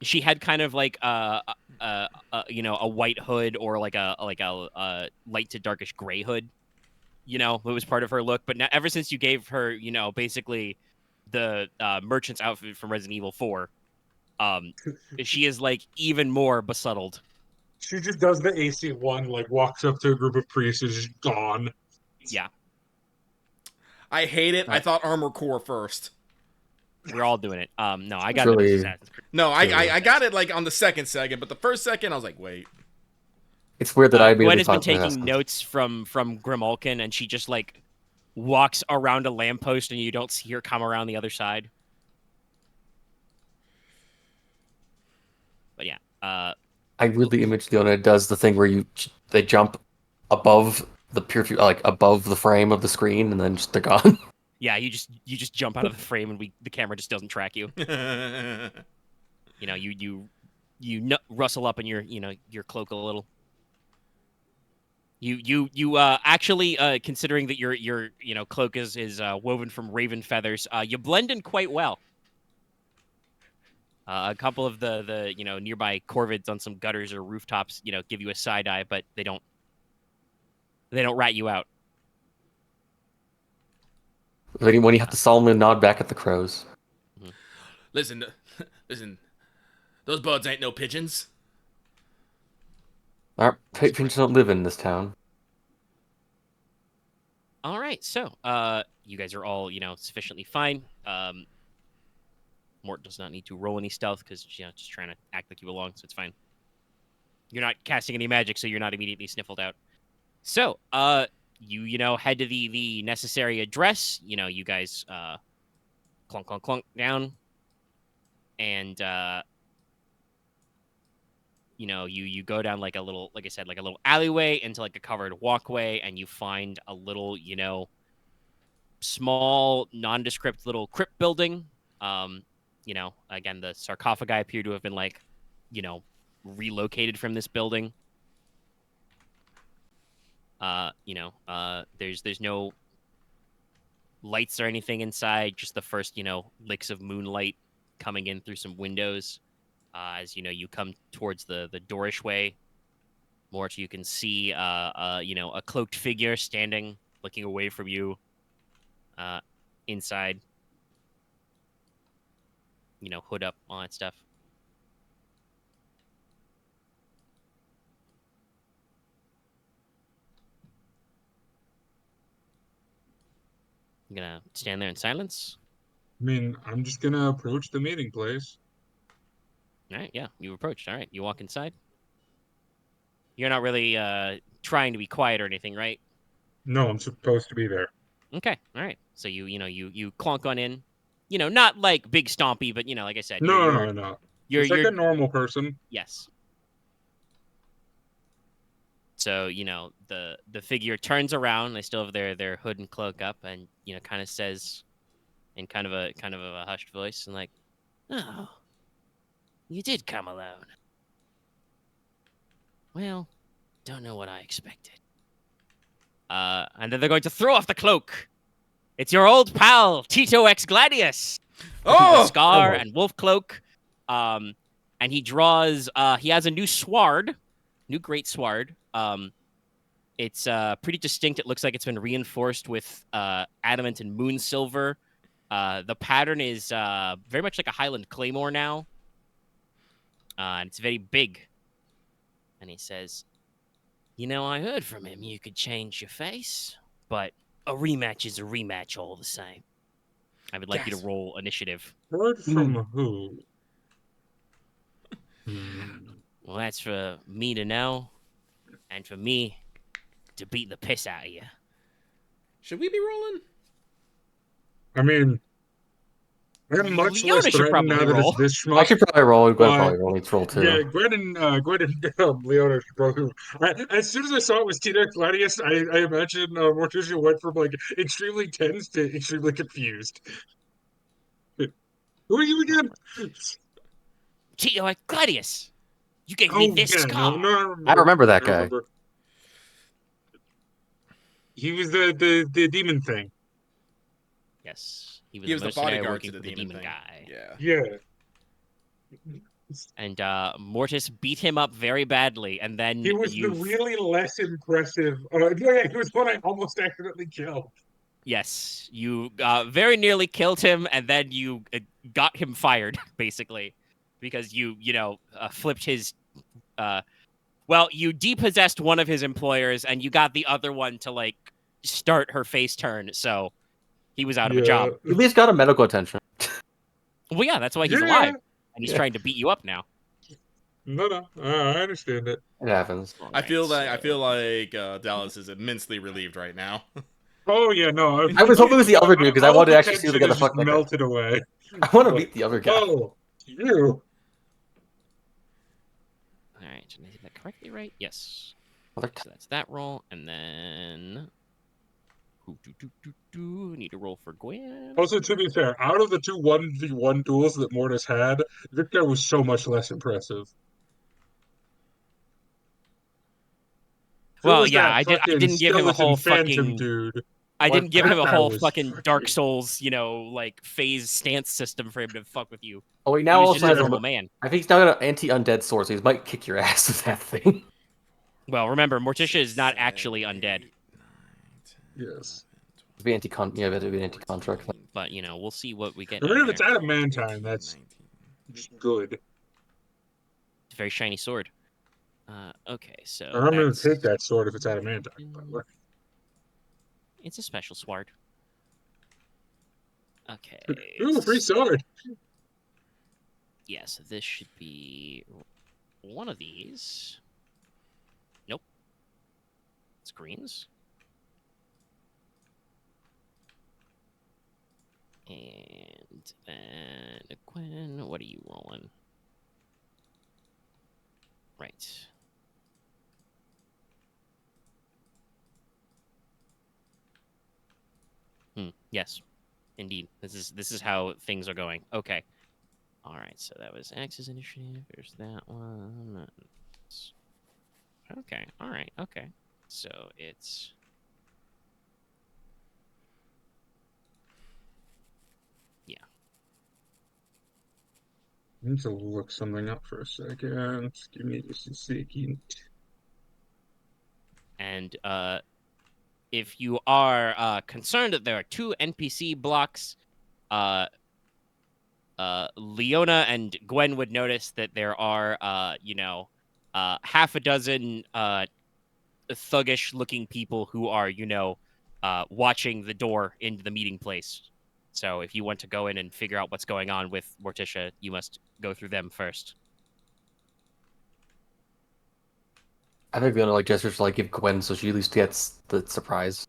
she had kind of like a white hood or like a light to darkish gray hood. It was part of her look, but now, ever since you gave her, basically the merchant's outfit from Resident Evil 4, she is like even more besuddled. She just does the AC1, like walks up to a group of priests, is just gone. Yeah. I hate it. I thought Armor Core first. We're all doing it. No, I got really... it. Assassin's Creed. No, I got it like on the second, but the first second I was like, wait. It's weird that I Gwen has been taking notes from Grimalkin, and she just like walks around a lamppost, and you don't see her come around the other side. But yeah, I really image Leona does the thing where they jump above above the frame of the screen, and then just they're gone. Yeah, you just jump out of the frame, and the camera just doesn't track you. You rustle up in your cloak a little. You actually considering that your cloak is woven from raven feathers, you blend in quite well. A couple of the nearby corvids on some gutters or rooftops, give you a side eye, but they don't rat you out. When you have to solemnly nod back at the crows. Listen, those birds ain't no pigeons. Our pigeons don't live in this town. All right, so you guys are all sufficiently fine. Mort does not need to roll any stealth because just trying to act like you belong, so it's fine. You're not casting any magic, so you're not immediately sniffled out. So you head to the necessary address. You guys clunk clunk clunk down, and you go down like a little, like I said, like a little alleyway into like a covered walkway, and you find a little small nondescript little crypt building. Again, the sarcophagi appear to have been relocated from this building. There's no lights or anything inside, just the first, licks of moonlight coming in through some windows. As you come towards the doorish way, Morti, you can see a cloaked figure standing, looking away from you. Inside, hood up, all that stuff. You gonna stand there in silence? I mean, I'm just gonna approach the meeting place. All right, yeah, you approached. All right, you walk inside. You're not really trying to be quiet or anything, right? No, I'm supposed to be there. Okay, all right. So you clonk on in. Not like big stompy, but like I said, No. You're like a normal person. Yes. So the figure turns around. They still have their hood and cloak up, and kind of says, in kind of a hushed voice, and like, "Oh, you did come alone. Well, don't know what I expected." And then they're going to throw off the cloak. It's your old pal Tito X Gladius. Oh, Scar and wolf cloak. And he draws. He has a new sword, new great sword. It's pretty distinct. It looks like it's been reinforced with adamant and moon silver. The pattern is very much like a Highland claymore now. And it's very big. And he says, I heard from him you could change your face, but a rematch is a rematch all the same. I would like you to roll initiative. Heard from who? Well, that's for me to know, and for me to beat the piss out of you. Should we be rolling? I mean, I'm much Leona less should threatened now probably that roll. it's this schmuck. I should probably roll. Gwen probably roll. Let's roll too. Yeah, Gwen and Leona should probably. As soon as I saw it was Tito Gladius, I imagine Morticia went from like extremely tense to extremely confused. Who are you again? Tito Gladius. You gave me this scar. No, I remember that guy. He was the demon thing. Yes, He was the bodyguard working to for the demon guy. Yeah. And Mortis beat him up very badly, and then he was the really less impressive. He was one I almost accidentally killed. Yes, you very nearly killed him, and then you got him fired, basically, because you flipped his. You depossessed one of his employers, and you got the other one to start her face turn, so he was out of a job. You at least got a medical attention. Well, yeah, that's why he's alive, and he's trying to beat you up now. No, I understand it. It happens. I feel like Dallas is immensely relieved right now. Oh yeah, no. I was hoping it was the other dude because I wanted to actually see who get the fuck melted away. I want to beat the other guy. Oh, you. All right, did I get that correctly? Right? Yes. So that's that roll, and then need to roll for Gwen. Also, to be fair, out of the two 1v1 duels that Mortis had, this guy was so much less impressive. Well, yeah, I didn't give him a whole fucking dude. I didn't give him a whole was fucking fucking- Dark Souls, like phase stance system for him to fuck with you. Oh, he He now was also just a has normal man. I think he's now got an anti-undead sword, so he might kick your ass with that thing. Well, remember, Morticia is not actually undead. Yes. It'd be it'd be an anti-contract thing. But, we'll see what we get I mean, out if it's there. adamantine, that's just good. It's a very shiny sword. Okay, so I'm going to that's- take that sword if it's adamantine, by the way. It's a special sword. Okay. Ooh, free sword! Yeah, so this should be one of these. Nope. It's greens. And then Gwen, what are you rolling? Right. Yes. Indeed. This is how things are going. Okay. All right. So that was Axe's initiative. There's that one. Okay. All right. Okay. So it's I need to look something up for a second. Give me just a second. and if you are concerned that there are 2 NPC blocks, Leona and Gwen would notice that there are half a dozen thuggish-looking people who are watching the door into the meeting place. So if you want to go in and figure out what's going on with Morticia, you must go through them first. I think the only gesture to give Gwen so she at least gets the surprise.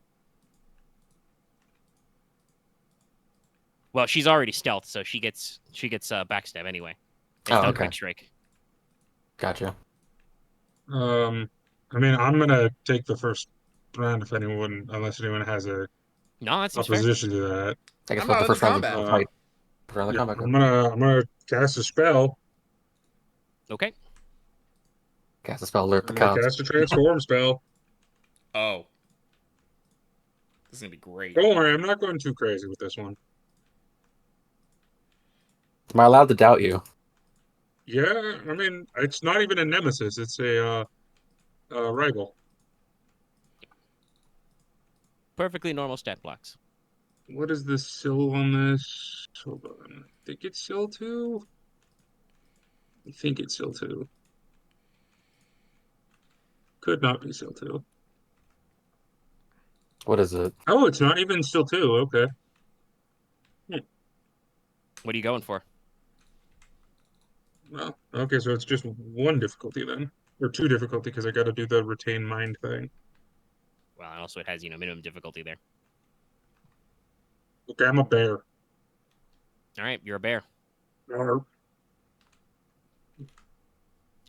Well, she's already stealth, so she gets backstab anyway. It's Oh, not okay. quick strike. Gotcha. I mean, I'm gonna take the first round unless anyone has a No, that seems fair. opposition to that. I guess I'm what not the in first round of combat. the fight. Round of Yeah, combat. I'm gonna cast a spell. Okay. Cast a spell, alert the I'm gonna cops. cast a transform spell. Oh. This is gonna be great. Don't worry, I'm not going too crazy with this one. Am I allowed to doubt you? Yeah, I mean, it's not even a nemesis. It's a rival. Perfectly normal stat blocks. What is the sill on this? Hold on. I think it's sill 2. I think it's sill 2. Could not be sill 2. What is it? Oh, it's not even sill 2. Okay. What are you going for? Well, okay, so it's just 1 difficulty then. Or 2 difficulty because I got to do the retain mind thing. Well, and also it has, minimum difficulty there. Okay, I'm a bear. All right, you're a bear. Arr. All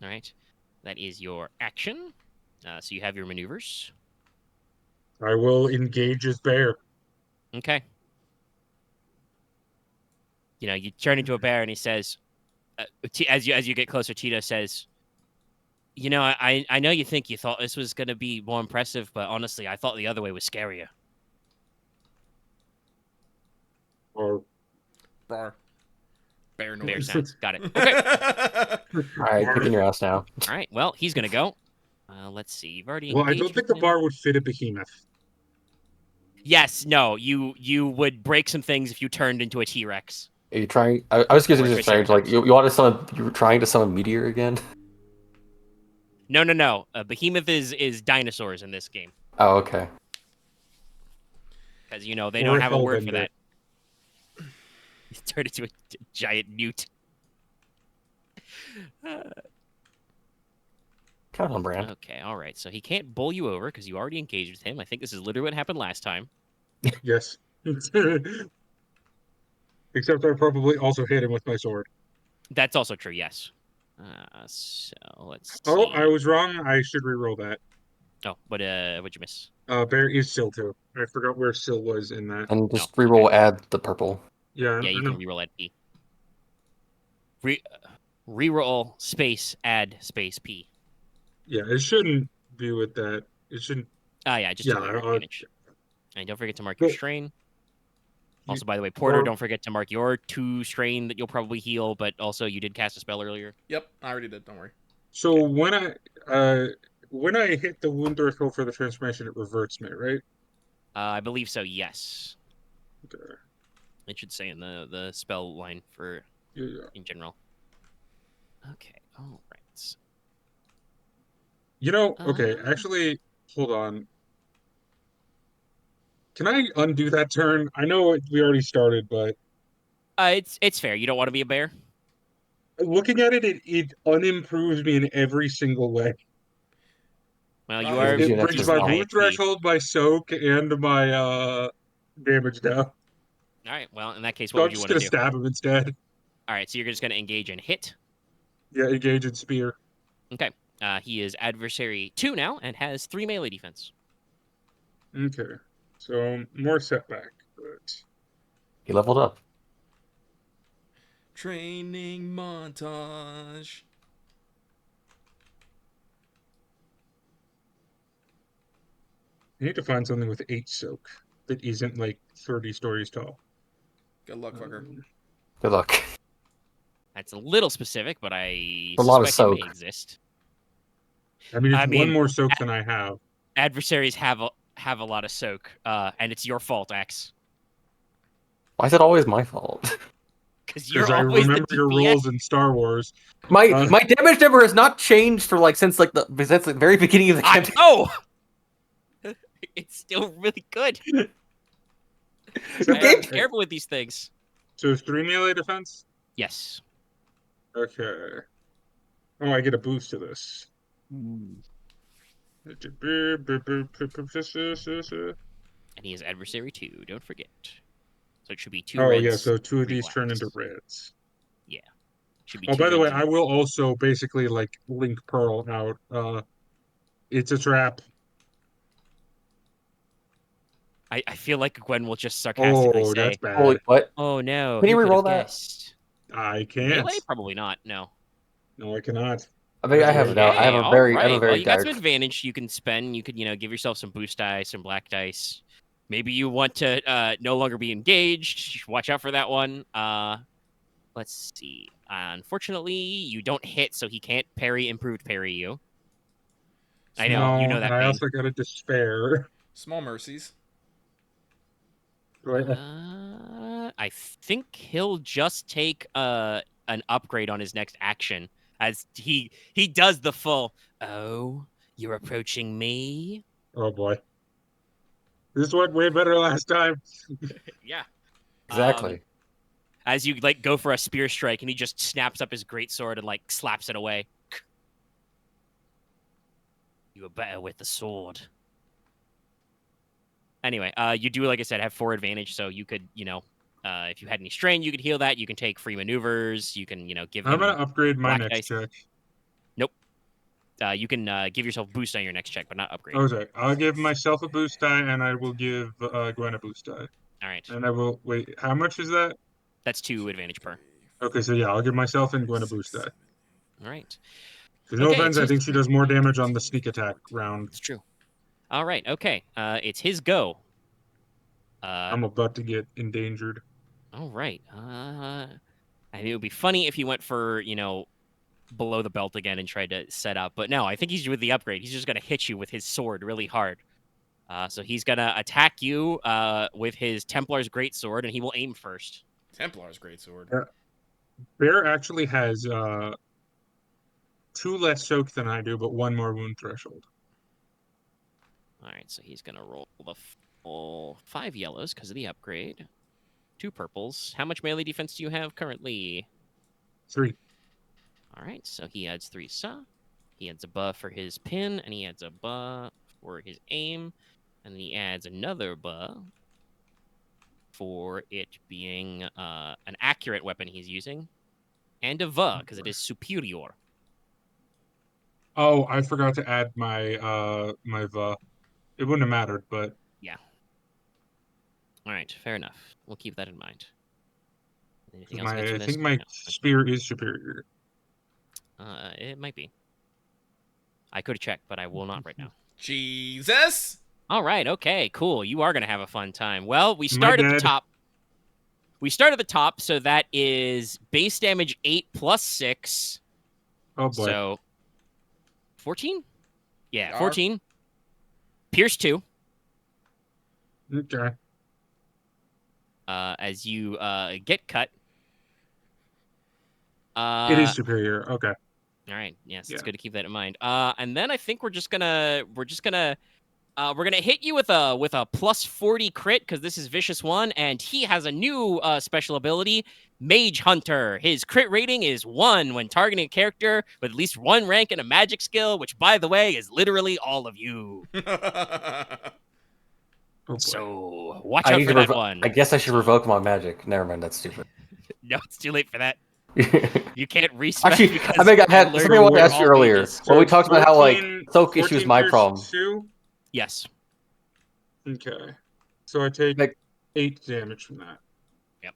right. That is your action. So you have your maneuvers. I will engage as bear. Okay. You turn into a bear, and he says, as you get closer, Tito says, I know you think you thought this was going to be more impressive, but honestly, I thought the other way was scarier. Or Bar. Bear noise. Bear sounds. Got it. Okay. All right, kicking your ass now. All right. Well, he's going to go. Let's see. You've already well, I engaged don't think with the him. bar would fit a behemoth. Yes. No. You would break some things if you turned into a T-Rex. Are you trying? I was just Or trying to you want to summon. You were trying to summon Meteor again? No. Behemoth is dinosaurs in this game. Oh, okay. Because, they don't have a word for Hellbender. that. He turned into a giant newt. Kind of on brand. Okay, all right. So he can't bowl you over because you already engaged with him. I think this is literally what happened last time. Yes. Except I probably also hit him with my sword. That's also true, yes. So let's see. Oh, I was wrong. I should reroll that. Oh, what'd you miss? Bear is Sill 2. I forgot where Sill was in that. And just No, reroll, okay. add the purple. Yeah, Yeah, I you know. can reroll at P. Reroll space add space P. Yeah, it shouldn't be with that. It shouldn't. Ah, yeah, just Yeah, do the advantage. And don't forget to mark your strain. Also, by the way, Porter, don't forget to mark your 2 strain that you'll probably heal, but also you did cast a spell earlier. Yep, I already did. Don't worry. So when I hit the wound threshold for the transformation, it reverts me, right? I believe so. Yes. Okay. It should say in the spell line for in general. Okay. All right. You know, okay, actually, hold on. Can I undo that turn? I know we already started, but it's fair. You don't want to be a bear. looking at it, it unimproves me in every single way. Well, you are. It brings my wound threshold, my soak, and my damage down. All right. Well, in that case, what would you want to do? I'm just gonna stab him instead. All right. So you're just gonna engage and hit. Yeah, engage and spear. Okay. He is adversary 2 now and has 3 melee defense. Okay. So more setback, but he leveled up. Training montage. I need to find something with 8 soak that isn't like 30 stories tall. Good luck, fucker. Good luck. That's a little specific, but I a lot of suspect it soak. may exist. I mean, it's one more soak than I have. Adversaries have a lot of soak, and it's your fault, X. Why is it always my fault? Because I remember your rules in Star Wars. My damage number has not changed for since the very beginning of the campaign. Oh, it's still really good. So be careful with these things. So it's 3 melee defense? Yes. Okay. Oh, I get a boost to this. And he is adversary 2, don't forget. So it should be 2 reds. Oh, yeah, so 2 of these blacks. turn into reds. Yeah. Should be by the way, I will also basically link Pearl out. It's a trap. I feel like Gwen will just sarcastically say, that's bad. Holy, what? Oh no, Can you who could reroll have that? guessed? I can't. Melee? Probably not, no. No, I cannot. I mean, I have a very Well, you got dark. some advantage you can spend. You could, give yourself some boost dice, some black dice. Maybe you want to no longer be engaged. Watch out for that one. Let's see. Unfortunately, you don't hit, so he can't improved parry you. I know, you know that. And I also got a despair. Small mercies. I think he'll just take an upgrade on his next action as he does the full. Oh, you're approaching me. Oh boy, this went way better last time. Yeah, exactly. As you go for a spear strike, and he just snaps up his greatsword and slaps it away. You are better with the sword. Anyway, you do, like I said, have 4 advantage, so you could, if you had any strain, you could heal that. You can take free maneuvers. You can, give him. I'm gonna upgrade my next dice. Check. Nope. You can give yourself a boost on your next check, but not upgrade. Okay, I'll give myself a boost die, and I will give Gwen a boost die. All right. And I will wait. How much is that? That's 2 advantage per. Okay, so yeah, I'll give myself and Gwen a boost die. All right. Because no offense, I think she does more damage on the sneak attack round. It's true. All right. Okay. It's his go. I'm about to get endangered. All right. I mean, it would be funny if he went for, below the belt again and tried to set up. But no, I think he's with the upgrade. He's just going to hit you with his sword really hard. So he's going to attack you with his Templar's Greatsword, and he will aim first. Templar's Greatsword. Bear actually has 2 less soak than I do, but 1 more wound threshold. All right, so he's going to roll the full 5 yellows because of the upgrade. 2 purples. How much melee defense do you have currently? 3. All right, so he adds 3 sa. He adds a buff for his pin, and he adds a buff for his aim. And he adds another buff for it being an accurate weapon he's using. And a va, because it is superior. Oh, I forgot to add my my va. It wouldn't have mattered, but yeah. All right, fair enough. We'll keep that in mind. Anything else? I think my spear is superior. It might be. I could check, but I will not right now. Jesus! All right. Okay. Cool. You are gonna have a fun time. Well, we start at the top. We start at the top, so that is base damage 8 plus 6. Oh boy. So 14? Yeah, 14. Pierce 2. Okay. As you get cut. It is superior. Okay. All right. Yes, it's good to keep that in mind. And then I think we're gonna hit you with a plus 40 crit because this is Vicious 1, and he has a new special ability, Mage Hunter. His crit rating is 1 when targeting a character with at least 1 rank in a magic skill, which, by the way, is literally all of you. So watch out for that one. I guess I should revoke my magic. Never mind, that's stupid. No, it's too late for that. You can't respec. Actually, I think I had something I wanted to ask you earlier. Well, we talked about how soak issue is my problem. 2? Yes. Okay. So I take 8 damage from that. Yep.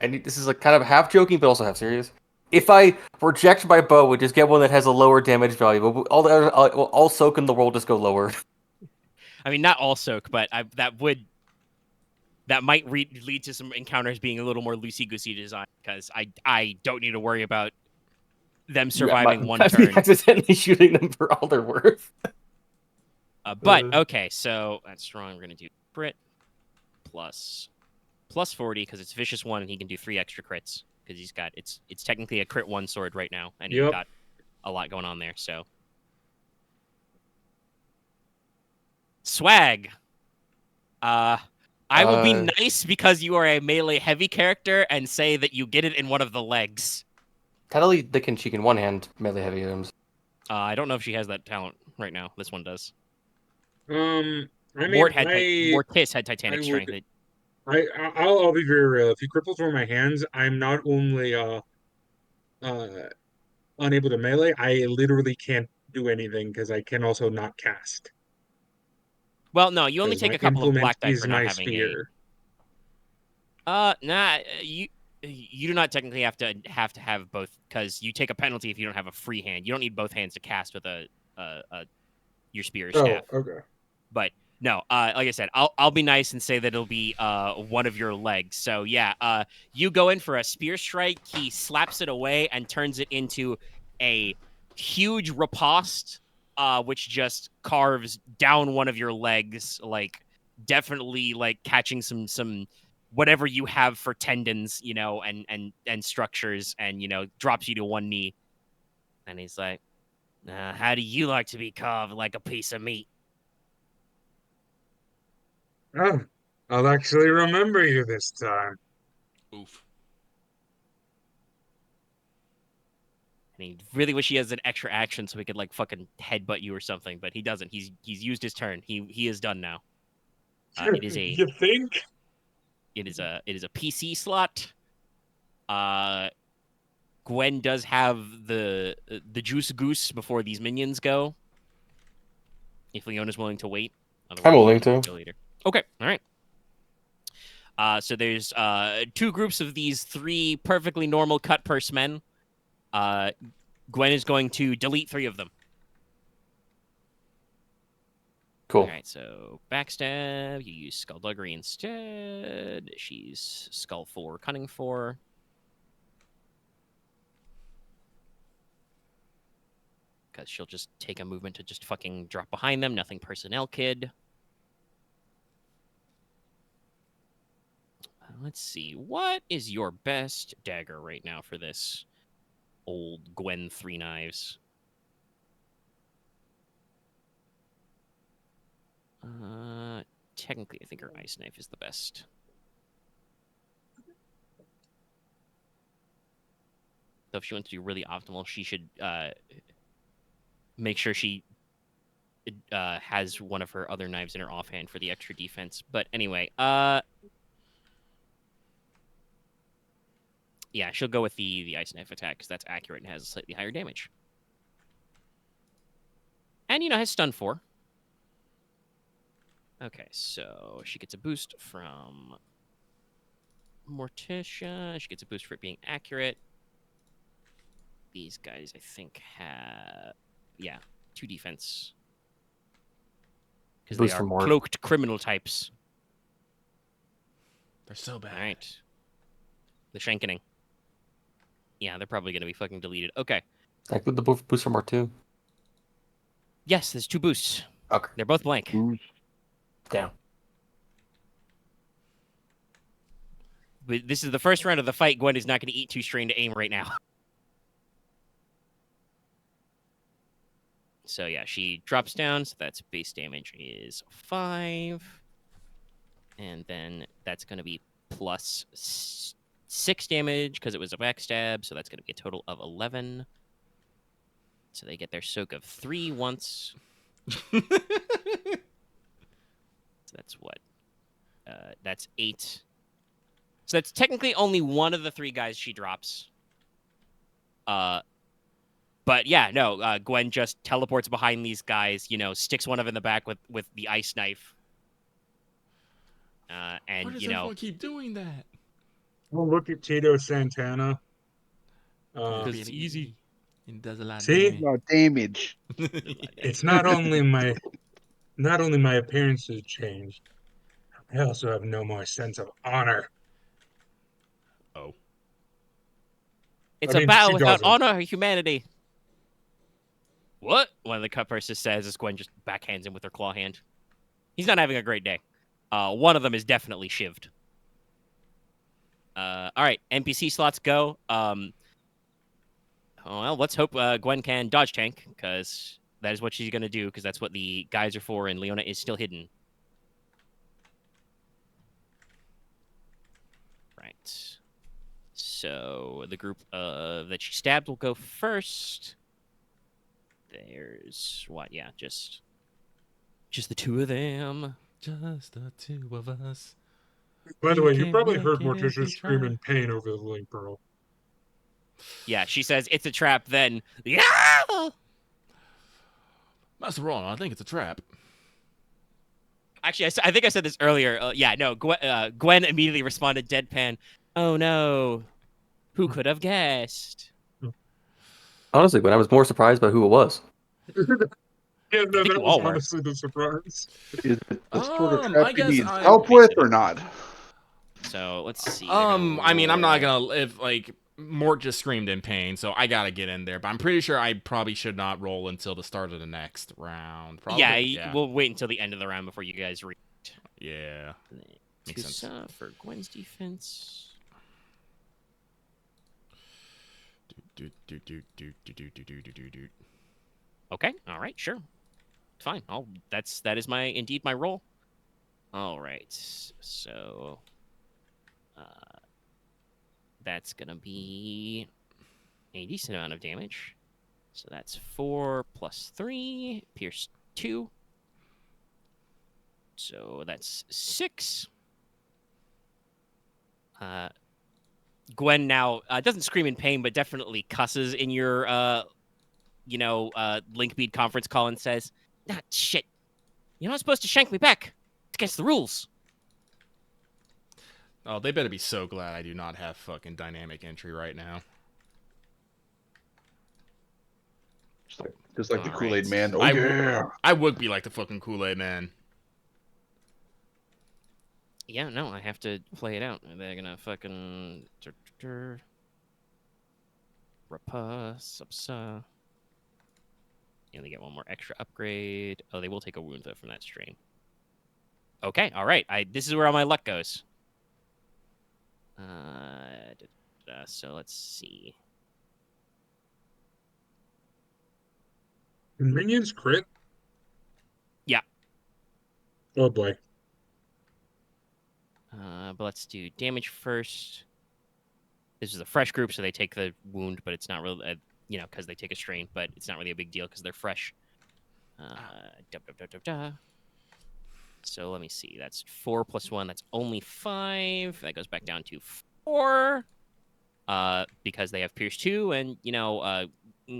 And this is like kind of half joking, but also half serious. If I reject my bow, we just get one that has a lower damage value, but all soak in the world just go lower. I mean, not all soak, but that might lead to some encounters being a little more loosey-goosey designed, because I don't need to worry about them surviving one turn. Accidentally shooting them for all they're worth. But, okay, so that's strong. We're going to do crit plus 40, because it's Vicious 1, and he can do 3 extra crits, because he's got, it's technically a crit 1 sword right now, and he's got a lot going on there, so. Swag. I will be nice because you are a melee heavy character and say that you get it in one of the legs. Technically, she can one-hand melee heavy items. I don't know if she has that talent right now. This one does. I mean, Mortis had Titanic strength. I'll be very real. If he cripples one of my hands, I'm not only unable to melee, I literally can't do anything because I can also not cast. Well, no, you only take a couple of black die for not having spear. Nah, you do not technically have to have both, because you take a penalty if you don't have a free hand. You don't need both hands to cast with your spear or staff. Oh, okay. But no, like I said, I'll be nice and say that it'll be one of your legs. So yeah, you go in for a spear strike. He slaps it away and turns it into a huge riposte, which just carves down one of your legs, like definitely like catching some whatever you have for tendons, and structures, and drops you to one knee. And he's like, "How do you like to be carved like a piece of meat?" Oh, I'll actually remember you this time. Oof. And he really wish he has an extra action so he could like fucking headbutt you or something, but he doesn't. He's used his turn. He is done now. It is a. You think? It is a PC slot. Gwen does have the juice goose before these minions go. If Leona's willing to wait. I'm willing to. Okay, all right. So there's 2 groups of these 3 perfectly normal cut purse men. Gwen is going to delete 3 of them. Cool. All right, so backstab. You use skullduggery instead. She's skull 4, cunning 4. Because she'll just take a movement to just fucking drop behind them. Nothing personnel, kid. Let's see. What is your best dagger right now for this old Gwen 3 knives? Technically, I think her ice knife is the best. Though if she wants to be really optimal, she should make sure she has one of her other knives in her offhand for the extra defense. But anyway, yeah, she'll go with the ice knife attack because that's accurate and has slightly higher damage. And, has stun 4. Okay, so she gets a boost from Morticia. She gets a boost for it being accurate. These guys, I think, have... Yeah, 2 defense. because they are cloaked criminal types. They're so bad. All right. The Shankening. Yeah, they're probably going to be fucking deleted. Okay. That include the boost for Mort too? Yes, there's 2 boosts. Okay. They're both blank. Down. But this is the first round of the fight. Gwen is not going to eat 2 strain to aim right now. So yeah, she drops down. So that's base damage is 5. And then that's going to be plus 6 damage because it was a backstab. So that's going to be a total of 11. So they get their soak of 3 once. So that's what? That's 8. So that's technically only one of the 3 guys she drops. But yeah, no, Gwen just teleports behind these guys, sticks one of them in the back with the ice knife. And, Why does everyone keep doing that? Well, look at Tito Santana. Because it's easy. It does a lot of damage. It's not only my appearance has changed, I also have no more sense of honor. Oh. It's a battle without honor or humanity. What? One of the cut purses says as Gwen just backhands him with her claw hand. He's not having a great day. One of them is definitely shivved. All right, NPC slots go. Well, let's hope Gwen can dodge tank, because that is what she's going to do, because that's what the guys are for, and Leona is still hidden. Right. So the group that she stabbed will go first. There's what? Yeah, just the 2 of them. Just the 2 of us. By the way, you probably heard Morticia scream in pain over the link, Pearl. Yeah, she says it's a trap. Then, yeah. That's wrong. I think it's a trap. Actually, I think I said this earlier. Yeah, no. Gwen immediately responded deadpan. Oh no, who could have guessed? Honestly, Gwen, I was more surprised by who it was. Yeah, no, that was honestly the surprise. Is it the sort of trap he needs help with or not? So let's see. I mean, I'm not gonna if like Mort just screamed in pain, so I gotta get in there. But I'm pretty sure I probably should not roll until the start of the next round. Probably. Yeah, we'll wait until the end of the round before you guys read. Yeah, makes sense. For Gwen's defense. Okay. All right. Sure. Fine. That is indeed my roll. All right. So, that's gonna be a decent amount of damage. So that's 4 plus 3, pierce 2. So that's 6. Gwen now doesn't scream in pain, but definitely cusses in your, Linkbead conference call and says, "Ah, shit. You're not supposed to shank me back. It's against the rules." Oh, they better be so glad I do not have fucking dynamic entry right now. Just like the Kool-Aid man. Oh, yeah. I would be like the fucking Kool-Aid man. Yeah, no, I have to play it out. They're gonna fucking... Rapasa. You only get 1 more extra upgrade. Oh, they will take a wound, though, from that strain. Okay, all right. This is where all my luck goes. So let's see. Minions crit? Yeah. Oh, boy. But let's do damage first. This is a fresh group, so they take the wound, but it's not really, because they take a strain, but it's not really a big deal because they're fresh. So let me see. That's 4 plus 1. That's only 5. That goes back down to 4. Because they have Pierce 2, and,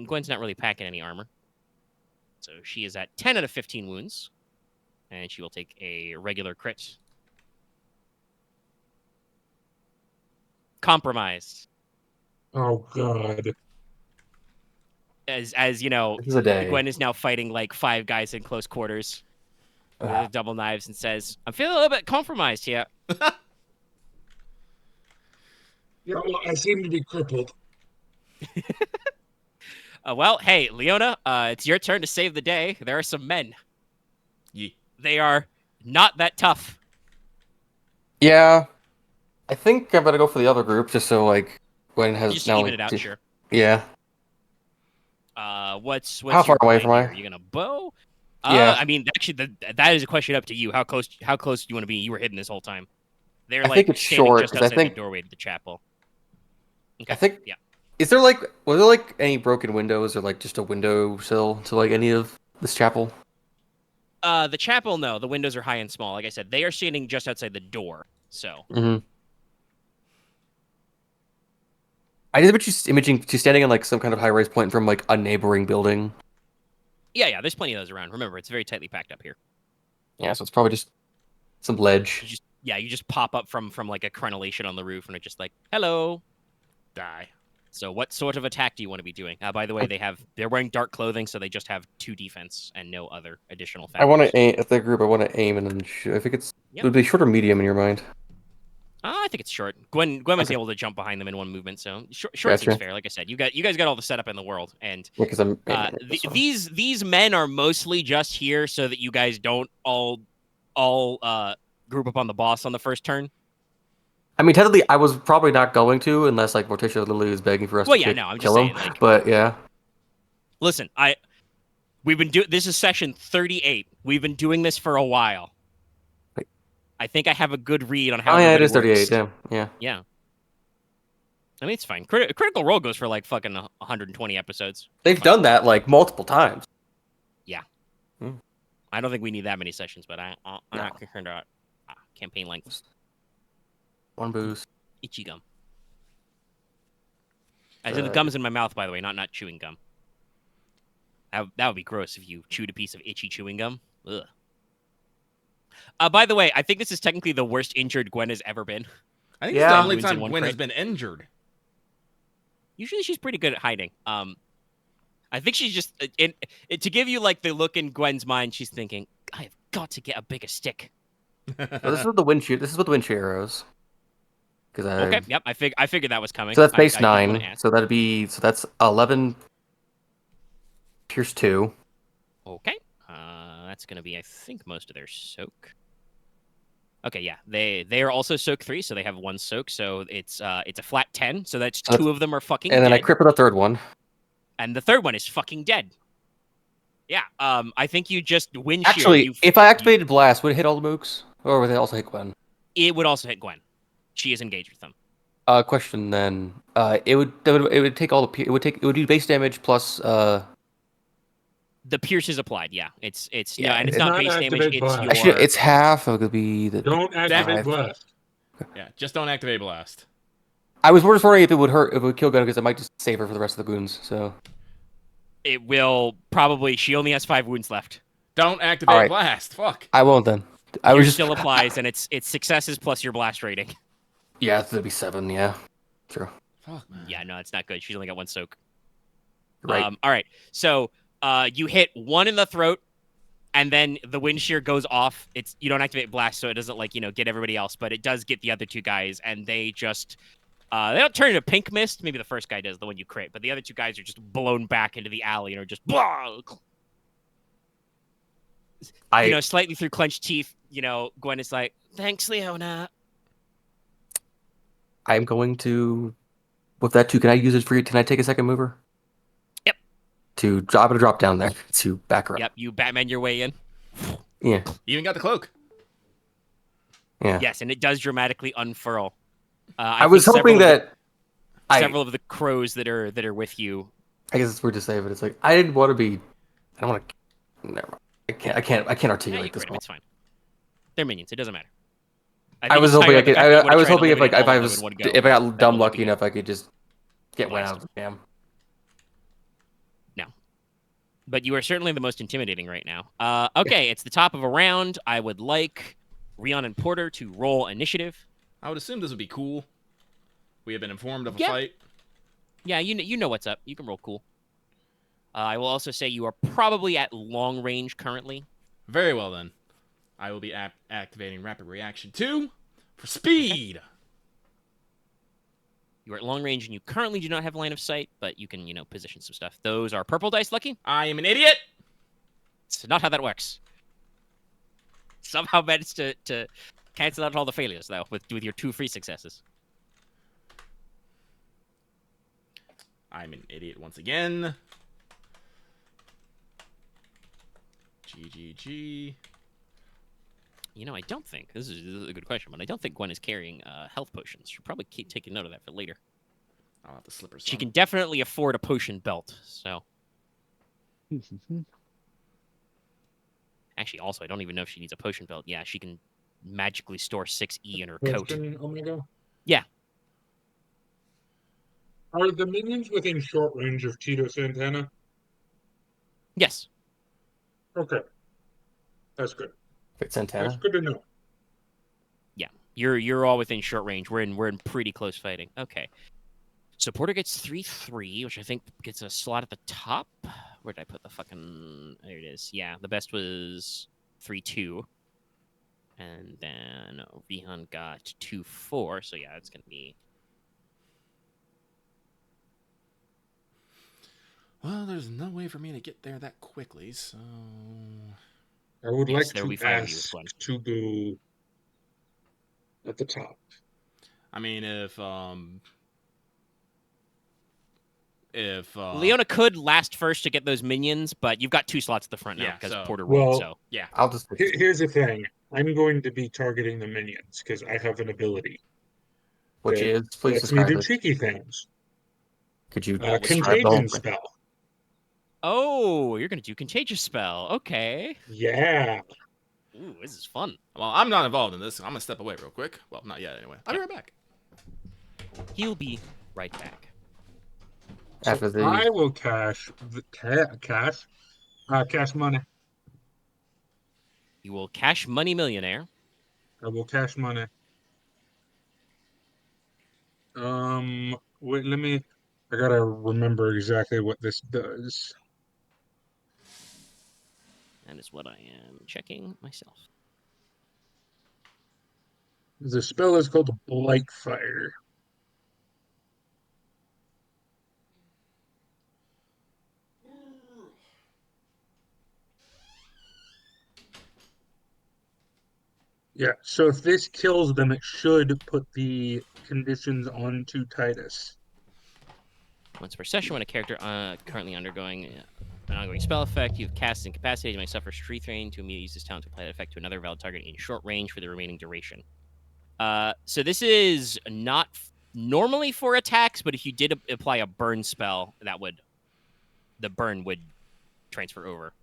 Gwen's not really packing any armor. So she is at 10 out of 15 wounds. And she will take a regular crit. Compromised. Oh, God. As you know, This is a day. Gwen is now fighting like 5 guys in close quarters. with the double knives and says, "I'm feeling a little bit compromised here." Yeah, well, I seem to be crippled. Well, hey, Leona, it's your turn to save the day. There are some men. Yeah. They are not that tough. Yeah. I think I'm gonna go for the other group just so like Gwen has Just now even it out, sure. Yeah. What's how far your away plan from here? You gonna bow? Yeah. I mean, actually, that is a question up to you. How close do you want to be? You were hidden this whole time. They're I think it's standing short, just 'cause I outside think- the doorway to the chapel. Okay. I think. Yeah. Was there like any broken windows or like just a windowsill to like any of this chapel? The chapel, no. The windows are high and small. Like I said, they are standing just outside the door. So. Mm-hmm. I did you imaging. She's standing on like some kind of high-rise point from like a neighboring building. Yeah. There's plenty of those around. Remember, it's very tightly packed up here. Yeah, so it's probably just some ledge. You just pop up from like a crenellation on the roof, and it's just like, hello. Die. So what sort of attack do you want to be doing? By the way, they're wearing dark clothing, so they just have 2 defense and no other additional factors. I want to aim at the group. I want to aim and then shoot. I think it would be short or medium in your mind. I think it's short. Gwen was able to jump behind them in one movement, so short seems fair. Like I said, you guys got all the setup in the world, and because I'm these men are mostly just here so that you guys don't all group up on the boss on the first turn. I mean, technically, I was probably not going to unless like Morticia literally is begging for us to kill him. Like, but yeah. Listen, we've been this is session 38. We've been doing this for a while. I think I have a good read on how. Oh yeah, it is works. 38. Damn, yeah. Yeah. I mean, it's fine. Critical Role goes for like fucking 120 episodes. They've done that like multiple times. Yeah. I don't think we need that many sessions, but I'm not concerned about campaign length. 1 boost. Itchy gum. As in the gum's in my mouth, by the way, not chewing gum. That would be gross if you chewed a piece of itchy chewing gum. Ugh. By the way, I think this is technically the worst injured Gwen has ever been. I think it's the only time Gwen has been injured. Usually she's pretty good at hiding. I think she's just to give you like the look in Gwen's mind. She's thinking, "I have got to get a bigger stick." Well, this is with the wind shear. This is with the wind shear arrows. Okay. Yep. I figured that was coming. So that's base 9. So that's 11. Pierce 2. Okay. That's gonna be, I think, most of their soak. Okay, yeah, they are also soak 3, so they have 1 soak, so it's a flat 10, so that's 2 of them are fucking and then dead. I cripple the third one. And the third one is fucking dead. Yeah, I think you just wind shear. Actually, if I activated Blast, would it hit all the mooks? Or would it also hit Gwen? It would also hit Gwen. She is engaged with them. Question then. It would take all the... It would do base damage plus... The pierce is applied, yeah. It's yeah, and it's not base damage, Actually, it's half. It could be the... Don't activate Blast. Yeah, just don't activate Blast. I was just worried if it would hurt, if it would kill Gwen, because it might just save her for the rest of the wounds, so... It will probably... She only has 5 wounds left. Don't activate Blast, fuck. I won't then. Still applies, and it's successes plus your blast rating. Yeah, that'd be 7, yeah. True. Fuck, man. Yeah, no, it's not good. She's only got 1 soak. Right. All right, so... you hit 1 in the throat, and then the wind shear goes off. You don't activate blast, so it doesn't get everybody else, but it does get the other 2 guys, and they just they don't turn into pink mist. Maybe the first guy does, the one you crit, but the other 2 guys are just blown back into the alley and are just slightly through clenched teeth. Gwen is like, "Thanks, Leona." I'm going to with that too. Can I use it for you? Can I take a second mover? I'm going to drop down there to back her up. Yep, you Batman your way in. Yeah. You even got the cloak. Yeah. Yes, and it does dramatically unfurl. I was hoping that several of the crows that are with you. I guess it's weird to say, but it's like I didn't want to be. I don't want to. Never mind. I can't articulate this. It's fine. They're minions. It doesn't matter. I was hoping I could. I was hoping if I got dumb lucky enough, I could just get one out of the jam. But you are certainly the most intimidating right now. Okay, it's the top of a round. I would like Ryahn and Porter to roll initiative. I would assume this would be cool. We have been informed of a fight. Yeah, you know what's up. You can roll cool. I will also say you are probably at long range currently. Very well, then. I will be activating Rapid Reaction 2 for speed. Okay. You are at long range, and you currently do not have line of sight, but you can, position some stuff. Those are purple dice, Lucky. I am an idiot. It's not how that works. Somehow managed to cancel out all the failures, though, with your 2 free successes. I'm an idiot once again. GGG. I don't think, this is a good question, but I don't think Gwen is carrying health potions. She'll probably keep taking note of that for later. I'll have the slippers. She can definitely afford a potion belt, so. Actually, also, I don't even know if she needs a potion belt. Yeah, she can magically store 6E in her coat. Omega? Yeah. Are the minions within short range of Tito Santana? Yes. Okay. That's good. Wait, Santana? That's good to know. Yeah. You're all within short range. We're in pretty close fighting. Okay. So Porter gets 3/3, which I think gets a slot at the top. Where did I put the fucking... There it is. Yeah, the best was 3/2. And then Ryahn got 2/4. So yeah, it's going to be... Well, there's no way for me to get there that quickly, so... I would like to ask to go at the top. I mean, if Leona could last first to get those minions, but you've got 2 slots at the front now because Porter rolled, so... Yeah. I'll just... Here's the thing. I'm going to be targeting the minions because I have an ability. Which is, please describe it. Me do cheeky things. Could you contagion spell. Oh, you're going to do contagious spell. Okay. Yeah. Ooh, this is fun. Well, I'm not involved in this. So I'm going to step away real quick. Well, not yet anyway. I'll be right back. He'll be right back. After so I will cash money. You will cash money millionaire. I will cash money. Wait, I gotta remember exactly what this does. That is what I am checking myself. The spell is called Blightfire. Yeah, so if this kills them, it should put the conditions onto Titus. Once per session, when a character currently undergoing an ongoing spell effect, you've cast incapacitated, you may suffer street rain to immediately use this talent to apply that effect to another valid target in short range for the remaining duration. So this is not normally for attacks, but if you did apply a burn spell, the burn would transfer over.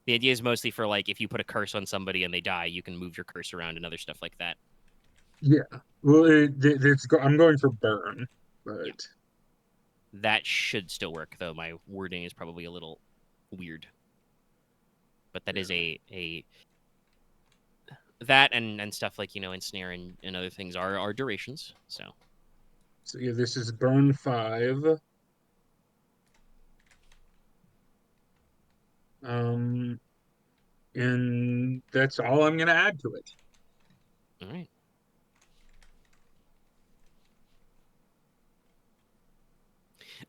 The idea is mostly for, like, if you put a curse on somebody and they die, you can move your curse around and other stuff like that. Yeah. Well, I'm going for burn, but... Yeah. That should still work, though. My wording is probably a little weird. But that is a... That and stuff like, ensnare and other things are durations, so... So, yeah, this is burn 5. And that's all I'm going to add to it. All right.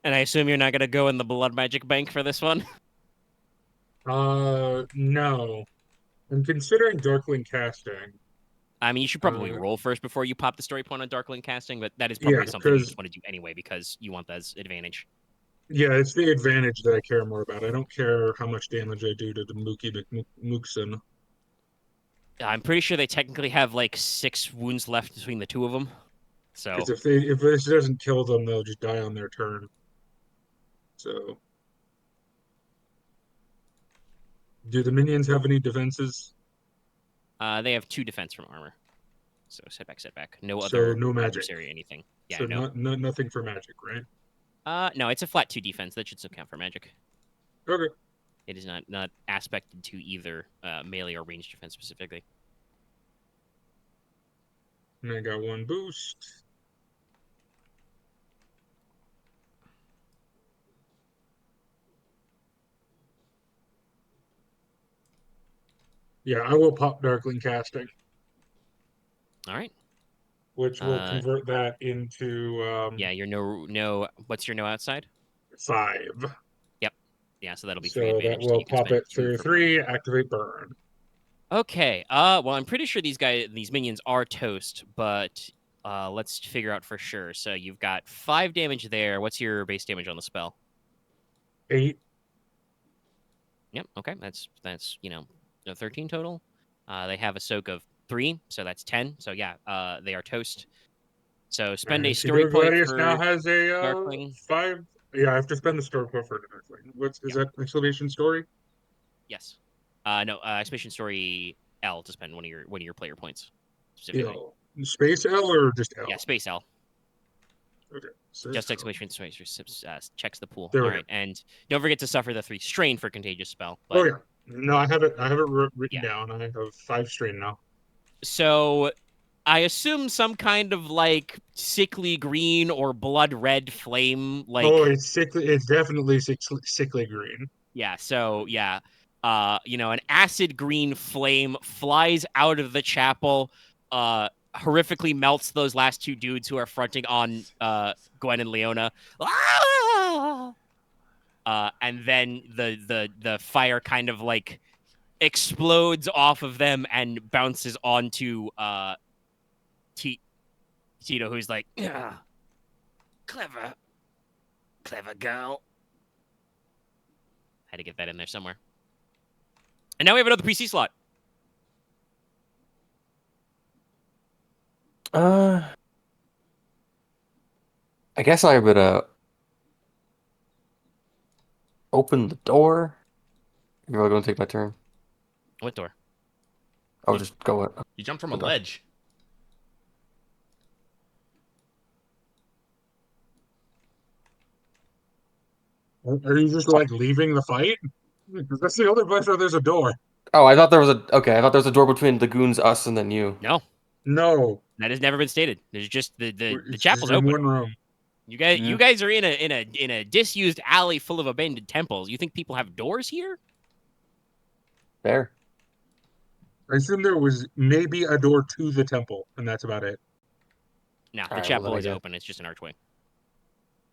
And I assume you're not going to go in the blood magic bank for this one? No. I'm considering Darkling casting. I mean, you should probably roll first before you pop the story point on Darkling casting, but that is probably something you just want to do anyway because you want that advantage. Yeah, it's the advantage that I care more about. I don't care how much damage I do to the Mookson. I'm pretty sure they technically have like 6 wounds left between the 2 of them. So if this doesn't kill them, they'll just die on their turn. So, do the minions have any defenses? They have 2 defense from armor. So setback. No other no magic. Adversary, anything. Yeah, so nothing for magic, right? No, it's a flat 2 defense. That should still count for magic. Okay. It is not aspected to either melee or range defense specifically. And I got 1 boost. Yeah, I will pop Darkling Casting. All right. Which will convert that into yeah, your no what's your no outside? 5. Yep. Yeah, so that'll be 3 So advantage. that will pop it through through 3, activate burn. Okay. Well, I'm pretty sure these minions are toast, but let's figure out for sure. So you've got 5 damage there. What's your base damage on the spell? 8. Yep. Okay. That's 13 total. They have a soak of 3, so that's 10. So yeah, they are toast. So spend a story point Gladius for now has a Darkling. 5. Yeah, I have to spend the story point for Darkling. Is that exclamation story? Yes. No. Exclamation story L to spend one of your player points. Specifically. L. Space L or just L? Yeah, space L. Okay. Just exclamation story checks the pool. There All we right, go. and don't forget to suffer the 3 strain for contagious spell. But, oh yeah. No, I have it written down. I have 5 strain now. So I assume some kind of like sickly green or blood red flame. Like, it's sickly. It's definitely sickly green. Yeah. So yeah, an acid green flame flies out of the chapel. Horrifically melts those last 2 dudes who are fronting on Gwen and Leona. And then the fire kind of like explodes off of them and bounces onto Tito, who's like, clever girl. Had to get that in there somewhere. And now we have another PC slot. I guess I would open the door. You're really going to take my turn? What door? I'll just go. You jumped from a ledge. Are you just like leaving the fight? Because that's the only place where there's a door. Oh, I thought there was I thought there was a door between the goons, us, and then you. No, that has never been stated. There's just the chapel's open. One room. You guys are in a disused alley full of abandoned temples. You think people have doors here? Fair. I assume there was maybe a door to the temple, and that's about it. No, the chapel is open. It's just an archway.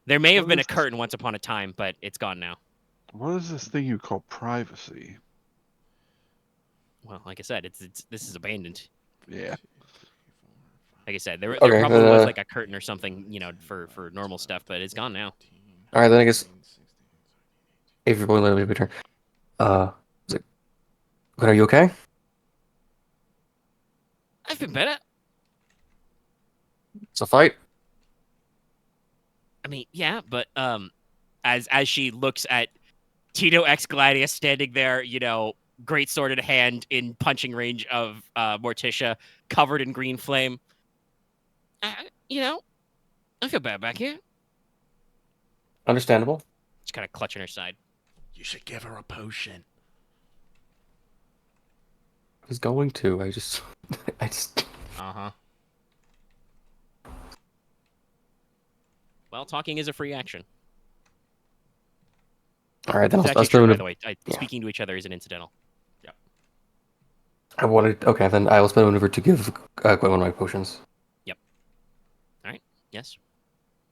There may have been a curtain once upon a time, but it's gone now. What is this thing you call privacy? Well, like I said, this is abandoned. Yeah. Like I said, there probably was like a curtain or something, for normal stuff, but it's gone now. All right, then I guess if you're going to let me turn, but are you okay? I've been better. It's a fight. I mean, yeah, but as she looks at Tito X Gladius standing there, great sword in hand in punching range of Morticia, covered in green flame. I feel bad back here. Understandable. Just kind of clutching her side. You should give her a potion. I was going to. I just. Well, talking is a free action. All right, then I'll true, by the way. Speaking to each other is an incidental. Yep. Okay, then I will spend a maneuver to give Gwen one of my potions. Yep. All right. Yes.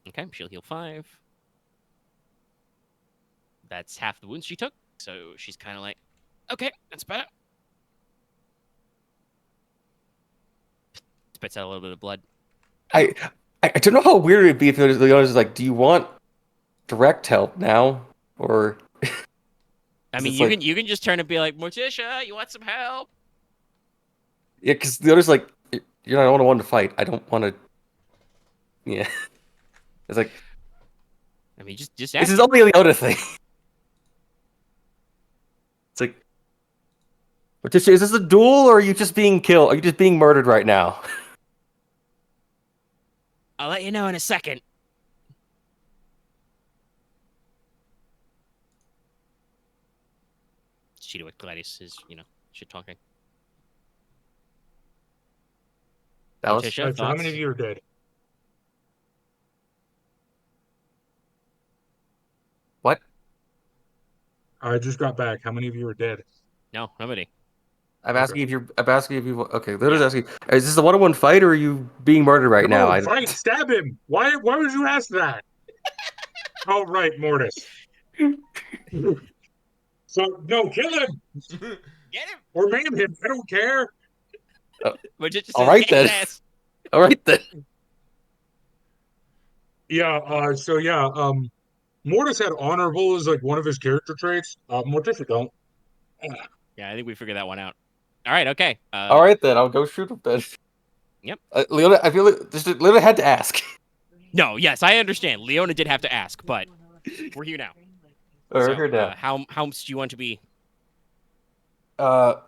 Okay, she'll heal 5. That's half the wounds she took, so she's kind of like, okay, that's better. Spits out a little bit of blood. I don't know how weird it'd be if Leona's like, do you want direct help now? Or I mean, you can just turn and be like, Morticia, you want some help? Yeah, because Leona's like, I don't want to fight. I don't want to. Yeah. It's like, I mean, just this is only a Leona thing. It's like, Morticia, is this a duel or are you just being killed? Are you just being murdered right now? I'll let you know in a second. Cheetah with Gladius is, shit talking. Morticia, so how many of you are dead? What? I just got back. How many of you are dead? No, nobody. I'm asking if you're. I'm asking if you. Okay, Leona's asking. Is this a one-on-one fight, or are you being murdered right now? Fight! Stab him! Why would you ask that? Oh, right, Mortis. So no, kill him. Get him. Or maim him. I don't care. All right then. All right then. Yeah. So yeah. Mortis had honorable as like one of his character traits. Morticia don't. Yeah, I think we figured that one out. All right. Okay. All right then. I'll go shoot him then. Yep. Leona, I feel like Leona had to ask. No. Yes, I understand. Leona did have to ask, but we're here now. We're here now. How much do you want to be? How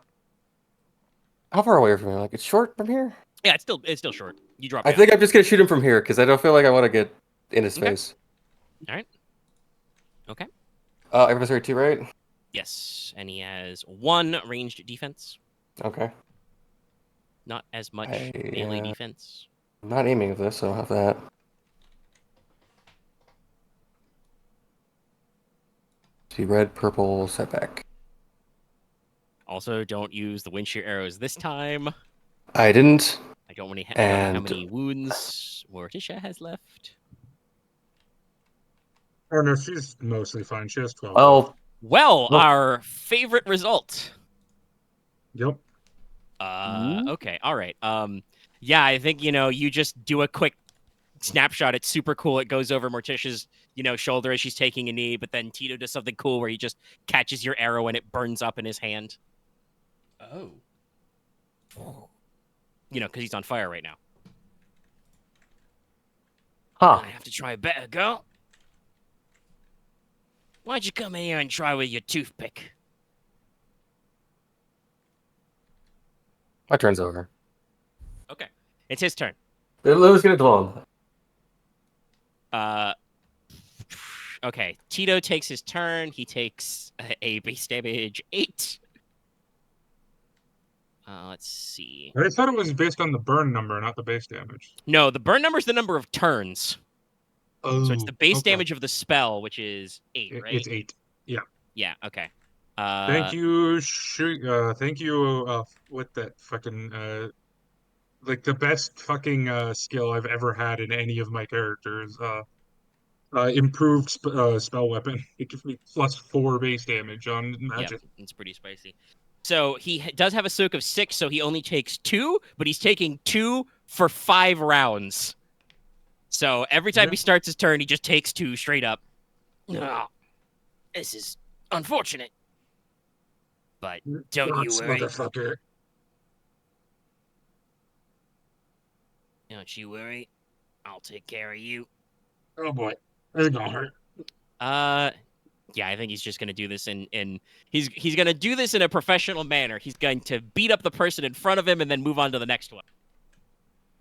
far away from here? Like it's short from here. Yeah, it's still short. You drop. I think I'm just gonna shoot him from here because I don't feel like I want to get in his face. All right. Okay. Adversary 2, right? Yes, and he has 1 ranged defense. Okay. Not as much melee defense. I'm not aiming at this, so I'll have that. See, red, purple, setback. Also, don't use the wind shear arrows this time. I didn't. I don't want to know how many wounds Morticia has left. Oh no, she's mostly fine. She has 12. Well, our favorite result. Yep. Okay, all right. Yeah, I think you just do a quick snapshot. It's super cool. It goes over Morticia's, shoulder as she's taking a knee, but then Tito does something cool where he just catches your arrow and it burns up in his hand. Oh. Because he's on fire right now. Huh. I have to try better, girl. Why'd you come here and try with your toothpick? My turn's over. Okay. It's his turn. Let's get it long. Okay. Tito takes his turn. He takes a base damage 8. Let's see. I thought it was based on the burn number, not the base damage. No, the burn number is the number of turns. Oh, so it's the base damage of the spell, which is 8, right? It's 8. Yeah. Yeah. Okay. Thank you. Thank you. With that fucking like the best fucking skill I've ever had in any of my characters. Improved spell weapon. It gives me +4 base damage on magic. Yeah, it's pretty spicy. So he does have a soak of 6, so he only takes 2, but he's taking 2 for 5 rounds. So every time he starts his turn, he just takes 2 straight up. Oh, this is unfortunate. But don't you worry. Motherfucker. Don't you worry. I'll take care of you. Oh boy. This is gonna hurt. Yeah, I think he's just gonna do this in he's gonna do this in a professional manner. He's going to beat up the person in front of him and then move on to the next one.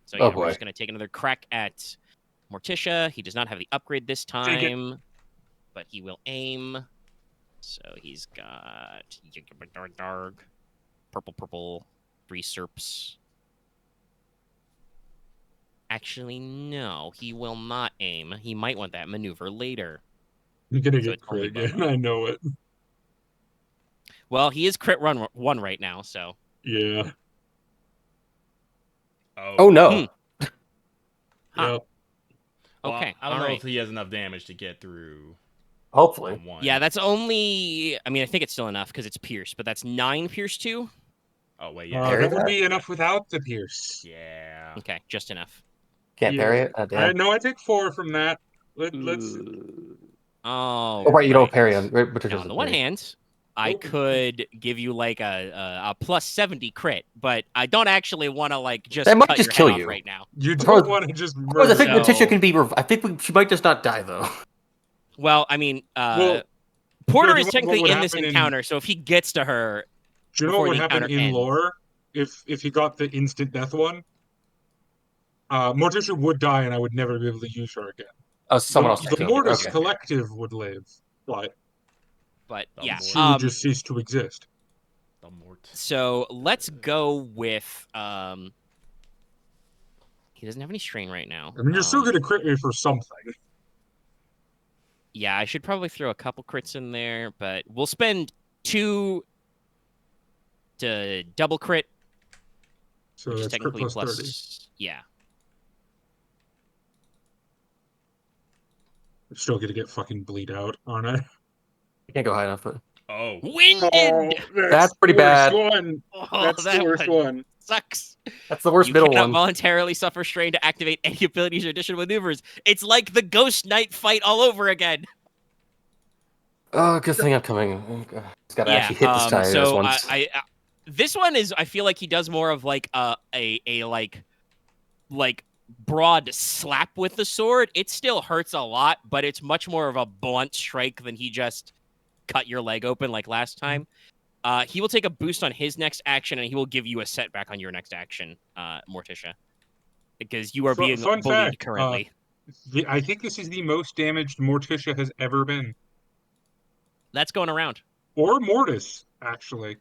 So yeah, we're just gonna take another crack at Morticia. He does not have the upgrade this time, but he will aim. So he's got purple, 3 serps. Actually, no, he will not aim. He might want that maneuver later. You're gonna get crit again. I know it. Well, he is crit run 1 right now, so. Yeah. Oh no. Huh. Yep. Okay. I don't know if he has enough damage to get through. Hopefully. Yeah, that's only. I mean, I think it's still enough because it's pierce, but that's 9 pierce 2. Oh wait, yeah. That would be enough without the pierce. Yeah. Okay, just enough. Can't parry it. No, I take 4 from that. Let's. Oh. Right, you don't parry him. Right, now, on the one hand, I could give you like a +70 crit, but I don't actually want to like just. That might cut just your kill head you off right now. You don't want to just. I think Morticia can be. I think she might just not die though. Well, I mean, Porter is technically in this encounter, so if he gets to her, do you know what would happen in lore if he got the instant death one? Morticia would die, and I would never be able to use her again. Someone else. The Mortis Collective would live, but yeah, she would just cease to exist. The Mort. So let's go with he doesn't have any strain right now. I mean, you're still gonna crit me for something. Yeah, I should probably throw a couple crits in there, but we'll spend 2. to double crit. So which is that's crit technically plus 30. Yeah. I'm still gonna get fucking bleed out, aren't I? I can't go high enough, but Oh. Winded! Oh, that's pretty the worst bad. one. Oh, That's the that worst one. sucks. That's the worst You middle cannot one. voluntarily suffer strain to activate any abilities or additional maneuvers. It's like the Ghost Knight fight all over again. Oh, good thing I'm coming. It's got to actually hit this tire so once. this one is, I feel like he does more of like a broad slap with the sword. It still hurts a lot, but it's much more of a blunt strike than he just cut your leg open like last time. He will take a boost on his next action, and he will give you a setback on your next action, Morticia, because you are being Fun bullied fact, currently. I think this is the most damaged Morticia has ever been. That's going around. Or Mortis, actually.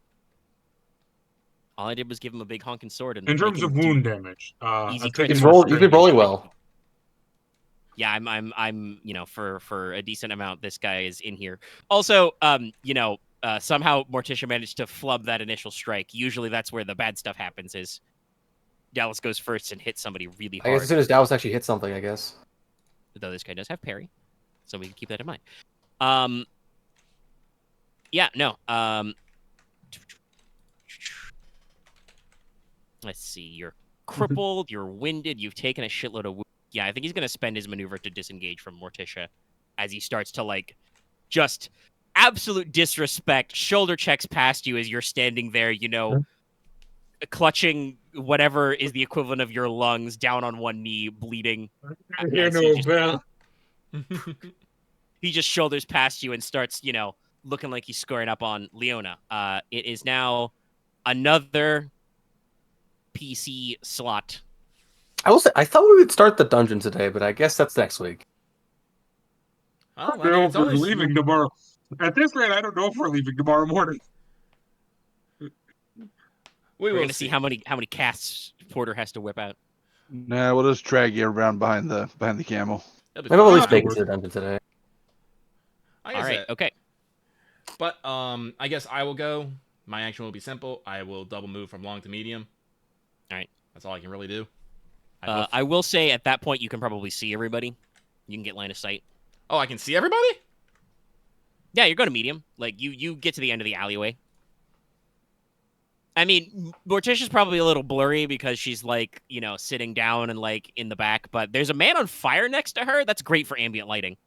All I did was give him a big honking sword and in terms of wound damage. easy I've crit. taken You've been rolling well. Yeah, I'm for a decent amount, this guy is in here. Also, somehow Morticia managed to flub that initial strike. Usually that's where the bad stuff happens, is Dallas goes first and hits somebody really hard. I guess as soon as Dallas actually hits something, I guess. Though this guy does have parry, so we can keep that in mind. Yeah, no. Let's see. You're crippled. You're winded. You've taken a shitload of wounds. Yeah, I think he's going to spend his maneuver to disengage from Morticia as he starts to, just absolute disrespect. Shoulder checks past you as you're standing there, clutching whatever is the equivalent of your lungs down on one knee, bleeding. He just shoulders past you and starts, looking like he's squaring up on Leona. It is now another PC slot. I thought we would start the dungeon today, but I guess that's next week. Oh, well, we're leaving tomorrow. At this rate, I don't know if we're leaving tomorrow morning. We're going to see how many casts Porter has to whip out. Nah, we'll just drag you around behind the camel. Maybe we'll at least make it to the dungeon today. All right, okay. But I guess I will go. My action will be simple. I will double move from long to medium. All right. That's all I can really do. I will say at that point you can probably see everybody. You can get line of sight. Oh, I can see everybody? Yeah, you're going to medium. You get to the end of the alleyway. I mean, Morticia's probably a little blurry because she's sitting down and in the back, but there's a man on fire next to her. That's great for ambient lighting.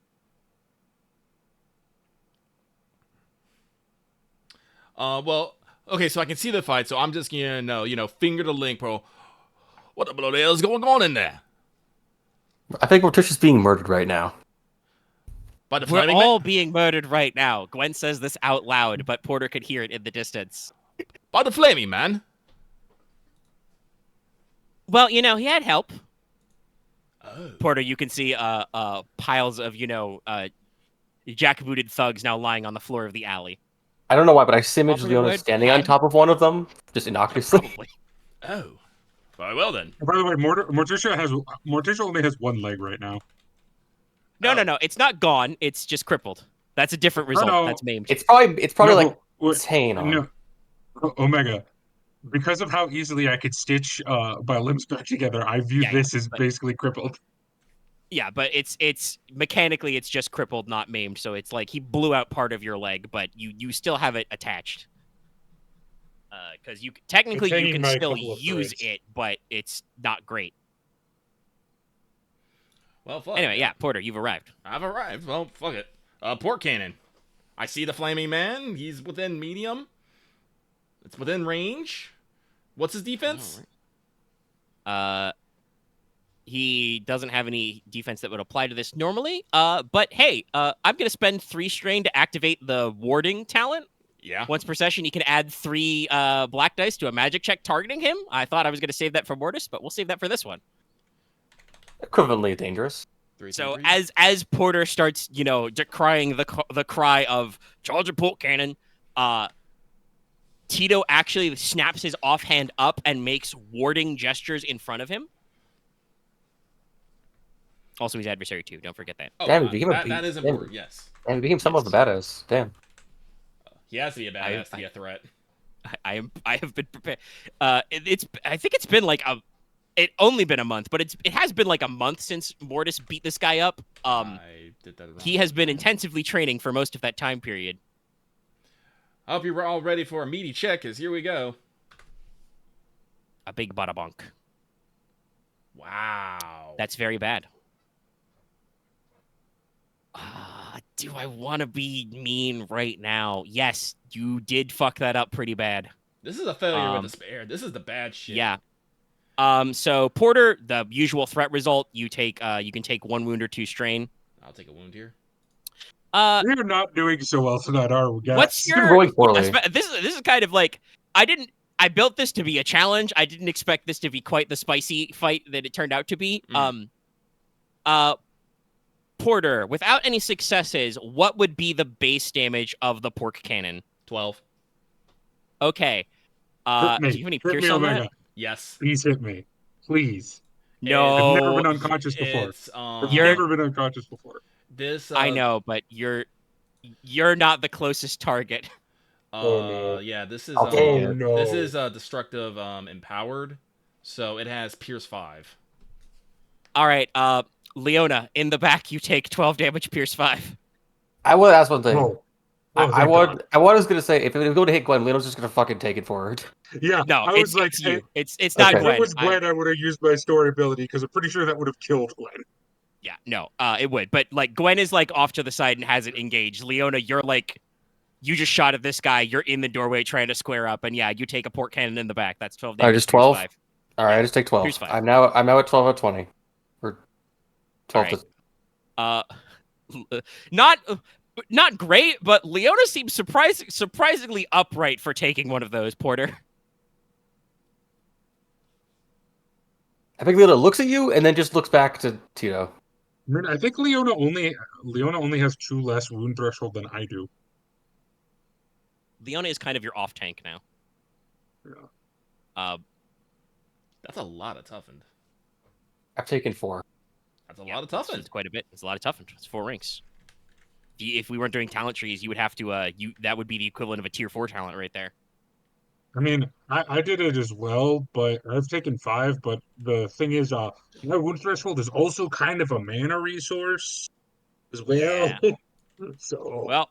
Well, okay, so I can see the fight, so I'm just gonna know, finger to link, bro. What the bloody hell is going on in there? I think Morticia's being murdered right now. We're all being murdered right now. Gwen says this out loud, but Porter could hear it in the distance. By the flaming man. Well, he had help. Oh. Porter, you can see piles of, jackbooted thugs now lying on the floor of the alley. I don't know why, but I imaged Leona standing on top of one of them, just innocuously. Probably. Oh. Very well then. By the way, Morticia only has one leg right now. No. It's not gone. It's just crippled. That's a different result. No. That's maimed. It's probably insane on. No, Omega. Because of how easily I could stitch my limbs back together, I view this as basically crippled. Yeah, but it's mechanically it's just crippled, not maimed. So it's like he blew out part of your leg, but you still have it attached. Because you can still use it, but it's not great. Well, fuck. Anyway, yeah, Porter, you've arrived. I've arrived. Well, fuck it. Porq cannon. I see the flaming man. He's within medium. It's within range. What's his defense? He doesn't have any defense that would apply to this normally. But hey, I'm gonna spend 3 strain to activate the warding talent. Yeah. Once per session, you can add 3 black dice to a magic check targeting him. I thought I was gonna save that for Mortis, but we'll save that for this one. Equivalently dangerous. So as Porter starts, decrying the cry of charge a Porq cannon, Tito actually snaps his offhand up and makes warding gestures in front of him. Also, he's adversary too. Don't forget that. Oh, Damn, that is important. Yes. And he became somewhat of a badass. Damn. He has to be a badass to be a threat. I have been prepared. I think it's been like only been a month, but it has been like a month since Mortis beat this guy up. I did that wrong. He has been intensively training for most of that time period. I hope you're all ready for a meaty check, because here we go. A big bada bonk. Wow. That's very bad. Do I want to be mean right now? Yes, you did fuck that up pretty bad. This is a failure with a spare. This is the bad shit. Yeah. So Porter, the usual threat result, you can take 1 wound or 2 strain. I'll take a wound here. We're not doing so well tonight, are we, guys? What's your rolling poorly. This is kind of like I built this to be a challenge. I didn't expect this to be quite the spicy fight that it turned out to be. Porter, without any successes, what would be the base damage of the Porq cannon? 12. Okay. Do you have any pierce on that? Yes. Please hit me. Please. No. I've never been unconscious before. I've never been unconscious before. This I know, but you're not the closest target. No. Yeah, this is no. This is destructive empowered. So it has Pierce 5. All right, Leona, in the back, you take 12 damage, Pierce 5. I would ask one thing. I was gonna say if it was going to hit Gwen, Leona's just gonna fucking take it forward. Yeah, No, I was it's you. It's not Okay. Gwen. If it was Gwen, I would have used my story ability because I'm pretty sure that would have killed Gwen. Yeah, no, it would. But like Gwen is like off to the side and hasn't engaged. Leona, you're like, you just shot at this guy. You're in the doorway trying to square up, and yeah, you take a Porq cannon in the back. That's 12 damage. All right, just 12. 5. All right, I just take 12. Here's 5. I'm now at 12 out of 20. Or 12 right. Not great, but Leona seems surprisingly upright for taking one of those, Porter. I think Leona looks at you and then just looks back to Tito. I mean, I think Leona only has 2 less wound threshold than I do. Leona is kind of your off tank now. Yeah. That's a lot of toughened. I've taken 4. That's a lot of toughened. It's quite a bit. It's a lot of toughened. It's 4 ranks. If we weren't doing talent trees, you would have to that would be the equivalent of a tier 4 talent right there. I mean, I did it as well, but I've taken 5. But the thing is, my wound threshold is also kind of a mana resource as well. Yeah. So well,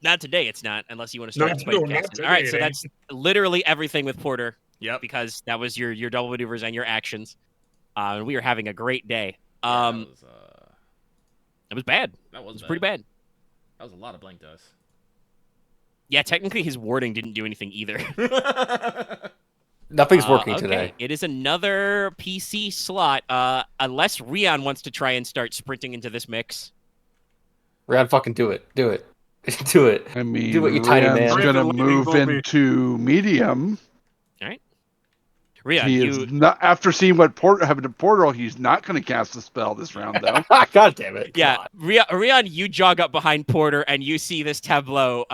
not today. It's not, unless you want to start not casting. today, All right, so that's literally everything with Porter. Yep. Because that was your double maneuvers and your actions. And we are having a great day. Yeah, it was bad. That was pretty bad. That was a lot of blank dice. Yeah, technically his warding didn't do anything either. Nothing's working okay. today. It is another PC slot. Unless Ryahn wants to try and start sprinting into this mix. Ryahn, fucking do it. Do it. Do it. I mean, do what you tiny man. Ryann's gonna move into medium. All right. Ryahn, he is not, after seeing what happened to Portal, he's not going to cast a spell this round, though. God damn it. Yeah, Ryahn, you jog up behind Porter, and you see this tableau.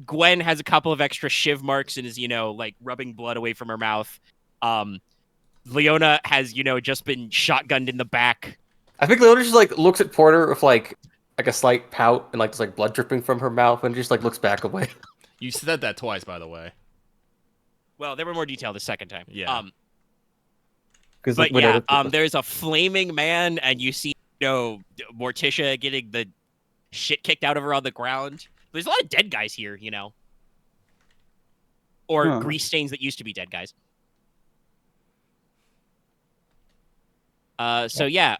Gwen has a couple of extra shiv marks and is, like, rubbing blood away from her mouth. Leona has, just been shotgunned in the back. I think Leona just, like, looks at Porter with, like a slight pout and, like, just, like, blood dripping from her mouth and just, like, looks back away. You said that twice, by the way. Well, there were more detail the second time. Yeah. But yeah, there's a flaming man, and you see, Morticia getting the shit kicked out of her on the ground. There's a lot of dead guys here, or grease stains that used to be dead guys. So yeah,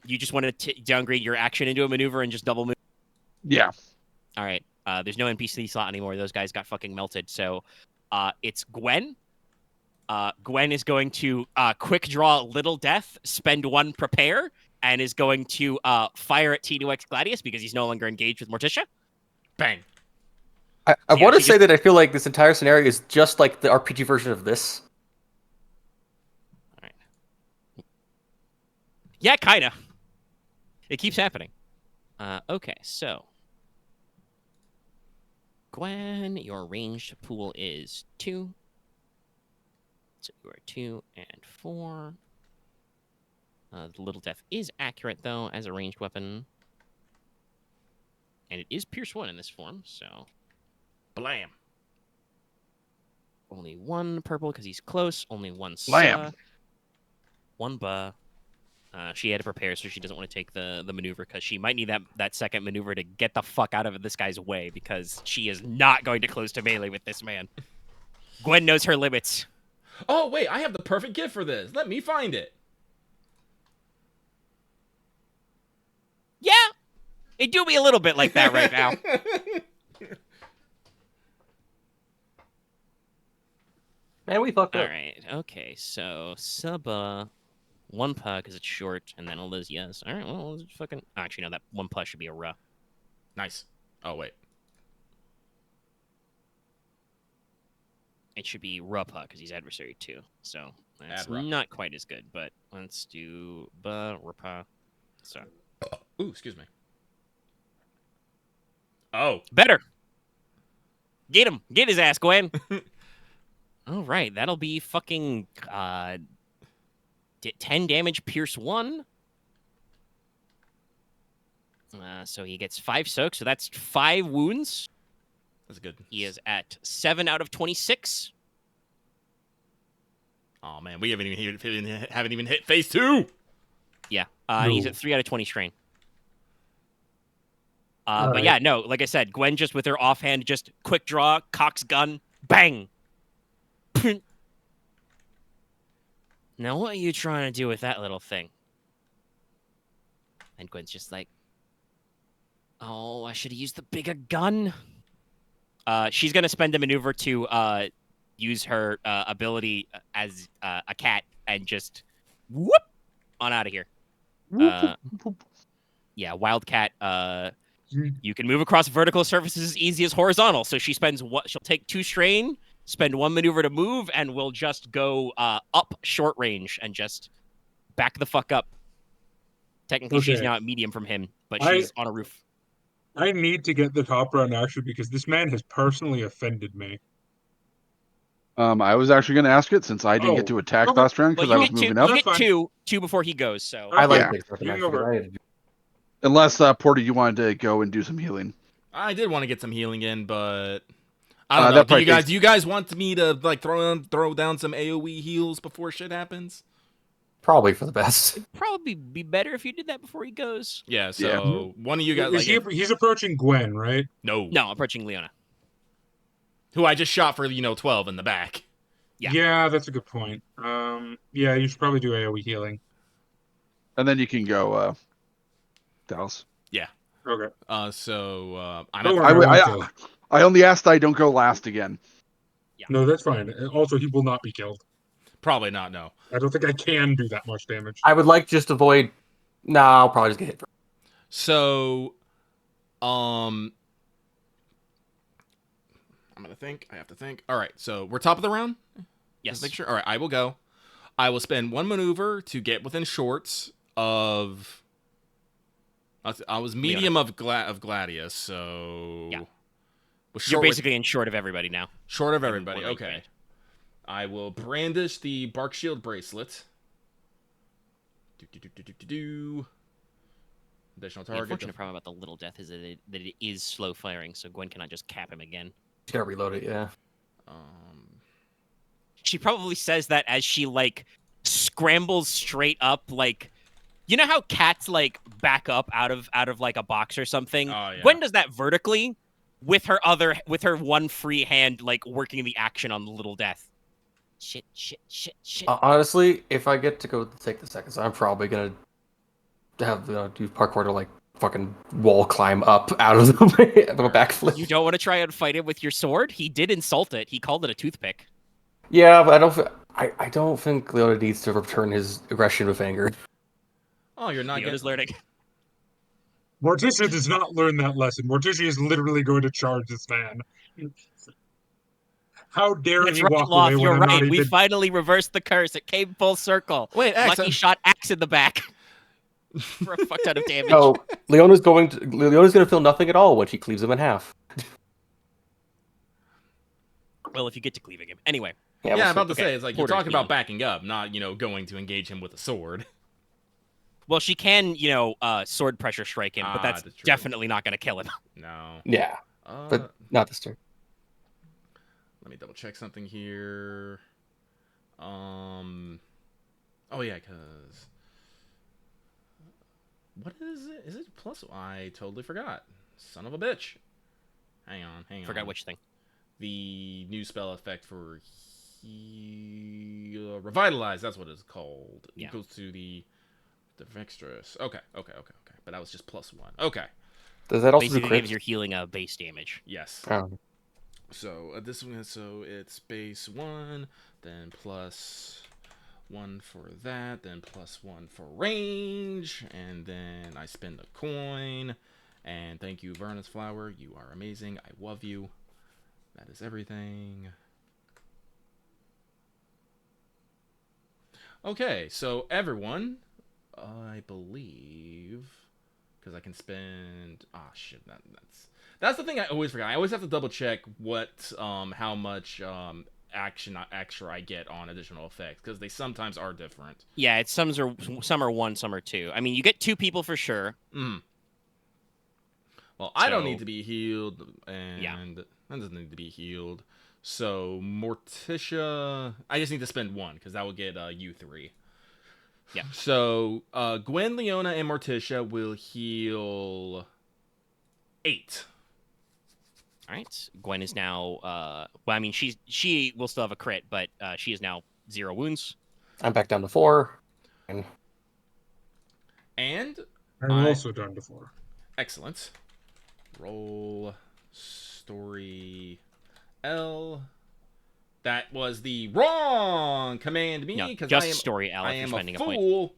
you just want to downgrade your action into a maneuver and just double move. Yeah. All right. There's no NPC slot anymore. Those guys got fucking melted. So. It's Gwen. Gwen is going to quick draw Little Death, spend 1 prepare, and is going to fire at T2X Gladius because he's no longer engaged with Morticia. Bang. I want to say that I feel like this entire scenario is just like the RPG version of this. All right. Yeah, kind of. It keeps happening. Okay, so. Gwen, your ranged pool is 2. So you are 2 and 4. The Little Death is accurate, though, as a ranged weapon. And it is Pierce 1 in this form, so... Blam. only one purple because he's close. Only one Lamb. One ba. She had to prepare, so she doesn't want to take the maneuver because she might need that second maneuver to get the fuck out of this guy's way because she is not going to close to melee with this man. Gwen knows her limits. Oh, wait, I have the perfect gift for this. Let me find it. Yeah, it do be a little bit like that right now. Man, we fucked up. All right, okay, so Suba, one puck because it's short, and then Liz, yes. All right, well, let's fucking... Actually, no, that one puck should be a Ra. Nice. Oh, wait. It should be Rupa because he's adversary too. So that's Ad-Ra. not quite as good, but let's do Rupa. So Ooh, excuse me. Oh. better. Get him. Get his ass, Gwen. All right, that'll be fucking 10 damage, pierce 1. So he gets 5 soaks, so that's 5 wounds. That's good. He is at 7 out of 26. Oh man, we haven't even hit phase 2. Yeah, No. he's at 3 out of 20 strain. All But right. yeah, no, like I said, Gwen just with her offhand, just quick draw, cocks gun, bang. Now what are you trying to do with that little thing? And Gwen's just like, oh, I should have used the bigger gun. She's gonna spend a maneuver to use her ability as a cat and just whoop on out of here. Yeah, Wildcat. You can move across vertical surfaces as easy as horizontal. So she spends she'll take 2 strain, spend 1 maneuver to move, and will just go up short range and just back the fuck up. Technically, she's Okay. now at medium from him, but she's on a roof. I need to get the top round action because this man has personally offended me. I was actually going to ask it since I didn't get to attack okay. last round Well, because I was you moving up. get That's fine. two before he goes. So I like Yeah. this stuff. You can go first. Unless, Porter, you wanted to go and do some healing. I did want to get some healing in, but I don't know. Do you guys want me to like throw down some AoE heals before shit happens? Probably for the best. it'd probably be better if you did that before he goes. Yeah. So one of you guys, He's approaching Gwen, right? no, No, approaching Leona. who I just shot for 12 in the back. Yeah. That's a good point. Yeah, you should probably do AoE healing. And then you can go, Dallas. Yeah. Okay. So I'm Don't at, worry, I only asked I don't go last again. Yeah. No, that's fine. Also, he will not be killed. probably not. No. I don't think I can do that much damage. I would like just avoid. Nah, I'll probably just get hit. So, I'm gonna think. I have to think. All right. So we're top of the round. Yes. Just make sure. All right. I will go. I will spend 1 maneuver to get within shorts of. I was medium of Gladius, so Yeah. Was You're basically in short of everybody now. short of everybody. More like Okay. red. I will brandish the Bark Shield bracelet. Additional The target. unfortunate problem about the little death is that it is slow firing, so Gwen cannot just cap him again. Just gotta reload it. Yeah. She probably says that as she like scrambles straight up, like you know how cats like back up out of like a box or something. Oh, yeah. Gwen does that vertically with her one free hand, like working the action on the little death. Shit. Honestly, if I get to go take the seconds, I'm probably gonna have do parkour to like fucking wall climb up out of the way of a backflip. You don't want to try and fight it with your sword? He did insult it. He called it a toothpick. Yeah, but I don't think Leona needs to return his aggression with anger. Oh, you're not Leona's getting... learning. Morticia does not learn that lesson. Morticia is literally going to charge this man. How dare That's he right, walk Loth, away you're when I'm right. not even... We finally reversed the curse. It came full circle. Wait, Axe, Lucky shot Axe in the back for a fuck ton of damage. No, Leona's gonna feel nothing at all when she cleaves him in half. Well, if you get to cleaving him. Anyway. Yeah, I'm about to Okay, say, it's like Porter, you're talking about heal. backing up, not, going to engage him with a sword. Well, she can, sword pressure strike him, but that's that's true. definitely not going to kill him. No. Yeah, but not this turn. Let me double check something here. Oh yeah, because what is it? Is it plus? I totally forgot. Son of a bitch. Hang on. Forgot which thing. The new spell effect for revitalize. That's what it's called. Yeah. Equals to the dexterous. Okay. But that was just +1. Okay. Does that also basically do crits? gives your healing a base damage? Yes. Oh. So this one, so it's base 1, then +1 for that, then +1 for range, and then I spend a coin. And thank you, Vernus Flower. You are amazing. I love you. That is everything. Okay, so everyone, I believe, because I can spend. Ah, shit. That's the thing I always forget. I always have to double check what, how much action extra I get on additional effects, because they sometimes are different. Yeah, it's some are 1, some are 2. I mean, you get 2 people for sure. Well, I don't need to be healed, and that doesn't need to be healed. So Morticia, I just need to spend 1 because that will get you 3. Yeah. So Gwen, Leona, and Morticia will heal 8. All right. Gwen is now. Well, I mean, she will still have a crit, but she is now 0 wounds. I'm back down to 4. And I'm also down to 4. Excellent. Roll story L. That was the wrong command me because just story L. I if am you're a spending fool.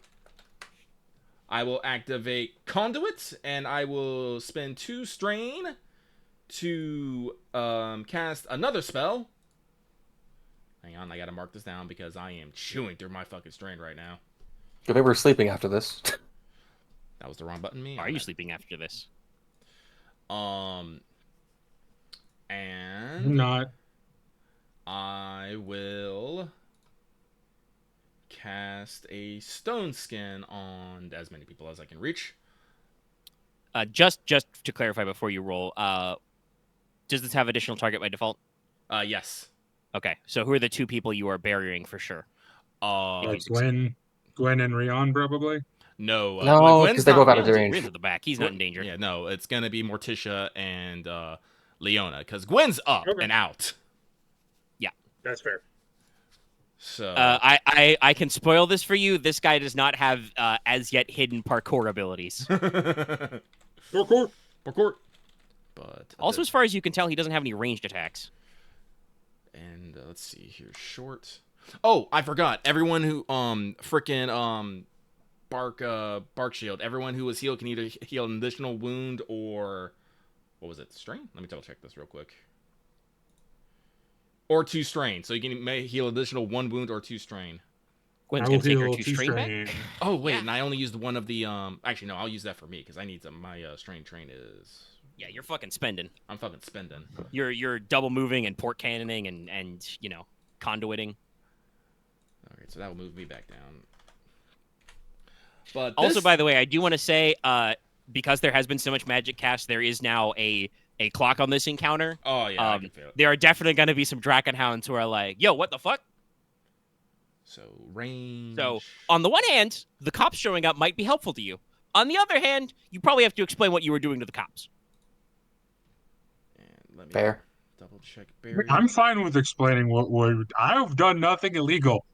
I will activate conduit and I will spend 2 strain to cast another spell. Hang on, I gotta mark this down because I am chewing through my fucking strain right now. Good thing we're sleeping after this. That was the wrong button. Me. Are you sleeping after this? And I'm not. I will cast a stone skin on as many people as I can reach. Just to clarify before you roll, does this have additional target by default? Yes. Okay, so who are the 2 people you are burying for sure? Gwen and Ryahn probably. No, no, because they both out of range. Gwen's at the back. He's not in danger. Yeah, no, it's gonna be Morticia and Leona because Gwen's up and out. Yeah, that's fair. So I can spoil this for you. This guy does not have as yet hidden parkour abilities. Parkour. But also, as far as you can tell, he doesn't have any ranged attacks. And let's see here, short. Oh, I forgot. Everyone who frickin' bark shield. Everyone who was healed can either heal an additional wound or what was it? Strain? Let me double check this real quick. Or 2 strain. So you can heal additional 1 wound or 2 strain. Gwen's gonna take her 2 strain back. Oh wait, and I only used one of the Actually, no, I'll use that for me because I need some. My strain train is. Yeah, you're fucking spending. I'm fucking spending. You're double moving and Porq cannoning and conduiting. Okay, so that will move me back down. But also, by the way, I do want to say, because there has been so much magic cast, there is now a clock on this encounter. Oh yeah, I can feel it. There are definitely going to be some Drakenhounds who are like, "Yo, what the fuck?" So range. So on the one hand, the cops showing up might be helpful to you. On the other hand, you probably have to explain what you were doing to the cops. And let me Fair. Double check barrier. I'm fine with explaining what I've done nothing illegal.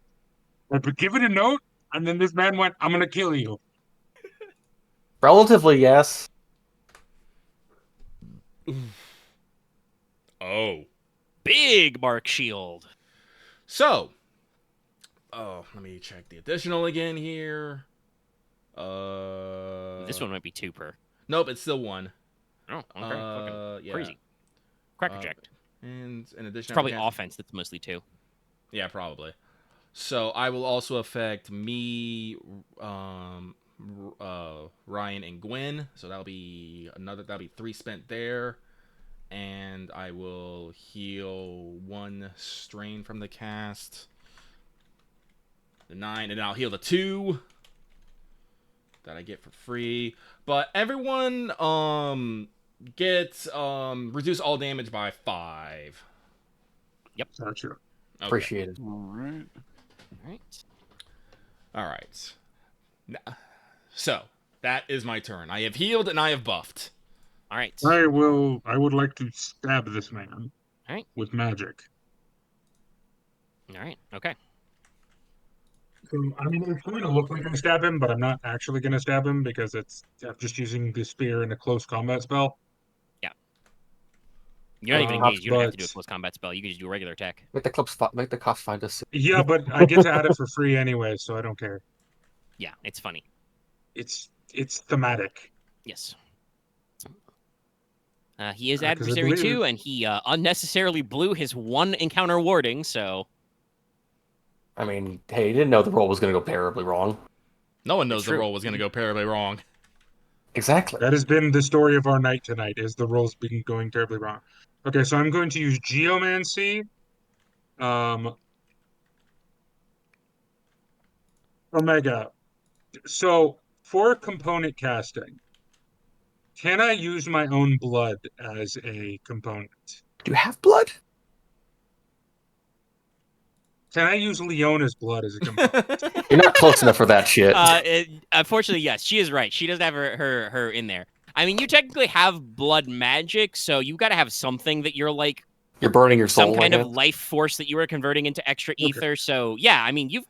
But give it a note, and then this man went, "I'm gonna kill you." Relatively, yes. Oh. Big mark shield. So. Oh, let me check the additional again here. This one might be 2 per. Nope, it's still 1. Oh, okay. Fucking yeah. crazy. Crackerjacked. And in addition, it's probably offense that's mostly 2. Yeah, probably. So I will also affect me, Ryahn, and Gwen. So that'll be 3 spent there. And I will heal 1 strain from the cast. The 9, and then I'll heal the 2 that I get for free. But everyone gets reduce all damage by 5. Yep. Gotcha. Okay. Appreciate it. All right. So that is my turn. I have healed and I have buffed. All right. I would like to stab this man. All right. With magic. All right. Okay. So, I mean, it's going to look like I stab him, but I'm not actually going to stab him because I'm just using the spear in a close combat spell. Yeah. You're not even engaged. You don't have to do a close combat spell. You can just do a regular attack. Make the cops find us. Yeah, but I get to add it for free anyway, so I don't care. Yeah, it's funny. It's thematic. Yes. He is adversary too, and he unnecessarily blew his one encounter warding, so... I mean, hey, he didn't know the roll was going to go terribly wrong. No one knows the roll was going to go terribly wrong. Exactly. That has been the story of our night tonight, is the roll's been going terribly wrong. Okay, so I'm going to use Geomancy. Omega. So, for component casting, can I use my own blood as a component? Do you have blood? Can I use Leona's blood as a component? You're not close enough for that shit. Unfortunately, yes, she is right. She doesn't have her in there. I mean, you technically have blood magic, so you got to have something that you're like... You're burning your soul. Some kind of life force that you were converting into extra ether. Okay. So, yeah, I mean, you've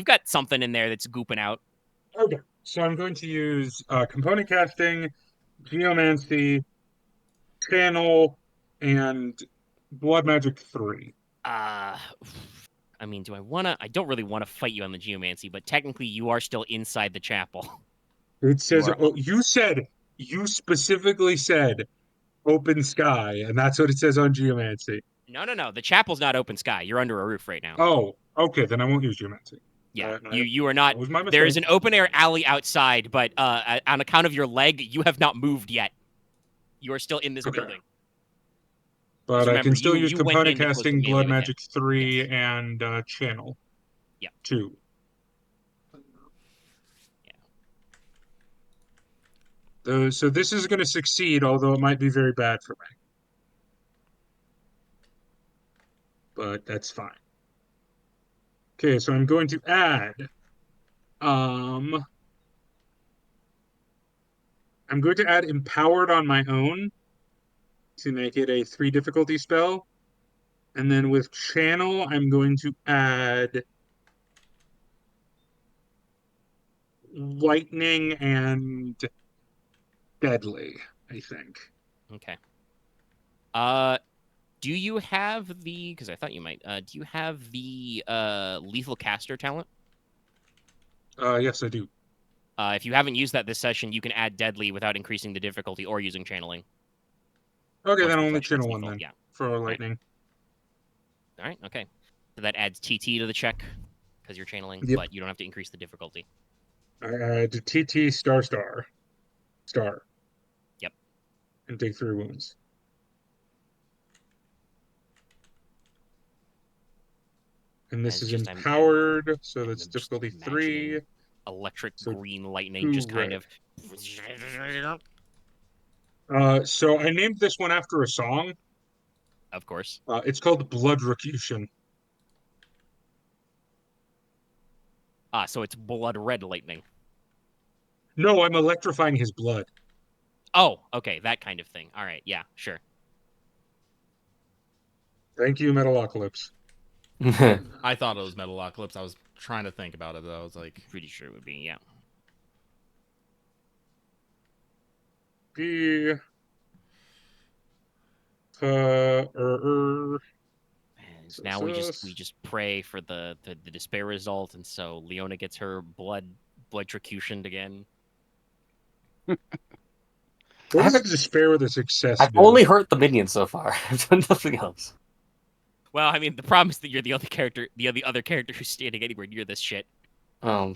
got something in there that's gooping out. Okay, so I'm going to use component casting, Geomancy, Channel, and Blood Magic 3. I mean, do I want to... I don't really want to fight you on the Geomancy, but technically you are still inside the chapel. It says... You specifically said open sky, and that's what it says on Geomancy. No. The chapel's not open sky. You're under a roof right now. Oh, okay, then I won't use Geomancy. Yeah, you are not... There is an open-air alley outside, but on account of your leg, you have not moved yet. You are still in this building. But remember, I can still use component casting, Blood Magic 3, and Channel. Yeah. 2. Yeah. So this is going to succeed, although it might be very bad for me. But that's fine. Okay, so I'm going to add... I'm going to add Empowered on my own to make it a 3 difficulty spell. And then with Channel, I'm going to add Lightning and Deadly, I think. Okay. Do you have the... Because I thought you might. Do you have the Lethal Caster talent? Yes, I do. If you haven't used that this session, you can add Deadly without increasing the difficulty or using Channeling. Okay, then only Channel 1 then. Yeah. For Lightning. All right, okay. So that adds TT to the check, because you're channeling, but you don't have to increase the difficulty. To TT star. Yep. And take 3 wounds. And this is empowered, so that's difficulty 3. Electric green lightning, just kind of... So I named this one after a song. Of course. It's called Bloodrocution. So it's blood red lightning. No, I'm electrifying his blood. Oh, okay, that kind of thing. All right, yeah, sure. Thank you, Metalocalypse. I thought it was Metalocalypse. I was trying to think about it, though. I was like... Pretty sure it would be, yeah. Now we just pray for the despair result, and so Leona gets her bloodrocutioned again. What does despair with a success? I've only hurt the minions so far. I've done nothing else. Well, I mean, the problem is that you're the other character who's standing anywhere near this shit. And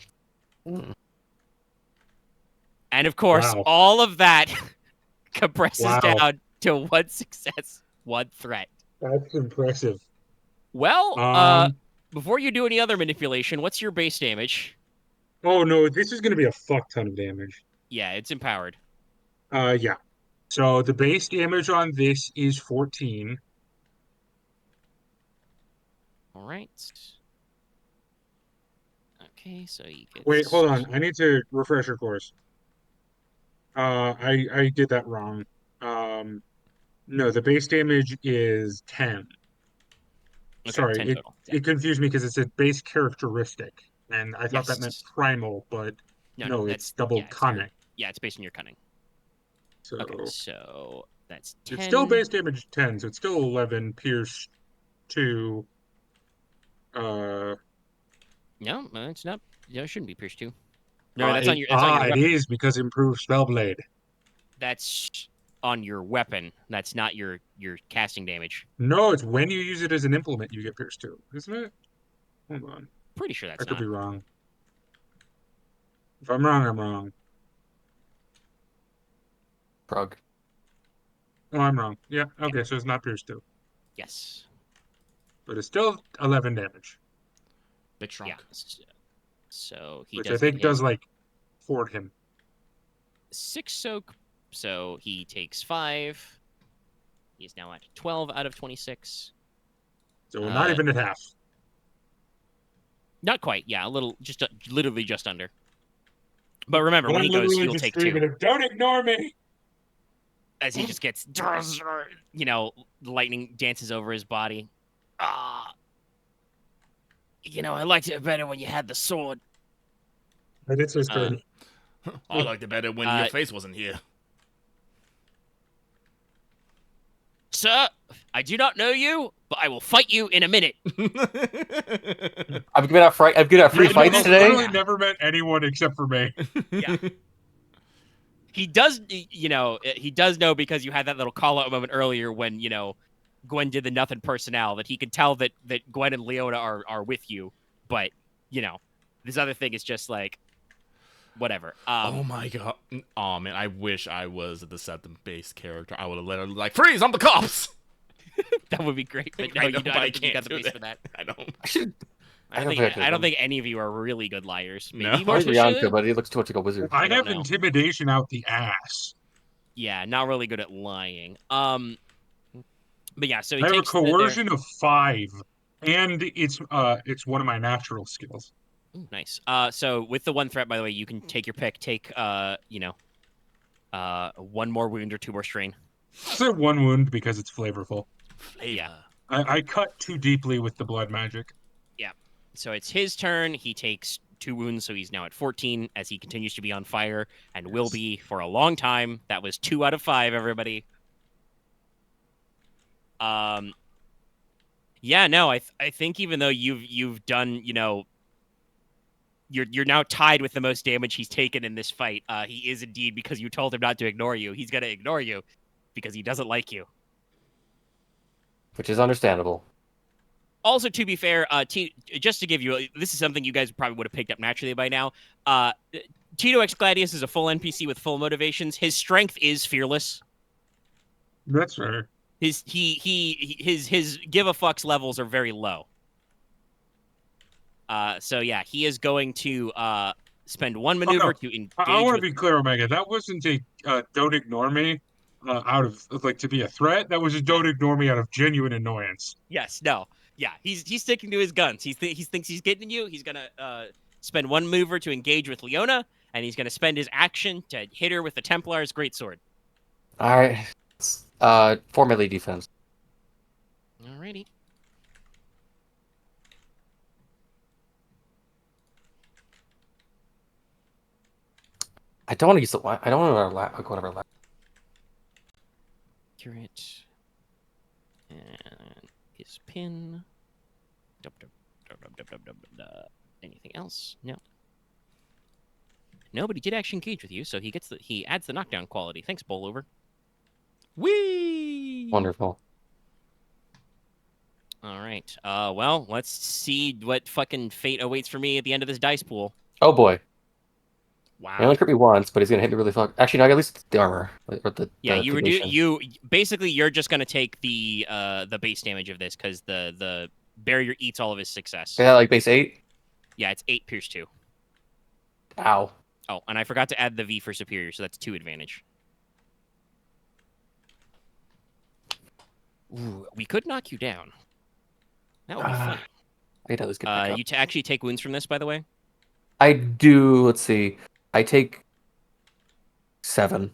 of course, all of that compresses down to 1 success, 1 threat. That's impressive. Well, before you do any other manipulation, what's your base damage? Oh no, this is going to be a fuck ton of damage. Yeah, it's empowered. Yeah. So the base damage on this is 14. All right. Okay, so you get. Wait, hold on. I need to refresh your course. I did that wrong. No, the base damage is 10. Okay, Sorry, 10 it total. Yeah. it confused me because it said base characteristic, and I thought that meant Yes. primal, but No, it's double cunning. It's based on your cunning. So Okay, so that's 10. it's still base damage 10, so it's still 11, pierce 2. No, it's not. No, it shouldn't be pierce 2. No, that's it, on your. That's on your it weapon. is because improved spellblade. That's on your weapon. That's not your casting damage. No, it's when you use it as an implement you get pierce 2, isn't it? Hold on, Pretty sure I that's could not. be wrong. If I'm wrong, I'm wrong. Frog. Oh, I'm wrong. Yeah, okay, so it's not pierce 2, Yes. but it's still 11 damage, Big shrunk. Yeah. So he which does I think get his does like fort him. 6 soak. So he takes 5. He's now at 12 out of 26. So not even at half. Not quite. Yeah, a little, literally just under. But remember, But when I'm he goes, literally you'll just take screaming, 2. don't ignore me! As he just gets, lightning dances over his body. I liked it better when you had the sword. I did say turn. I liked it better when your face wasn't here. Sir, I do not know you, but I will fight you in a minute. I've given out free fights today. Literally never met anyone except for me. Yeah. He does, he does know because you had that little call-out moment earlier when, Gwen did the nothing personnel, that he could tell that Gwen and Leona are with you. But, this other thing is just like, whatever. Oh my god. Oh man, I wish I was a Deceptive-based character. I would have let her freeze, I'm the cops! That would be great. But no, I I don't think you got the do face for that. I don't. I don't think any of you are really good liars. Maybe No. Ryahn Could, but he looks too much like a wizard. I have intimidation out the ass. Yeah, not really good at lying. But yeah, so he I have a takes coercion of 5, and it's one of my natural skills. Ooh, nice. So with the 1 threat, by the way, you can take your pick. Take 1 more wound or 2 more strain. So 1 wound because it's flavorful. Yeah. I cut too deeply with the blood magic. Yeah. So it's his turn. He takes 2 wounds, so he's now at 14 as he continues to be on fire and will be for a long time. That was 2 out of 5, everybody. Yeah, no, I think even though you've done, you're now tied with the most damage he's taken in this fight. He is indeed, because you told him not to ignore you. He's gonna ignore you because he doesn't like you. Which is understandable. Also, to be fair, just to give you, this is something you guys probably would have picked up naturally by now. Tito X Gladius is a full NPC with full motivations. His strength is fearless. That's fair. His give a fucks levels are very low. So yeah, he is going to spend 1 maneuver to engage. I want to be clear, Omega. That wasn't a don't ignore me out of to be a threat. That was a don't ignore me out of genuine annoyance. Yes, no, yeah, he's sticking to his guns. He thinks he's getting you. He's gonna spend 1 mover to engage with Leona, and he's gonna spend his action to hit her with the Templar's greatsword. All right. 4 melee defense. Alrighty. I don't want to use the. I don't want to go whatever. Accurate. And his pin. Anything else? No. No, but he did actually engage with you, so he adds the knockdown quality. Thanks, Bowlover. Whee! Wonderful. All right. Well, let's see what fucking fate awaits for me at the end of this dice pool. Oh boy. Wow. He only hit me once, but he's gonna hit me really fuck. Actually, no, at least the armor or the you're just gonna take the base damage of this because the barrier eats all of his success. Yeah, like base 8. Yeah, it's 8 pierce 2. Ow. Oh, and I forgot to add the V for superior, so that's 2 advantage. Ooh, we could knock you down. That would be fun. You actually take wounds from this, by the way? I do. Let's see. I take 7.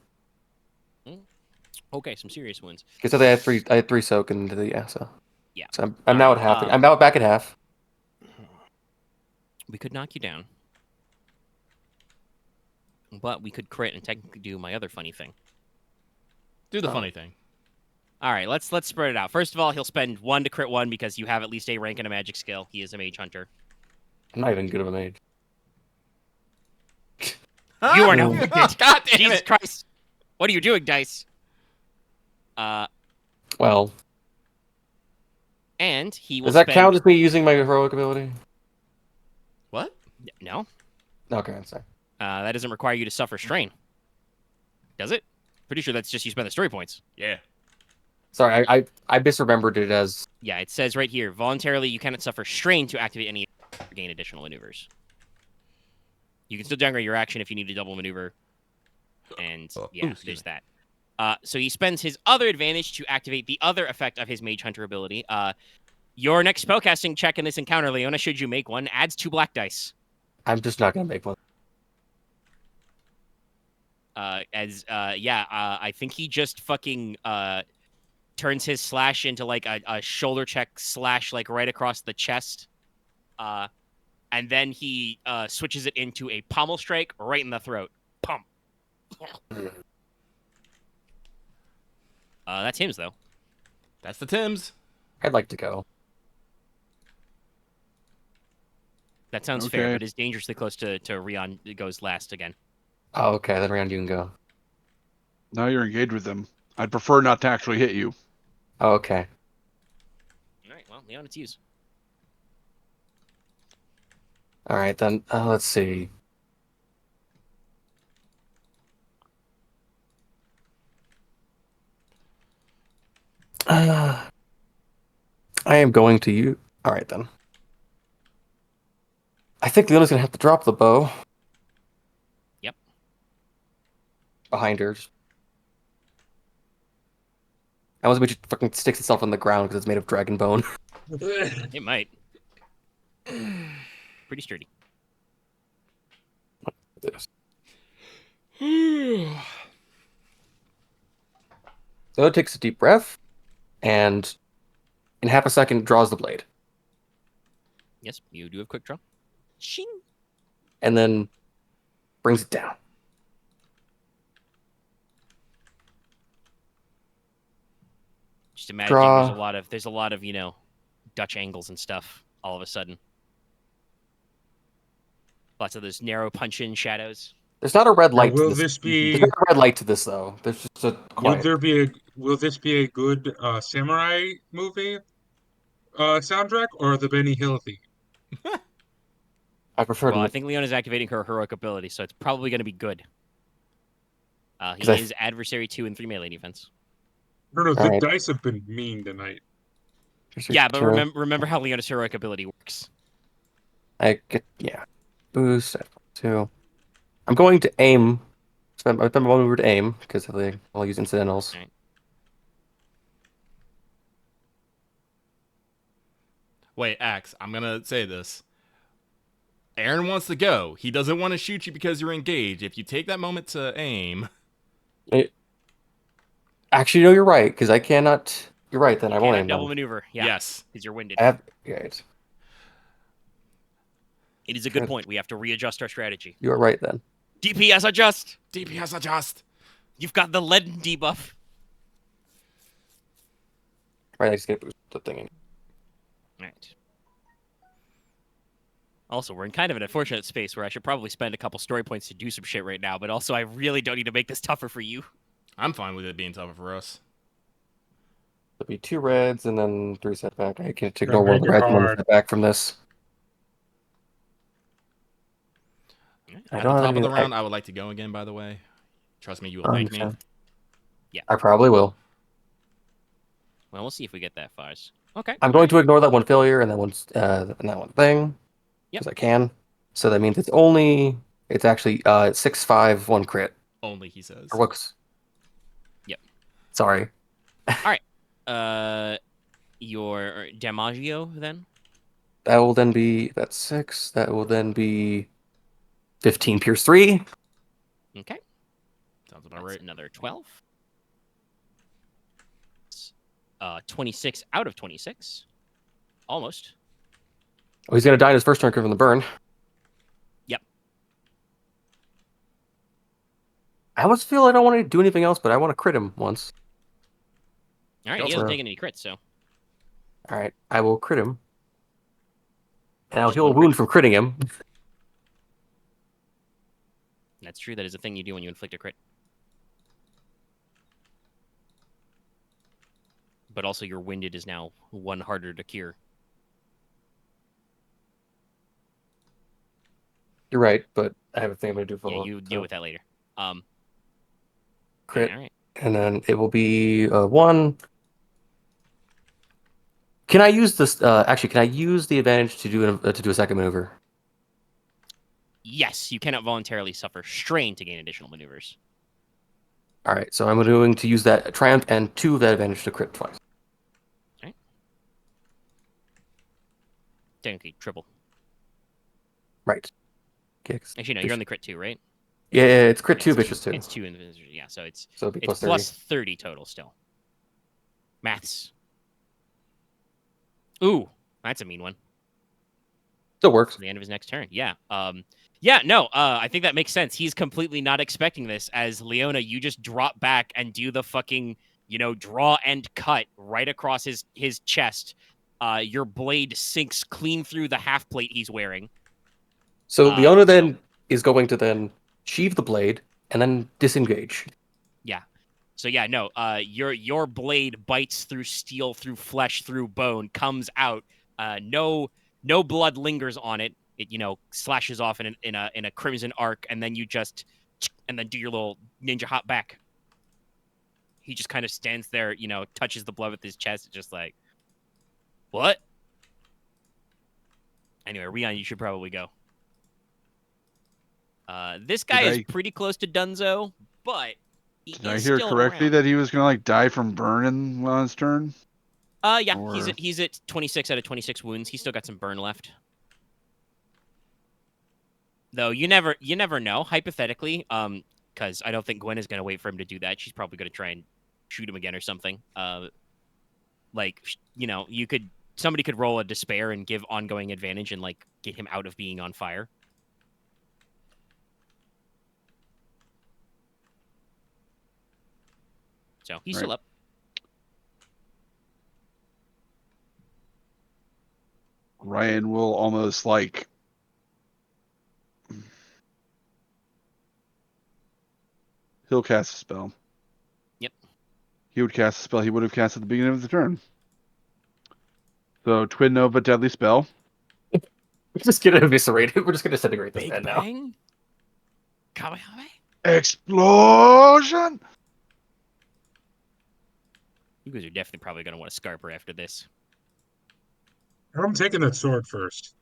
Okay, some serious wounds. Because I had 3. I had 3 soak into the so. Yeah. So I'm now at half. I'm now back at half. We could knock you down, but we could crit and technically do my other funny thing. Do the funny thing. All right, let's spread it out. First of all, he'll spend 1 to crit 1 because you have at least a rank in a magic skill. He is a mage hunter. I'm not even good of a mage. You are no mage. God damn Jesus it. Christ! What are you doing, dice? Well, and he will. Does that count as me using my heroic ability? What? No. Okay, I'm sorry. That doesn't require you to suffer strain. Does it? Pretty sure that's just you spend the story points. Yeah. Sorry, I misremembered it as... Yeah, it says right here, voluntarily you cannot suffer strain to activate any or gain additional maneuvers. You can still generate your action if you need to double maneuver. And yeah, there's that. So he spends his other advantage to activate the other effect of his Mage Hunter ability. Your next spellcasting check in this encounter, Leona, should you make one, adds 2 black dice. I'm just not going to make one. I think he just fucking turns his slash into like a shoulder check slash like right across the chest. And then he switches it into a pommel strike right in the throat. Pump. That's Tim's though. That's the Tim's. I'd like to go. That sounds fair, but is dangerously close to Ryahn. It goes last again. Oh, okay. Then Ryahn, you can go. Now you're engaged with them. I'd prefer not to actually hit you. Oh, okay. All right. Well, Leon, it's use. All right, then. Let's see. I am going to you. All right, then. I think Leona's going to have to drop the bow. Yep. Behind her. I was it fucking sticks itself on the ground because it's made of dragon bone. It might. Pretty sturdy. This. So it takes a deep breath, and in half a second draws the blade. Yes, you do have quick draw. Shing. And then brings it down. Just imagine there's a lot of, Dutch angles and stuff all of a sudden. Lots of those narrow punch-in shadows. There's not a red light Will to this. this be... There's not a red light to this, though. There's just a quiet. Will this be a good samurai movie soundtrack or the Benny Hill theme? I prefer. Well, I think Leona's activating her heroic ability, so it's probably going to be good. He is adversary 2 and 3 melee defense. No, the dice have been mean tonight. Yeah, but remember how Leona's heroic ability works. Boost 2. I'm going to aim. Spend one maneuver to aim because I'll use incidentals. Right. Wait, Axe, I'm gonna say this. Aren wants to go. He doesn't want to shoot you because you're engaged. If you take that moment to aim... Actually, no, you're right, because I cannot... You're right, then I won't aim. Double maneuver. Yeah. Yes. Because you're winded. Right. It is a good point. We have to readjust our strategy. You are right, then. DPS adjust! DPS adjust! You've got the lead debuff. Right, I just get boost the thing. Right. Also, we're in kind of an unfortunate space where I should probably spend a couple story points to do some shit right now, but also I really don't need to make this tougher for you. I'm fine with it being tougher for us. There'll be 2 reds and then 3 setback. I can ignore 1 red and 1 setback from this. At the top of the round, I would like to go again, by the way. Trust me, you will thank me. Yeah. I probably will. Well, we'll see if we get that far. Okay. I'm going to ignore that 1 failure and that one thing. Because I can. So that means it's actually 6-5, 1 crit. Only, he says. Or looks. Yep. Sorry. All right. Your Damaggio, then? That will then be, that's 6. That will then be 15 Pierce 3. Okay. Sounds about right. Another 12. 26 out of 26. Almost. Oh, he's going to die in his first turn from the burn. Yep. I almost feel I don't want to do anything else, but I want to crit him once. All right, he hasn't taken any crits, so. All right, I will crit him. And I'll heal a wound from critting him. That's true. That is a thing you do when you inflict a crit. But also your winded is now 1 harder to cure. You're right, but I have a thing I'm going to do for you deal with that later. Crit. All right. And then it will be 1. Can I use this? Actually, can I use the advantage to do a second maneuver? Yes, you cannot voluntarily suffer strain to gain additional maneuvers. All right, so I'm going to use that triumph and 2 of that advantage to crit twice. All right. Technically, triple. Right. Actually, no, you're on the crit 2, right? Yeah, it's crit 2, vicious 2. It's 2 in the yeah, so it's plus 30. Plus 30 total still. Maths. Ooh, that's a mean one. Still works. At the end of his next turn. Yeah. Yeah, no, I think that makes sense. He's completely not expecting this. As Leona, you just drop back and do the fucking, draw and cut right across his chest. Your blade sinks clean through the half plate he's wearing. So Leona then is going to then sheathe the blade and then disengage. Yeah. So yeah, no, your blade bites through steel, through flesh, through bone, comes out. No blood lingers on it. It slashes off in a crimson arc, and then you just do your little ninja hop back. He just kind of stands there, touches the blood with his chest, just like, what? Anyway, Ryahn, you should probably go. This guy is pretty close to Dunzo, but did I hear correctly that he was gonna die from burn on his turn? Yeah, he's at 26 out of 26 wounds. He's still got some burn left. Though you never know, hypothetically, because I don't think Gwen is gonna wait for him to do that. She's probably gonna try and shoot him again or something. Somebody could roll a despair and give ongoing advantage and get him out of being on fire. So he's still up. Ryahn will almost he'll cast a spell. Yep. He would cast a spell he would have cast at the beginning of the turn. So Twin Nova Deadly Spell. We're just gonna eviscerate it. We're just gonna disintegrate this man now. Kamehameha. Explosion! You guys are definitely probably gonna want to Scarper after this. I'm taking that sword first.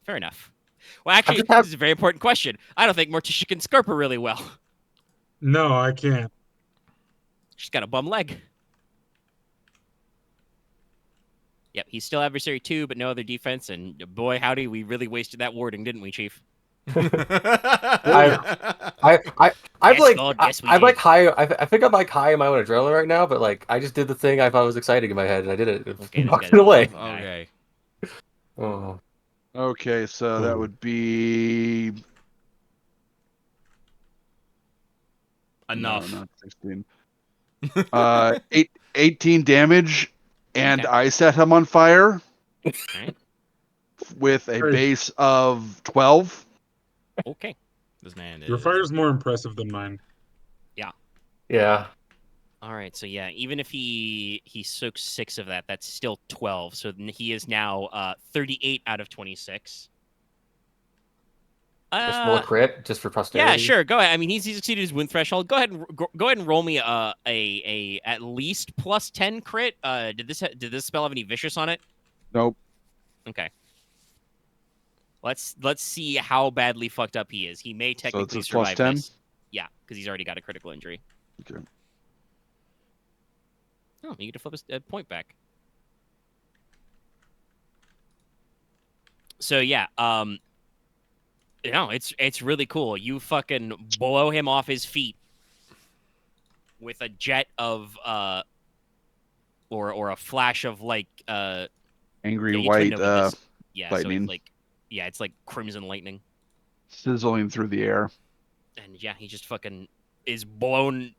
Fair enough. Well, actually, this is a very important question. I don't think Morticia can Scarper really well. No, I can't. She's got a bum leg. Yep, he's still adversary 2, but no other defense. And boy, howdy, we really wasted that warding, didn't we, Chief? I think I'm high in my own adrenaline right now, but I just did the thing I thought was exciting in my head, and I did it. Okay, knocked it away. Okay. Oh. Okay, so that would be enough. No, not 16. 18 damage, and I set him on fire with a base of 12. Okay. This man is... Your fire is more impressive than mine. Yeah. Yeah. All right, so yeah, even if he soaks 6 of that, that's still 12. So he is now 38 out of 26. Just roll a crit, just for posterity. Yeah, sure. Go ahead. I mean, he's exceeded his wound threshold. Go ahead and roll me a at least plus 10 crit. Did this spell have any vicious on it? Nope. Okay. Let's see how badly fucked up he is. He may technically survive this. Yeah, because he's already got a critical injury. Okay. Oh, you get to flip a point back. So yeah, it's really cool. You fucking blow him off his feet with a jet of or a flash of like angry you couldn't white know this. Yeah, lightning. so it's like it's like crimson lightning sizzling through the air. And yeah, he just fucking is blown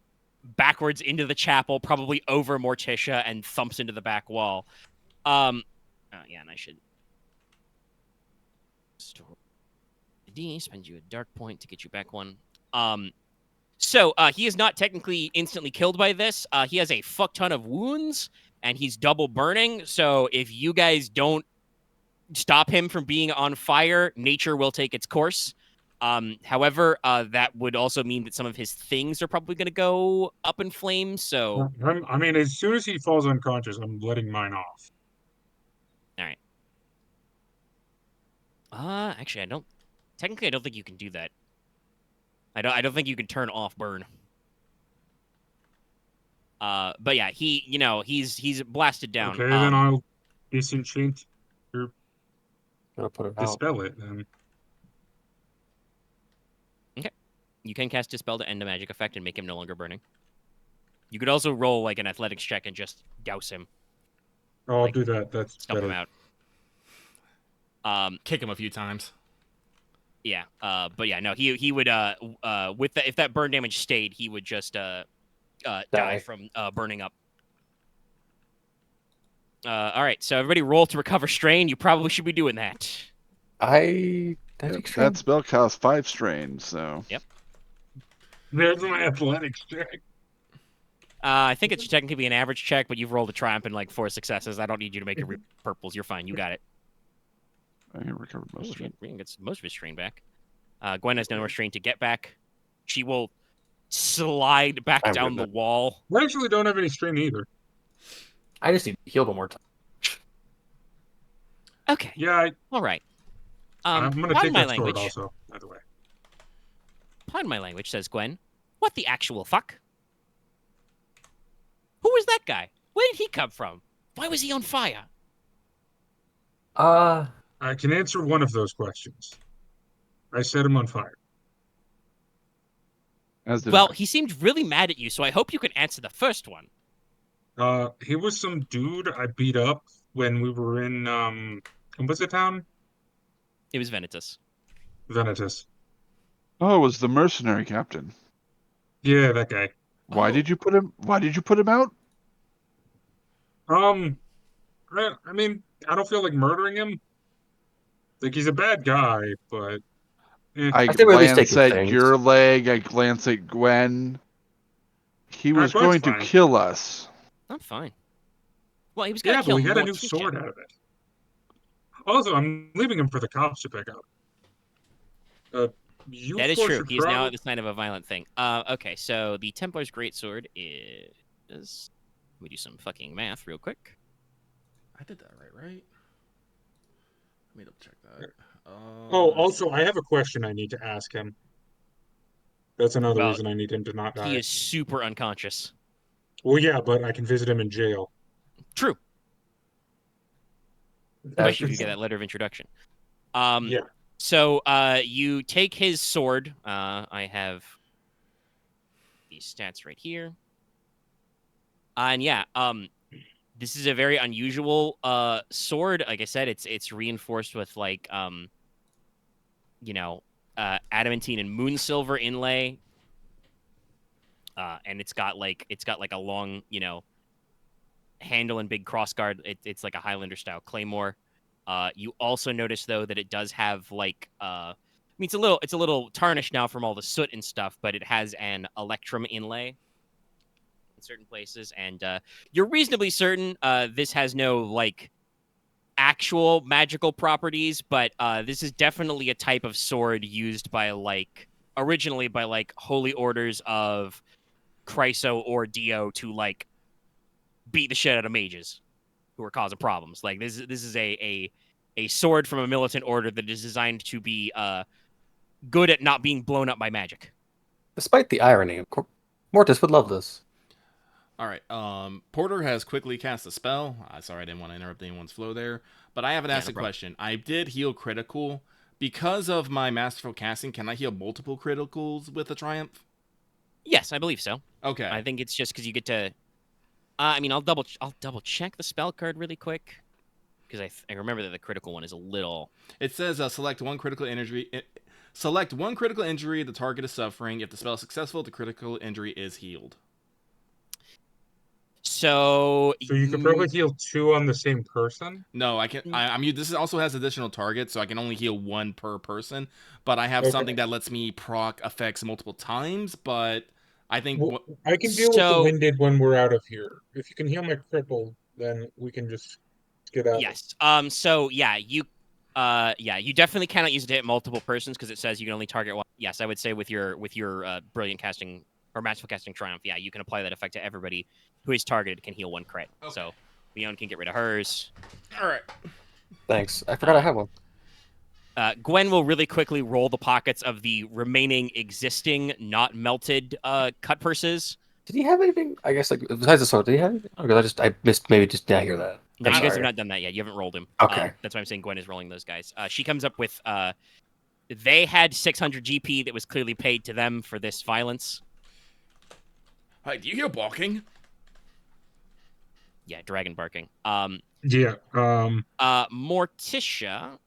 backwards into the chapel, probably over Morticia, and thumps into the back wall. And I should store D, spend you a dark point to get you back one. So he is not technically instantly killed by this. He has a fuck ton of wounds, and he's double burning. So if you guys don't stop him from being on fire, nature will take its course. However, that would also mean that some of his things are probably going to go up in flames. So, I mean, as soon as he falls unconscious, I'm letting mine off. All right. Actually, I don't think you can do that. I don't think you can turn off burn. But yeah, he's blasted down. Okay, then I'll disenchant or put it dispel it then. Okay. You can cast Dispel to end a magic effect and make him no longer burning. You could also roll like an athletics check and just douse him. Oh, I'll do that. That's stump better. Him out. Kick him a few times. Yeah. But yeah, no, he would with if that burn damage stayed, he would just die from burning up. All right, so everybody roll to recover strain. You probably should be doing that. That spell costs 5 strain, so. Yep. There's my athletics check. I think it should technically be an average check, but you've rolled a triumph in like 4 successes. I don't need you to make your purples. You're fine. You got it. I can recover most of it. Ryahn gets most of his strain back. Gwen has no more strain to get back. She will slide back down the wall. I actually don't have any strain either. I just need to heal one more time. Okay. Yeah. All right. I'm going to take that sword also, by the way. Pardon my language, says Gwen. What the actual fuck? Who was that guy? Where did he come from? Why was he on fire? I can answer one of those questions. I set him on fire. Well, he seemed really mad at you, so I hope you can answer the first one. He was some dude I beat up when we were in, what's the town? It was Venitus. Venitus. Oh, it was the mercenary captain. Yeah, that guy. Why did you put him out? I mean, I don't feel like murdering him. Like, he's a bad guy, but... I glance at your leg, I glance at Gwen. He was going to kill us. I'm fine. Well, he was going to kill me. Yeah, but we got a new sword out of it. Also, I'm leaving him for the cops to pick up. That is true. He's now at the sign of a violent thing. Okay, so the Templar's Greatsword is... Let me do some fucking math real quick. I did that right? Let me double check that. Also, I have a question I need to ask him. That's another reason I need him to not die. He is super unconscious. Well, yeah, but I can visit him in jail. True. Especially if you get that letter of introduction. Yeah. So you take his sword. I have these stats right here. And yeah, this is a very unusual sword. Like I said, it's reinforced with like adamantine and moon silver inlay. And it's got like a long, handle and big crossguard. It's like a Highlander style claymore. You also notice though that it does have like it's a little tarnished now from all the soot and stuff, but it has an electrum inlay in certain places, and you're reasonably certain this has no like actual magical properties, but this is definitely a type of sword used by originally by holy orders of Chryso or Dio to like beat the shit out of mages who are causing problems. Like this is a sword from a militant order that is designed to be good at not being blown up by magic. Despite the irony, Mortis would love this. All right. Porter has quickly cast a spell. Sorry, I didn't want to interrupt anyone's flow there. But I haven't asked a question. I did heal critical. Because of my masterful casting, can I heal multiple criticals with a triumph? Yes, I believe so. Okay. I think it's just because you get to. I mean, I'll double check the spell card really quick, because I remember that the critical one is a little. It says select one critical injury. Select one critical injury the target is suffering. If the spell is successful, the critical injury is healed. So you could probably heal 2 on the same person. No, I can. This also has additional targets, so I can only heal 1 per person. But I have something that lets me proc effects multiple times. But I think I can deal with the winded when we're out of here. If you can heal my cripple, then we can just get out. Yes. So yeah, you definitely cannot use it to hit multiple persons because it says you can only target one. Yes, I would say with your brilliant casting or masterful casting triumph, yeah, you can apply that effect to everybody who is targeted can heal 1 crit. Okay. So Leona can get rid of hers. All right. Thanks. I forgot I have one. Gwen will really quickly roll the pockets of the remaining existing not melted cut purses. Did he have anything? I guess like besides the sword, did he have anything? Because I missed maybe just didn't hear that. No, you guys have not done that yet. You haven't rolled him. Okay. That's why I'm saying Gwen is rolling those guys. She comes up with they had 600 GP that was clearly paid to them for this violence. Hi, do you hear barking? Yeah, dragon barking. Yeah. Morticia,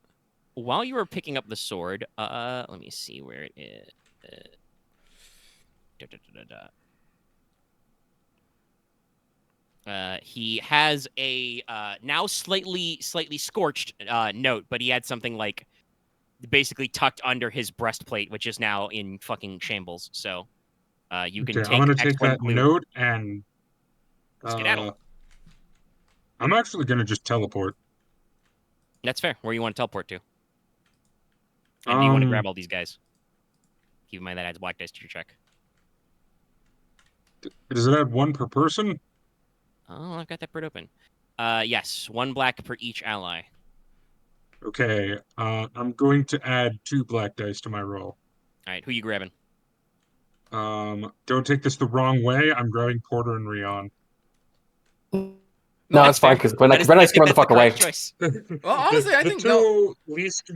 while you were picking up the sword, let me see where it is. He has a now slightly scorched note, but he had something like basically tucked under his breastplate, which is now in fucking shambles. So you can take. I'm gonna take that note and skedaddle. I'm actually gonna just teleport. That's fair. Where you want to teleport to? And do you want to grab all these guys? Keep in mind that adds black dice to your check. Does it add 1 per person? Oh, I've got that bird open. Yes, 1 black per each ally. Okay, I'm going to add 2 black dice to my roll. All right, who you grabbing? Don't take this the wrong way. I'm grabbing Porter and Ryahn. No, it's fine because when I run the fuck away. Well, honestly, I think least.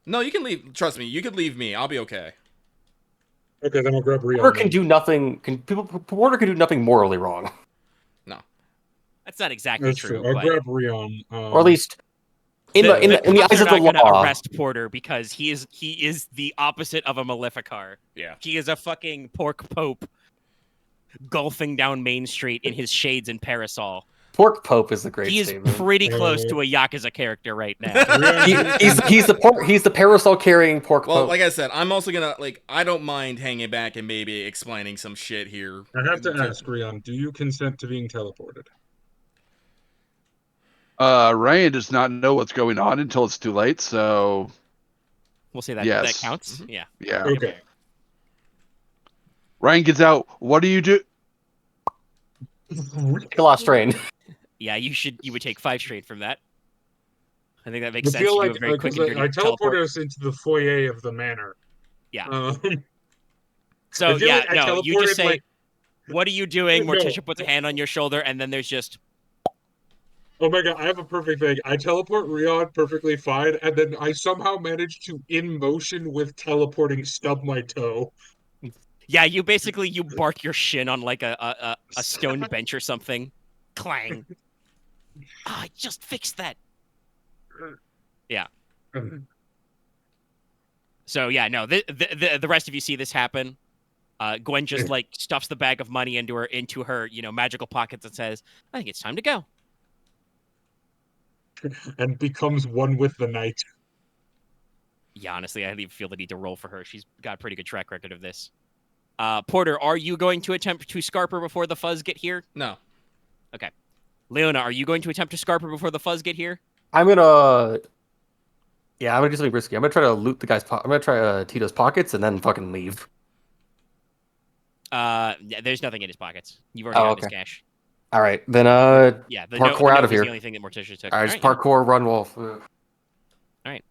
No, you can leave. Trust me, you could leave me. I'll be okay. Okay, then I'll grab Ryahn. Porter can do nothing. Porter can do nothing morally wrong. No, that's not exactly true. I'll grab Ryahn. Or at least in the eyes of the law. Arrest Porter because he is the opposite of a Maleficar. Yeah, he is a fucking Porq Pope, golfing down Main Street in his shades and parasol. Porq Pope is the great. He is statement. pretty close to a Yakuza character right now. he's the parasol carrying Porq Pope. Well, like I said, I'm also gonna I don't mind hanging back and maybe explaining some shit here. I have to ask Ryahn, do you consent to being teleported? Ryahn does not know what's going on until it's too late, so we'll say that yes. That counts. Mm-hmm. Yeah. Okay. Ryahn gets out. What do you do? Take a lost train. Yeah, you would take 5 straight from that. I think that makes sense. Feel you like, do a very quick and dirty I teleported us into the foyer of the manor. Yeah. So yeah, no, you just say, "What are you doing?" Morticia puts a hand on your shoulder, and then there's just. Oh my god, I have a perfect thing. I teleport Ryahn perfectly fine, and then I somehow manage to, in motion with teleporting, stub my toe. Yeah, you bark your shin on like a stone bench or something. Clang. I just fixed that. Yeah. So yeah, no, the rest of you see this happen. Gwen just stuffs the bag of money into her magical pockets and says, "I think it's time to go." And becomes one with the night. Yeah, honestly, I feel the need to roll for her. She's got a pretty good track record of this. Porter, are you going to attempt to scarp her before the fuzz get here? No. Okay. Leona, are you going to attempt to scarp her before the fuzz get here? I'm gonna do something risky. I'm gonna try to loot the guy's. I'm gonna try Tito's pockets and then fucking leave. There's nothing in his pockets. You've already got his cash. All right, then yeah, parkour out of here. The only thing that Morticia took. All right, just parkour, run, wolf. All right.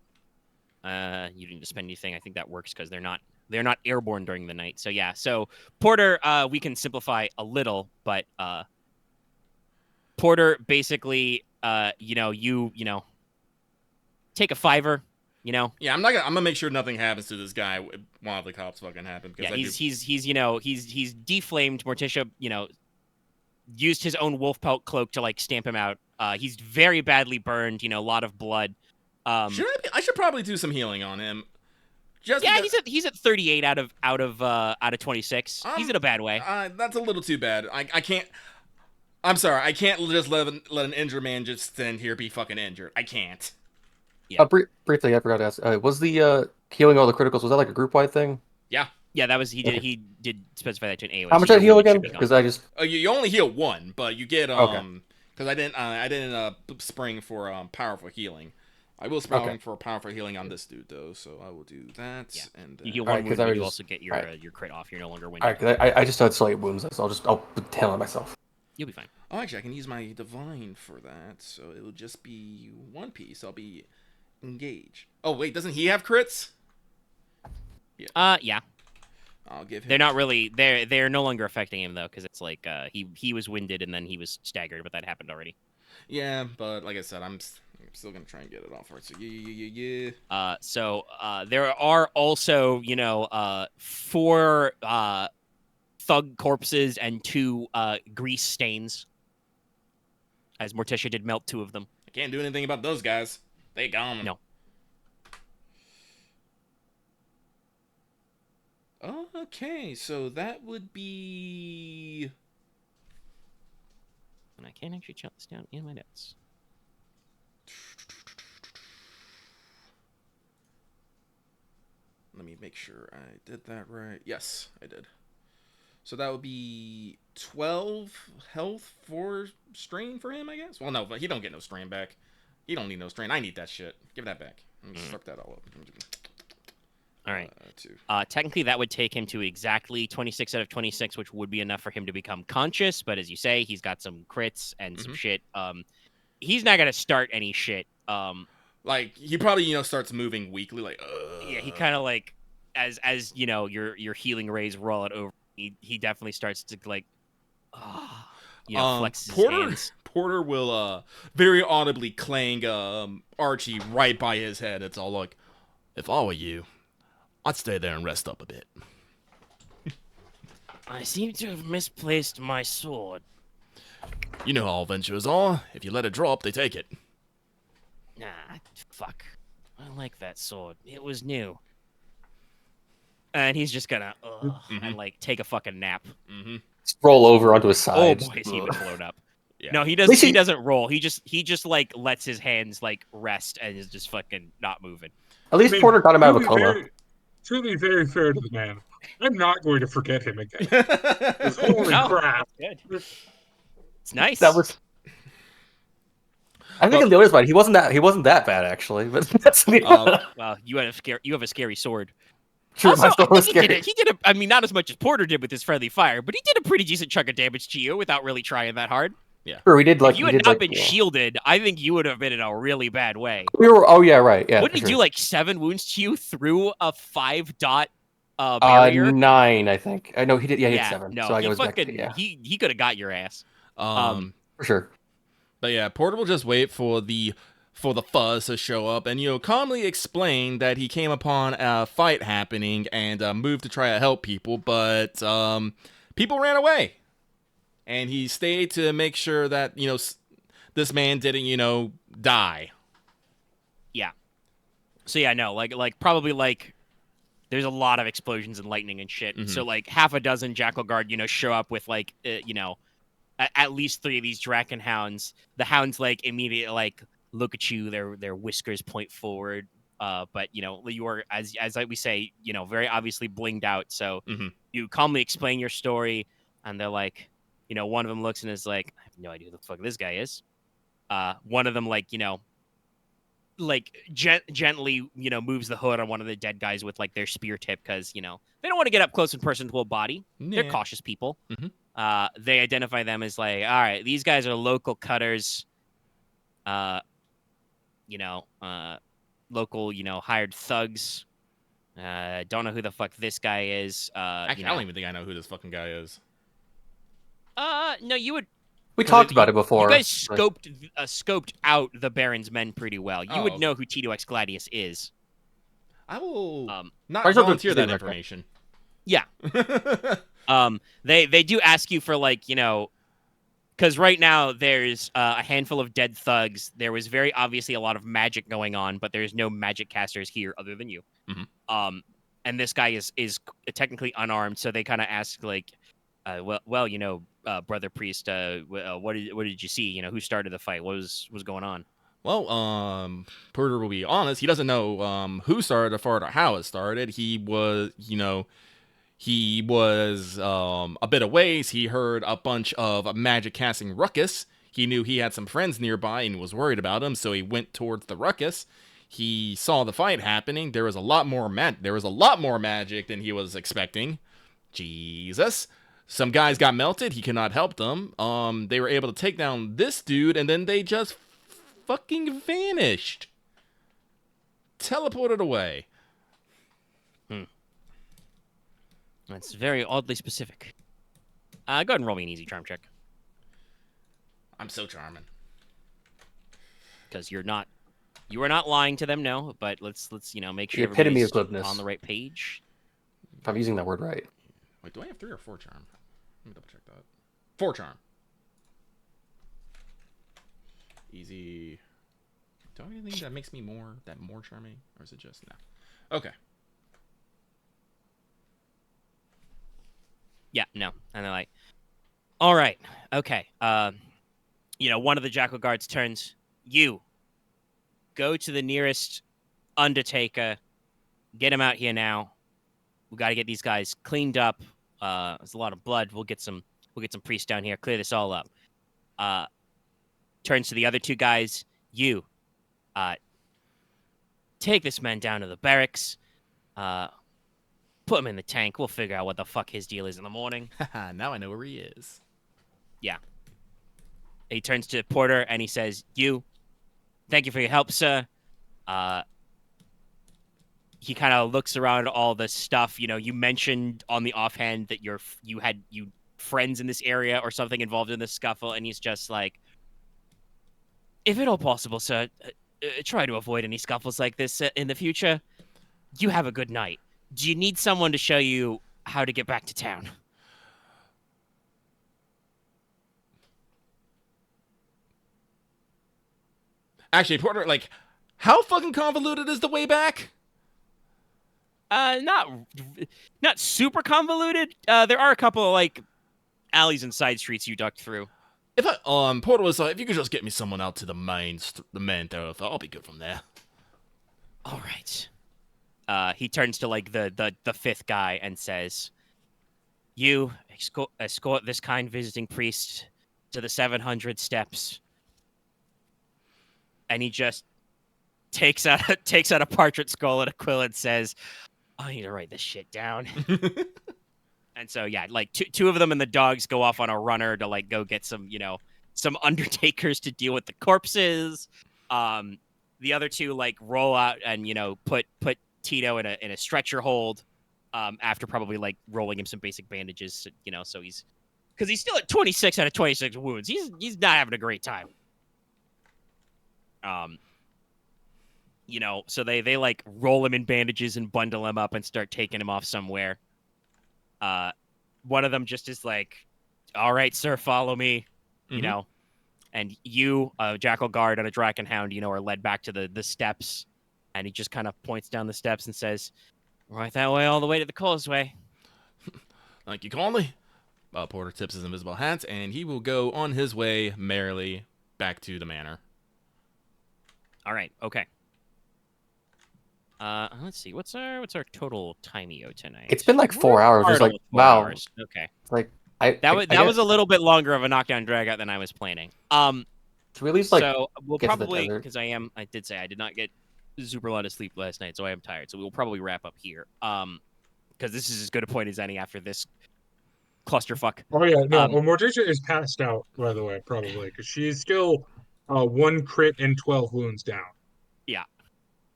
You didn't spend anything. I think that works because they're not They're not airborne during the night. So yeah. So Porter, we can simplify a little, but Porter basically, you take a $5. Yeah, I'm gonna make sure nothing happens to this guy while the cops fucking happen. Yeah, he's deflamed. Morticia, used his own wolf pelt cloak to like stamp him out. He's very badly burned. A lot of blood. I should probably do some healing on him. He's at 38 out of 26. He's in a bad way. That's a little too bad. I can't. I'm sorry. I can't just let an injured man just stand here be fucking injured. I can't. Yeah. Briefly, I forgot to ask. Was the healing all the criticals? Was that like a group wide thing? Yeah, that was he did specify that to an AOS. How much did I heal again? Because I just you only heal one, but you get because I didn't spring for powerful healing. I will spring for powerful healing on this dude though, so I will do that. Yeah. And you heal one wound, but you also get your crit off. You're no longer winning. All right, I just had slight wounds, so I'll tail on myself. You'll be fine. Oh, actually, I can use my divine for that, so it'll just be one piece. I'll be engaged. Oh wait, doesn't he have crits? Yeah. I'll give him. They're not really. They're no longer affecting him though, because it's like he was winded and then he was staggered, but that happened already. Yeah, but like I said, I'm still gonna try and get it off her. So yeah. So there are also 4 thug corpses and 2 grease stains, as Morticia did melt 2 of them. I can't do anything about those guys. They gone. No. Okay, so that would be. And I can't actually jot this down in my notes. Let me make sure I did that right. Yes, I did. So that would be 12 health for strain for him, I guess. Well, no, but he don't get no strain back. He don't need no strain. I need that shit. Give that back. Let me slurp that all up. All right. Technically, that would take him to exactly 26 out of 26, which would be enough for him to become conscious. But as you say, he's got some crits and some shit. He's not gonna start any shit. Like he probably starts moving weakly. Like yeah, he kind of like as your healing rays roll it over. He definitely starts to like flex his hands. Porter will very audibly clang Archie right by his head. It's all like, if I were you, I'd stay there and rest up a bit. I seem to have misplaced my sword. You know how all adventurers are. If you let it drop, they take it. Nah, fuck. I like that sword. It was new. And he's just gonna and like take a fucking nap. Just roll over onto his side. Oh boy, is he been blown up. Yeah. No, he doesn't. He doesn't roll. He just like lets his hands like rest and is just fucking not moving. At least Porter got him out of a coma. Truly very fair to the man. I'm not going to forget him again. Holy crap! Good. It's nice. That was. I think in the other side, he wasn't that bad actually. But that's me. Well, you have a scary sword. True, also, he did I mean, not as much as Porter did with his friendly fire, but he did a pretty decent chunk of damage to you without really trying that hard. Yeah. Sure, we did. Like, if you had not been shielded, I think you would have been in a really bad way. Oh yeah, right. Yeah. Wouldn't he do like 7 wounds to you through a 5-dot barrier? 9, I think. I know he did. Yeah, he had 7. No, so I he could have got your ass. For sure. But yeah, Porter will just wait for the fuzz to show up and calmly explain that he came upon a fight happening and moved to try to help people, but people ran away. And he stayed to make sure that, this man didn't, die. Yeah. So yeah, no, like probably like there's a lot of explosions and lightning and shit. So like half a dozen Jackal Guard, show up with like, at least 3 of these Draken Hounds. The hounds like immediately like look at you, their whiskers point forward. But you are as we say, very obviously blinged out. So you calmly explain your story, and they're like, one of them looks and is like, I have no idea who the fuck this guy is. One of them gently moves the hood on one of the dead guys with like their spear tip because they don't want to get up close and personal to a body. Yeah. They're cautious people. They identify them as like, all right, these guys are local cutters. Local hired thugs. Don't know who the fuck this guy is. Actually, I don't even think I know who this fucking guy is. No, you would. We talked about it before. You guys scoped out the Baron's men pretty well. You would know who T2X Gladius is. I will not I volunteer that information. Yeah. They do ask you for, like, you know, because right now there's a handful of dead thugs. There was very obviously a lot of magic going on, but there's no magic casters here other than you. Mm-hmm. And this guy is technically unarmed, so they kind of ask, like, well, you know, brother priest, what did you see? You know, who started the fight? What was going on? Well, Porter will be honest. He doesn't know who started the fight or how it started. He was, a bit of ways. He heard a bunch of magic casting ruckus. He knew he had some friends nearby and was worried about him, so he went towards the ruckus. He saw the fight happening. There was a lot more magic than he was expecting. Jesus. Some guys got melted. He cannot help them. They were able to take down this dude, and then they just fucking vanished. Teleported away. That's very oddly specific. Go ahead and roll me an easy charm check. I'm so charming. Because you are not lying to them, no. But let's make sure the epitome of everybody's glibness on the right page. If I'm using that word right. Wait, do I have 3 or 4 charm? Let me double check that. 4 charm. Easy. Do I have anything that makes me more charming, or is it just no? Okay. Yeah, no. And they're like, all right, okay. One of the Jackal Guards turns. You go to the nearest Undertaker. Get him out here now. We got to get these guys cleaned up. There's a lot of blood. We'll get some priests down here. Clear this all up. Turns to the other 2 guys. You take this man down to the barracks. Put him in the tank. We'll figure out what the fuck his deal is in the morning. Now I know where he is. Yeah. He turns to Porter and he says, "You, thank you for your help, sir." He kind of looks around all the stuff. You mentioned on the offhand that you had friends in this area or something involved in this scuffle, and he's just like, "If at all possible, sir, try to avoid any scuffles like this in the future. You have a good night. Do you need someone to show you how to get back to town?" Actually, Porter, like, how fucking convoluted is the way back? Not super convoluted. There are a couple of, like, alleys and side streets you ducked through. If Porter was like, if you could just get me someone out to the main thoroughfare, I'll be good from there. All right. He turns to, like, the 5th guy and says, "You escort this kind visiting priest to the 700 steps." And he just takes out a parchment scroll and a quill and says, "I need to write this shit down." And so, yeah, like two of them and the dogs go off on a runner to, like, go get some undertakers to deal with the corpses. The other 2, like, roll out and put Tito in a stretcher hold. After probably, like, rolling him some basic bandages, so because he's still at 26 out of 26 wounds. He's not having a great time. So they like roll him in bandages and bundle him up and start taking him off somewhere. One of them just is like, "All right, sir, follow me," and you, a Jackal Guard and a Drakenhound, are led back to the steps, and he just kind of points down the steps and says, "Right that way, all the way to the causeway." Thank you kindly. Porter tips his invisible hat, and he will go on his way merrily back to the manor. All right. Okay. Let's see. What's our total timeo tonight? It's been like 4 hours. It's like, wow. Hours. Okay. Like that was a little bit longer of a knockdown drag out than I was planning. Should we at least, like, so we'll get to the probably, desert? because I did say I did not get super lot of sleep last night, so I am tired. So we'll probably wrap up here. Because this is as good a point as any after this clusterfuck. Oh yeah, no. Morticia is passed out, by the way, probably because she's still 1 crit and 12 wounds down. Yeah.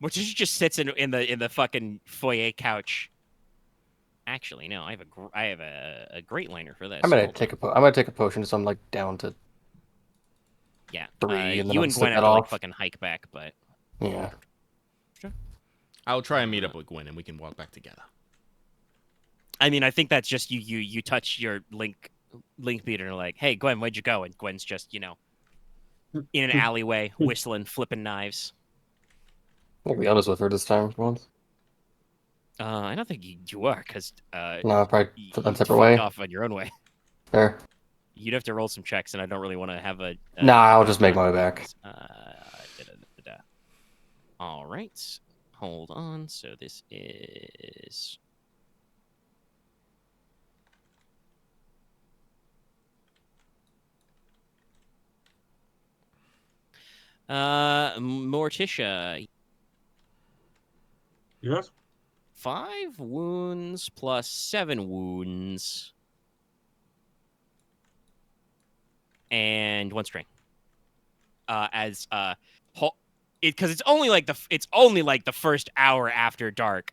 Morticia just sits in the fucking foyer couch. Actually, no, I have a great liner for this. I'm gonna take a potion, so I'm like down to 3, and then you I'll and stick Gwen have that to like off. fucking hike back, but Yeah. I'll try and meet up with Gwen, and we can walk back together. I mean, I think that's just you touch your link meter and like, hey, Gwen, where'd you go? And Gwen's just, in an alleyway, whistling, flipping knives. I'll be honest with her this time for once. I don't think you are, because No, probably you a separate way. off on your own way. Fair. You'd have to roll some checks, and I don't really want to have a... Nah, I'll just make my way back. All right. Hold on. So this is... Morticia. Yes? 5 wounds plus 7 wounds. And 1 strain. Because it's only like the first hour after dark.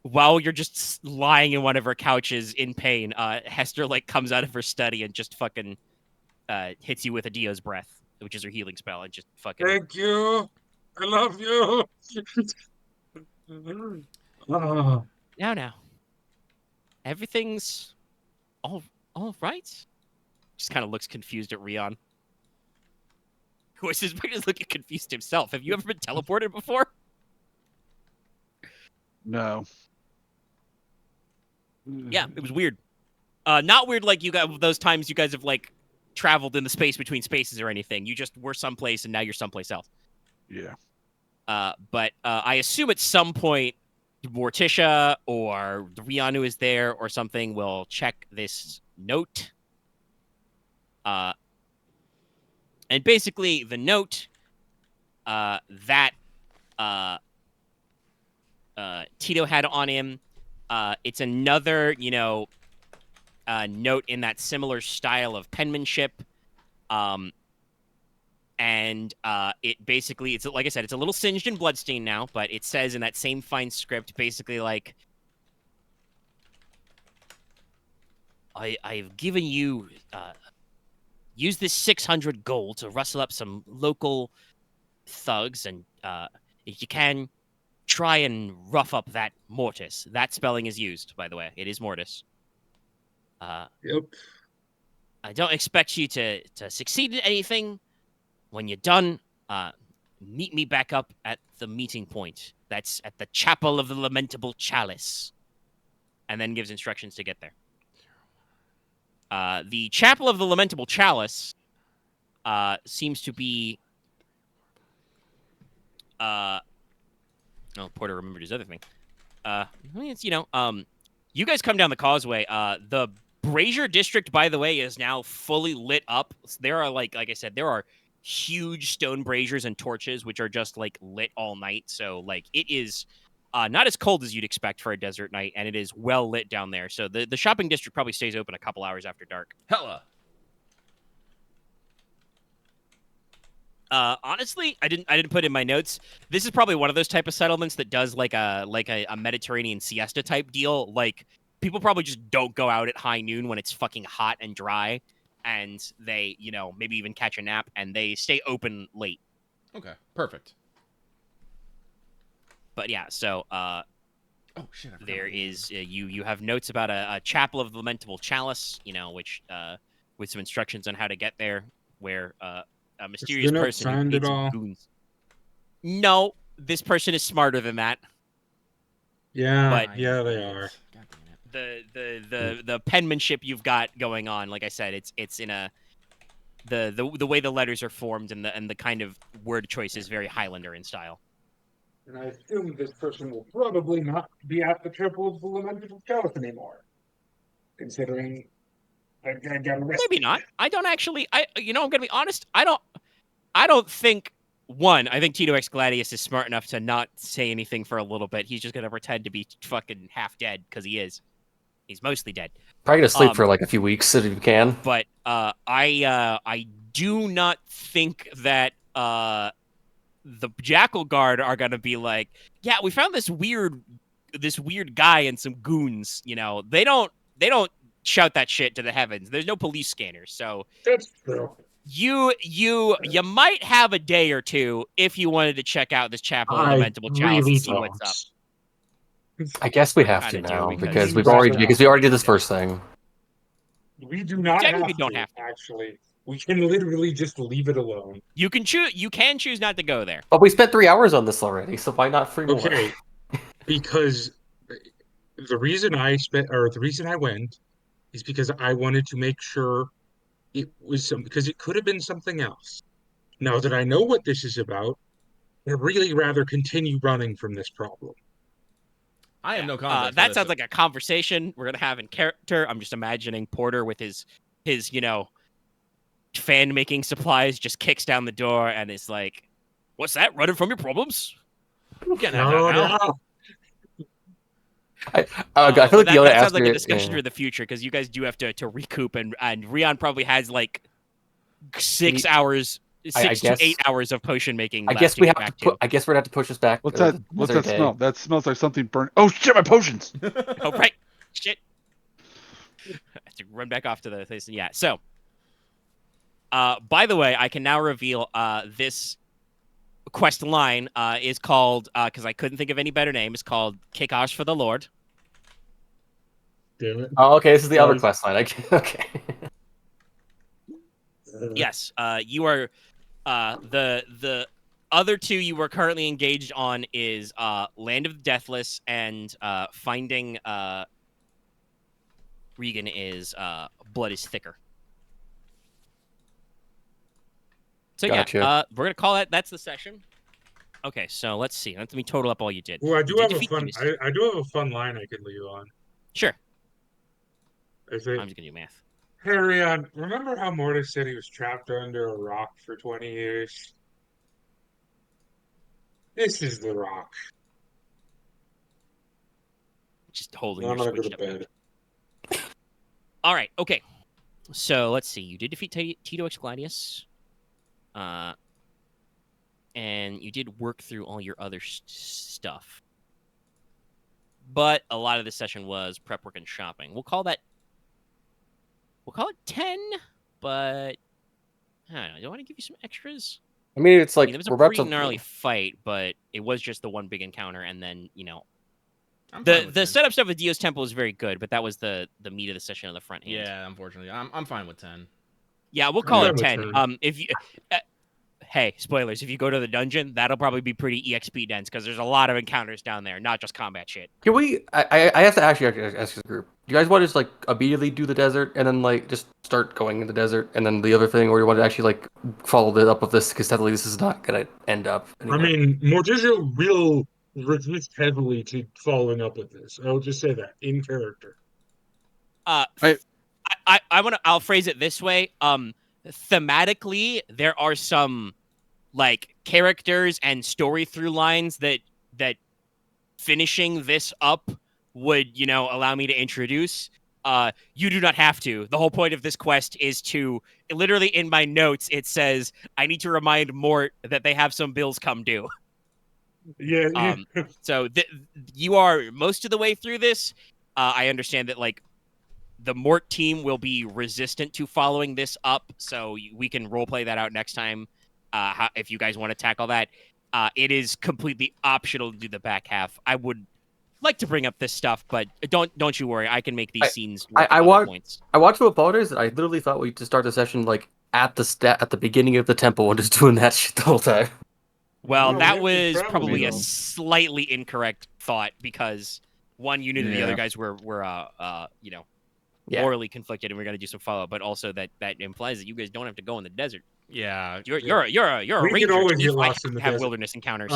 While you're just lying in one of her couches in pain, Hester like comes out of her study and just fucking hits you with a Dio's breath, which is her healing spell, and just fucking. Thank you. I love you. Now, everything's all right. Just kind of looks confused at Ryahn. Who is looking confused himself. Have you ever been teleported before? No. Yeah, it was weird. Not weird like you guys those times you guys have like traveled in the space between spaces or anything. You just were someplace and now you're someplace else. Yeah. But I assume at some point Morticia or Ryahn who is there or something will check this note. And basically the note that Tito had on him, it's another, note in that similar style of penmanship. And it basically, it's like I said, it's a little singed and bloodstained now, but it says in that same fine script, basically like, I've given you, use this 600 gold to rustle up some local thugs, and if you can, try and rough up that Mortis. That spelling is used, by the way. It is Mortis. Yep. I don't expect you to succeed in anything. When you're done, meet me back up at the meeting point. That's at the Chapel of the Lamentable Chalice. And then gives instructions to get there. The Chapel of the Lamentable Chalice seems to be... Porter remembered his other thing. I mean, it's, you guys come down the causeway. The Brazier District, by the way, is now fully lit up. There are, like I said, there are huge stone braziers and torches, which are just, like, lit all night. So, like, it is not as cold as you'd expect for a desert night, and it is well lit down there. So the shopping district probably stays open a couple hours after dark. Hella. Honestly, I didn't put in my notes. This is probably one of those type of settlements that does like a Mediterranean siesta type deal. Like, people probably just don't go out at high noon when it's fucking hot and dry, and they, maybe even catch a nap, and they stay open late. Okay, perfect. But yeah, so oh shit, there is you have notes about a Chapel of the Lamentable Chalice, which with some instructions on how to get there, where a mysterious person who needs some goons. No, this person is smarter than that. Yeah, but yeah, they are. The penmanship you've got going on, like I said, it's in a the way the letters are formed and the kind of word choice is very Highlander in style. And I assume this person will probably not be at the Chapel of the Lamentable Chalice anymore, considering I got arrested. Maybe not. I don't actually. I'm gonna be honest. I don't think. One, I think Tito X Gladius is smart enough to not say anything for a little bit. He's just gonna pretend to be fucking half dead because he is. He's mostly dead. Probably gonna sleep for like a few weeks if you can. But I do not think that the Jackal Guard are gonna be like, yeah, we found this weird guy and some goons. You know, they don't shout that shit to the heavens. There's no police scanners, so that's true. You might have a day or two if you wanted to check out this Chapel of Lamentable Chalice and see what's up. I guess we have to now because we already did this first thing. We do not Technically have don't to, have to. actually. We can literally just leave it alone. You can choose not to go there. But we spent 3 hours on this already, so why not free more? Okay, because the reason I went is because I wanted to make sure it was because it could have been something else. Now that I know what this is about, I'd really rather continue running from this problem. I have no context. That sounds like a conversation we're gonna have in character. I'm just imagining Porter with his fan making supplies just kicks down the door and is like, "What's that? Running from your problems? You can't have that now." No. I feel like that sounds like a discussion for the future because you guys do have to recoup and Ryahn probably has like 6 hours. 6 to 8 hours of potion making. I guess we have to. I guess we're gonna have to push us back. What's that? What's that smell? That smells like something burnt. Oh shit! My potions. Oh right, shit. I have to run back off to the place. Yeah. So, by the way, I can now reveal this quest line is called because I couldn't think of any better name. It's called Kickosh for the Lord. Damn it. Oh, okay. This is the other quest line. Okay. Yes. You are. The other two you were currently engaged on is Land of the Deathless and finding Regan is Blood is Thicker. So gotcha. Yeah, we're gonna call that's the session. Okay, so let's see. Let me total up all you did. Well, I do have a fun line I could leave on. Sure. I'm just gonna do math. Ryahn, remember how Morti said he was trapped under a rock for 20 years? This is the rock. Just holding I'm your gonna go switch to up. bed. All right, okay. So let's see. You did defeat Tito X Gladius. And you did work through all your other stuff. But a lot of this session was prep work and shopping. We'll call it 10, but I don't know. Do I want to give you some extras? I mean, it's like it was a pretty gnarly fight, but it was just the one big encounter, and then the setup stuff with Dio's Temple is very good, but that was the meat of the session on the front hand. Yeah, unfortunately, I'm fine with 10. Yeah, we'll call it 10. If you. Hey, spoilers, if you go to the dungeon, that'll probably be pretty EXP dense because there's a lot of encounters down there, not just combat shit. Can we... I have to actually ask the group. Do you guys want to just, like, immediately do the desert and then, like, just start going in the desert and then the other thing, or you want to actually, like, follow the up of this? Because technically this is not going to end up anymore. I mean, Morticia will resist heavily to following up with this. I'll just say that, in character. I'll phrase it this way. Thematically, there are some like characters and story through lines that finishing this up would allow me to introduce. You do not have to. The whole point of this quest is to literally in my notes it says I need to remind Mort that they have some bills come due. Yeah. So you are most of the way through this. I understand that like the Mort team will be resistant to following this up, so we can roleplay that out next time if you guys want to tackle that. It is completely optional to do the back half. I would like to bring up this stuff, but don't you worry. I can make these scenes points. I watched the opponents, and I literally thought we to start the session like at the beginning of the temple and just doing that shit the whole time. Well, that was probably a slightly incorrect thought because one, you knew that the other guys were morally conflicted, and we're gonna do some follow up. But also that implies that you guys don't have to go in the desert. Yeah, you're a ranger. Can always get lost in the have desert. Wilderness encounters.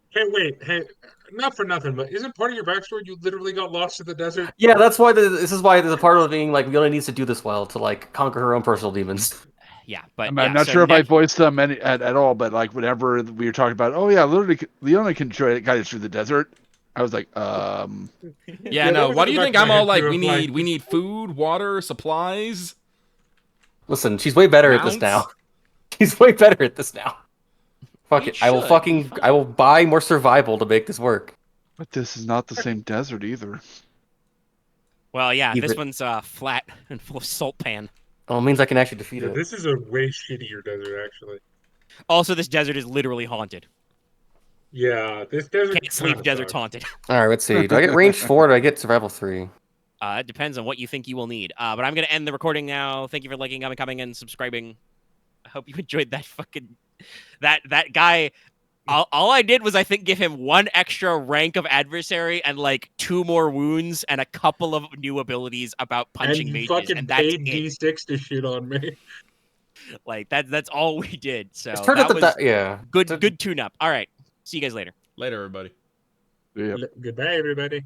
Hey, not for nothing, but isn't part of your backstory you literally got lost in the desert? Yeah, that's why this is why there's a part of it being like Leona needs to do this well to like conquer her own personal demons. Yeah, but I'm not sure if I voiced them at all, but like whenever we were talking about, literally Leona can guide us through the desert. I was like, Yeah, no. Why do you think I'm all like, we need food, water, supplies? Listen, she's way better at this now. She's way better at this now. Fuck it. I will buy more survival to make this work. But this is not the same desert either. Well, yeah, this one's flat and full of salt pan. Oh, it means I can actually defeat it. This is a way shittier desert, actually. Also, this desert is literally haunted. Yeah, this desert Can't sleep. Desert's haunted. All right, let's see. Do I get range 4 or do I get survival 3? It depends on what you think you will need. But I'm gonna end the recording now. Thank you for liking, coming, and subscribing. I hope you enjoyed that fucking that guy. All I did was, I think, give him 1 extra rank of adversary and like 2 more wounds and a couple of new abilities about punching mages, and that's paid D6 to shit on me. Like that's all we did. So it turned out yeah, good tune up. All right, see you guys later. Later, everybody. Yeah. Goodbye, everybody.